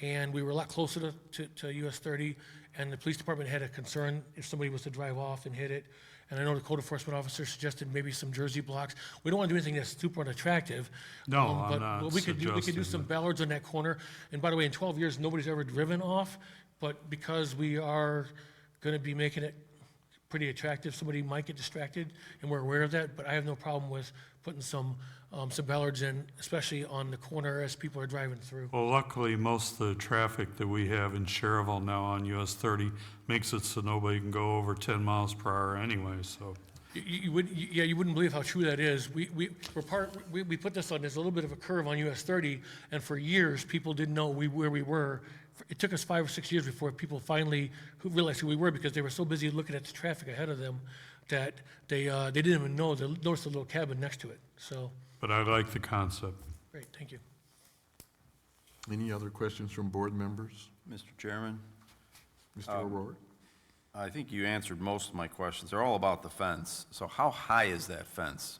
and we were a lot closer to US 30, and the police department had a concern if somebody was to drive off and hit it. And I know the code enforcement officer suggested maybe some Jersey blocks. We don't want to do anything that's super unattractive. No, I'm but not what we could do suggesting some that. ballards on that corner. And by the way, in 12 years, nobody's ever driven off, but because we are going to be making it pretty attractive, somebody might get distracted, and we're aware of that, but I have no problem with putting some ballards in, especially on the corner as people are driving through. Well, luckily, most of the traffic that we have in Schererville now on US 30 makes it so nobody can go over 10 miles per hour anyway, so. You wouldn't believe how true that is. We put this on, there's a little bit of a curve on US 30, and for years, people didn't know where we were. It took us 5 or 6 years before people finally realized who we were, because they were so busy looking at the traffic ahead of them that they didn't even know, they noticed the little cabin next to it, so. But I like the concept. Great, thank you. Any other questions from board members? Mr. Chairman, Mr. O'Rourke? I think you answered most of my questions. They're all about the fence. So how high is that fence?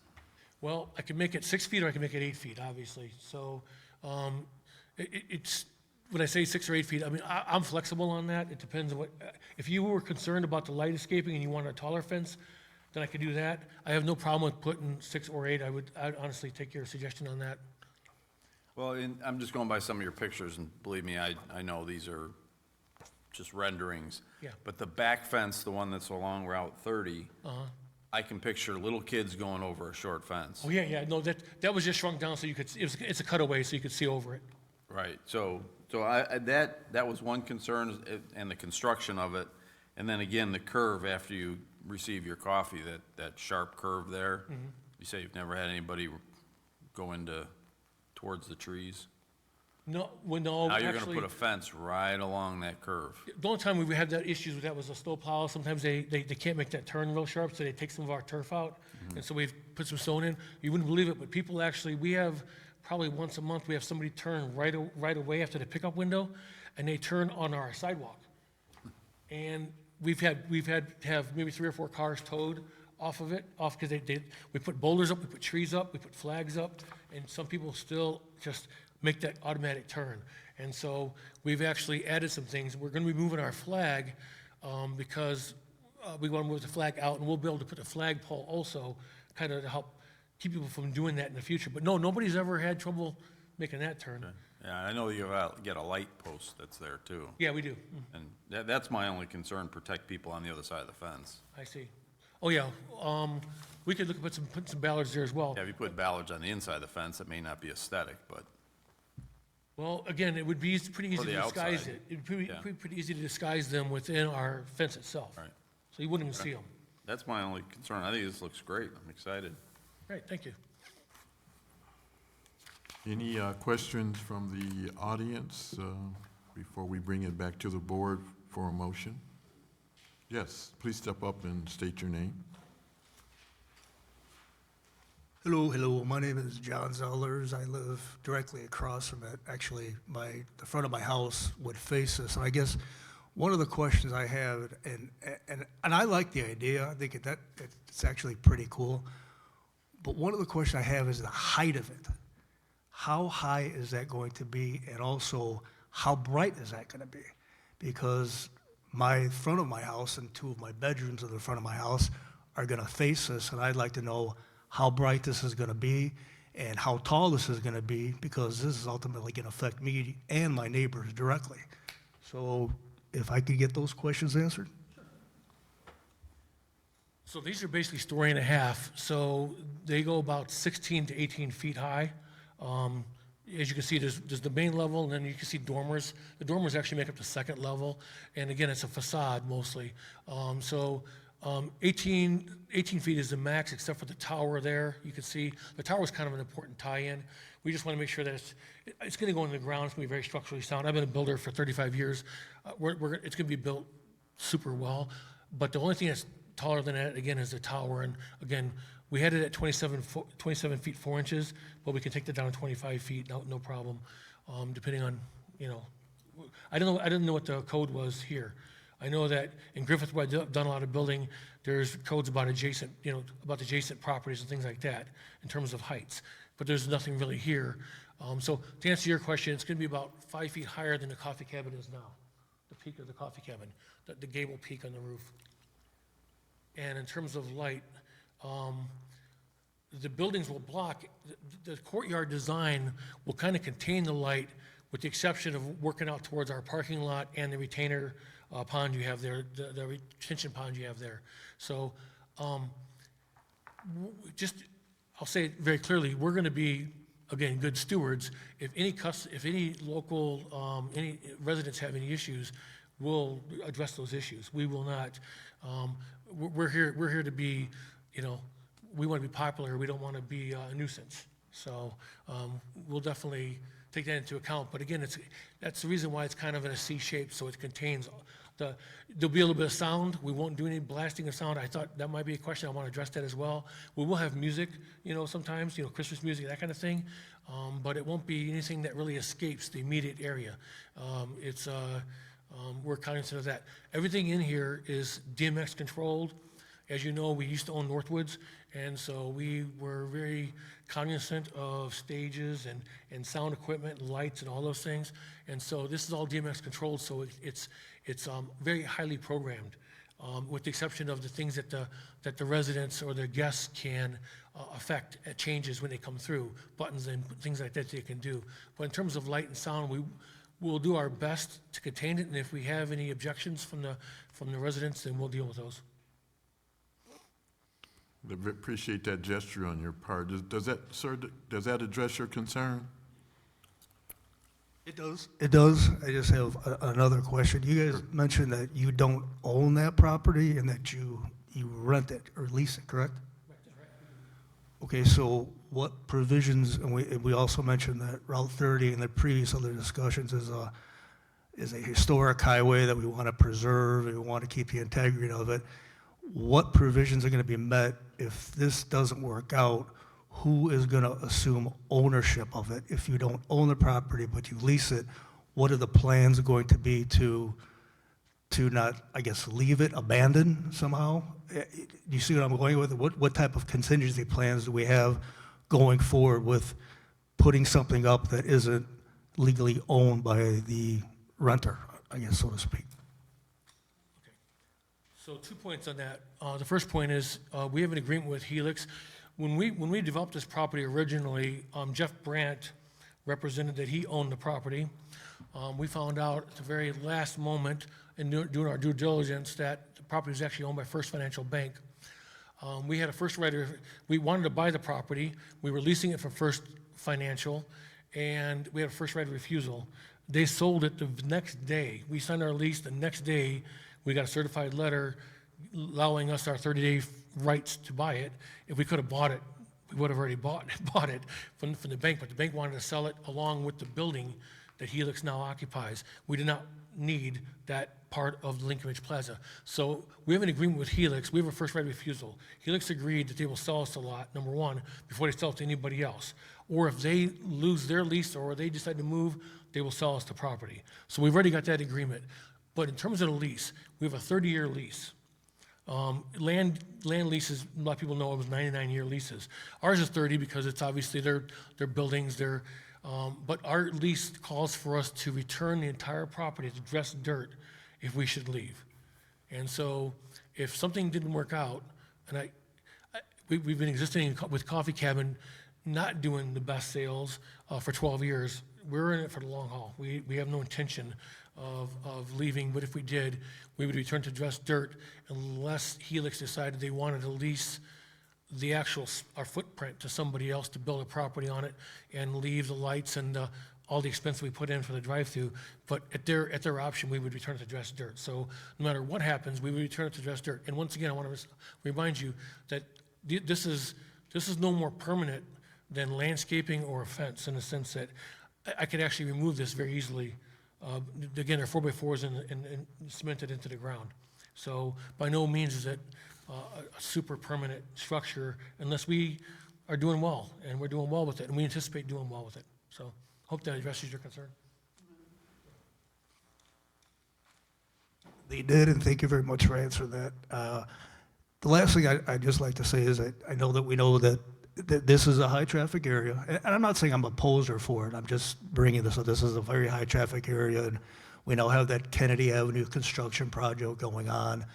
Well, I can make it 6 feet or I can make it 8 feet, obviously. So it's, when I say 6 or 8 feet, I mean, I'm flexible on that. It depends on what, if you were concerned about the light escaping and you want a taller fence, then I could do that. I have no problem with putting 6 or 8. I'd honestly take your suggestion on that. Well, I'm just going by some of your pictures, and believe me, I know these are just renderings. Yeah. But the back fence, the one that's along Route 30, I can picture little kids going over a short fence. Oh, yeah, no, that was just shrunk down so you could, it's a cutaway so you could see over it. Right, so that was one concern, and the construction of it, and then again, the curve after you receive your coffee, that sharp curve there. You say you've never had anybody go towards the trees? No, Now you're gonna actually, put a fence right along that curve. the only time we had that issues with that was a snow plow. Sometimes they can't make that turn real sharp, so they take some of our turf out. And so we've put some stone in. You wouldn't believe it, but people actually, we have probably once a month, we have somebody turn right away after the pickup window, and they turn on our sidewalk. And we've had to have maybe 3 or 4 cars towed off of it, because we put boulders up, we put trees up, we put flags up, and some people still just make that automatic turn. And so we've actually added some things. We're going to be moving our flag because we want to move the flag out, and we'll be able to put the flagpole also, kind of to help keep people from doing that in the future. But no, nobody's ever had trouble making that turn. Yeah, I know you get a light post that's there too. Yeah, we do. And that's my only concern, protect people on the other side of the fence. I see. Oh, yeah. We could look at put some ballards there as well. Yeah, if you put ballards on the inside of the fence, it may not be aesthetic, but Well, again, it would be pretty easy Or to the disguise outside. it. It'd be Yeah. pretty easy to disguise them within our fence itself. Right. So you wouldn't even see them. that's my only concern. I think this looks great. I'm excited. Right, thank you. Any questions from the audience before we bring it back to the board for a motion? Yes, please step up and state your name. Hello. My name is John Zellers. I live directly across from it. Actually, the front of my house would face this. And I guess one of the questions I have, and I like the idea. I think it's actually pretty cool. But one of the questions I have is the height of it. How high is that going to be? And also, how bright is that going to be? Because my front of my house and 2 of my bedrooms in the front of my house are going to face this, and I'd like to know how bright this is going to be and how tall this is going to be, because this is ultimately going to affect me and my neighbors directly. So if I could get those questions answered. So these are basically 1.5 stories. So they go about 16 to 18 feet high. As you can see, there's the main level, and then you can see dormers. The dormers actually make up the 2nd level, and again, it's a facade mostly. 18 feet is the max, except for the tower there. You can see the tower is kind of an important tie-in. We just want to make sure that it's going to go in the ground. It's going to be very structurally sound. I've been a builder for 35 years. It's going to be built super well, but the only thing that's taller than that, again, is the tower. And again, we had it at 27 feet 4 inches, but we can take that down to 25 feet, no problem, depending on, I didn't know what the code was here. I know that in Griffith, where I've done a lot of building, there's codes about adjacent properties and things like that in terms of heights, but there's nothing really here. So to answer your question, it's going to be about 5 feet higher than the coffee cabin is now. peak of the coffee cabin, the gable peak on the roof. And in terms of light, the buildings will block, the courtyard design will kind of contain the light with the exception of working out towards our parking lot and the retainer pond you have there, the retention pond you have there. So I'll say it very clearly, we're going to be, again, good stewards. If any local, any residents have any issues, we'll address those issues. We will not, we're here to be, we want to be popular. We don't want to be a nuisance. So we'll definitely take that into account. But again, that's the reason why it's kind of in a C shape, so it contains there'll be a little bit of sound. We won't do any blasting of sound. I thought that might be a question. I want to address that as well. We will have music, sometimes, Christmas music, that kind of thing. But it won't be anything that really escapes the immediate area. We're cognizant of that. Everything in here is DMX controlled. As you know, we used to own Northwoods, and so we were very cognizant of stages and sound equipment, and lights, and all those things. And so this is all DMX controlled, so it's very highly programmed, with the exception of the things that the residents or the guests can affect changes when they come through, buttons and things like that they can do. But in terms of light and sound, we'll do our best to contain it, and if we have any objections from the residents, then we'll deal with those. I appreciate that gesture on your part. Does that address your concern? It does. It does. I just have another question. You guys mentioned that you don't own that property and that you rent it or lease it, correct? Okay, so what provisions, and we also mentioned that Route 30 in the previous other discussions is a historic highway that we want to preserve, and we want to keep the integrity of it. What provisions are going to be met if this doesn't work out? Who is going to assume ownership of it? If you don't own the property but you lease it, what are the plans going to be to not, I guess, leave it abandoned somehow? Do you see what I'm going with? What type of contingency plans do we have going forward with putting something up that isn't legally owned by the renter, I guess, so to speak? So 2 points on that. The first point is we have an agreement with Helix. When we developed this property originally, Jeff Brandt represented that he owned the property. We found out at the very last moment in doing our due diligence that the property was actually owned by First Financial Bank. We had a first right of, we wanted to buy the property. We were leasing it from First Financial, and we had a first right of refusal. They sold it the next day. We signed our lease the next day. We got a certified letter allowing us our 30-day rights to buy it. If we could have bought it, we would have already bought it from the bank, but the bank wanted to sell it along with the building that Helix now occupies. We did not need that part of the Lincoln Ridge Plaza. So we have an agreement with Helix. We have a first right of refusal. Helix agreed that they will sell us the lot, number one, before they sell it to anybody else. Or if they lose their lease or they decide to move, they will sell us the property. So we've already got that agreement. But in terms of the lease, we have a 30-year lease. Land leases, a lot of people know it was 99-year leases. Ours is 30 because it's obviously their buildings, but our lease calls for us to return the entire property to dress dirt if we should leave. And so if something didn't work out, and we've been existing with Coffee Cabin, not doing the best sales for 12 years. We're in it for the long haul. We have no intention of leaving, but if we did, we would return to dress dirt unless Helix decided they wanted to lease our footprint to somebody else to build a property on it and leave the lights and all the expense we put in for the drive-through. But at their option, we would return it to dress dirt. So no matter what happens, we would return it to dress dirt. And once again, I want to remind you that this is no more permanent than landscaping or a fence, in the sense that I could actually remove this very easily. Again, they're 4x4s and cemented into the ground. So by no means is it a super permanent structure unless we are doing well, and we're doing well with it, and we anticipate doing well with it. So hope that addresses your concern. They did, and thank you very much for answering that. The last thing I'd just like to say is that I know that we know that this is a high-traffic area, and I'm not saying I'm a poser for it. I'm just bringing this up. This is a very high-traffic area, and We now have that Kennedy Avenue construction project going on,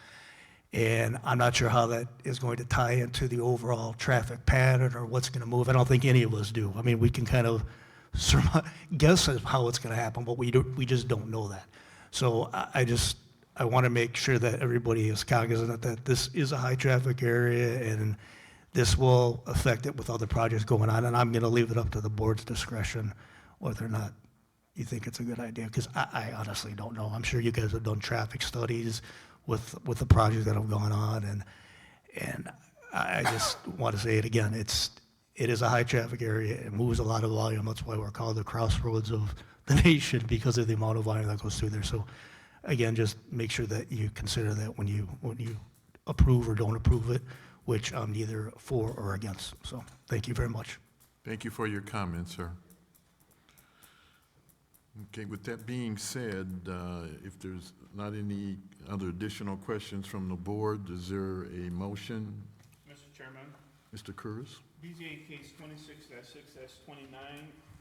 and I'm not sure how that is going to tie into the overall traffic pattern or what's going to move. I don't think any of us do. I mean, we can kind of guess as how it's going to happen, but we just don't know that. So I want to make sure that everybody is cognizant that this is a high-traffic area, and this will affect it with other projects going on, and I'm going to leave it up to the board's discretion whether or not you think it's a good idea, because I honestly don't know. I'm sure you guys have done traffic studies with the projects that have gone on, and I just want to say it again. It is a high-traffic area. It moves a lot of volume. That's why we're called the crossroads of the nation, because of the amount of volume that goes through there. So again, just make sure that you consider that when you approve or don't approve it, which I'm neither for or against. So thank you very much. Thank you for your comments, sir. Okay, with that being said, if there's not any other additional questions from the board, is there a motion? Mr. Chairman, Mr. Curtis? BZA case 26-6-29,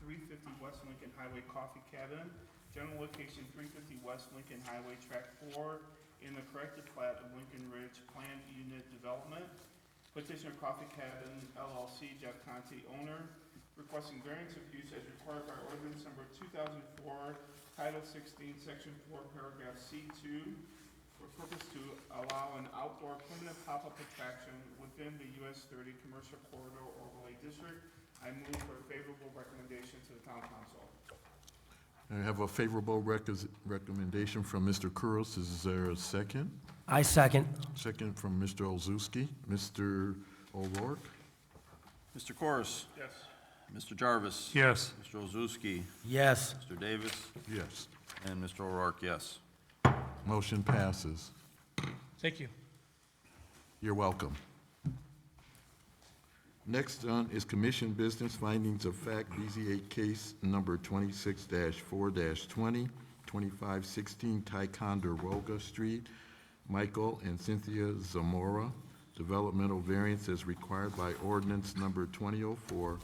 350 West Lincoln Highway Coffee Cabin, general location 350 West Lincoln Highway, track 4, in the corrected plat of Lincoln Ridge Planned Unit Development. Petitioner Coffee Cabin LLC, Jeff Conti, owner, requesting variance of use as required by ordinance number 2004, Title 16, Section 4, Paragraph C2, for purpose to allow an outdoor permanent pop-up attraction within the US 30 Commercial Corridor Overlay District. I move for a favorable recommendation to the Town Council. I have a favorable recommendation from Mr. Kuros. Is there a second? I second. Second from Mr. Olszewski. Mr. O'Rourke? Mr. Corus. Yes. Mr. Jarvis. Yes. Mr. Olszewski. Yes. Mr. Davis. Yes. And Mr. O'Rourke, yes. Motion passes. Thank you. You're welcome. Next on is Commission Business Findings of Fact, BZA case number 26-4-20, 2516 Ticonderoga Street. Michael and Cynthia Zamora, developmental variance as required by ordinance number 2004,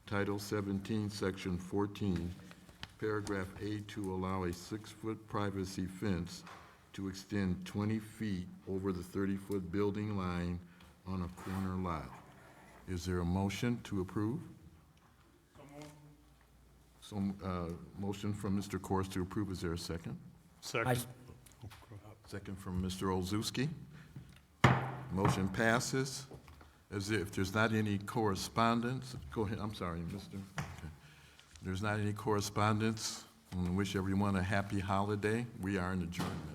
Title 17, Section 14, Paragraph A, to allow a 6-foot privacy fence to extend 20 feet over the 30-foot building line on a corner lot. Is there a motion to approve? So motion from Mr. Corus to approve. Is there a second? Second. Second from Mr. Olszewski. Motion passes. As if there's not any correspondence, go ahead, I'm sorry, Mr. Okay. There's not any correspondence. I want to wish everyone a happy holiday. We are in adjournment.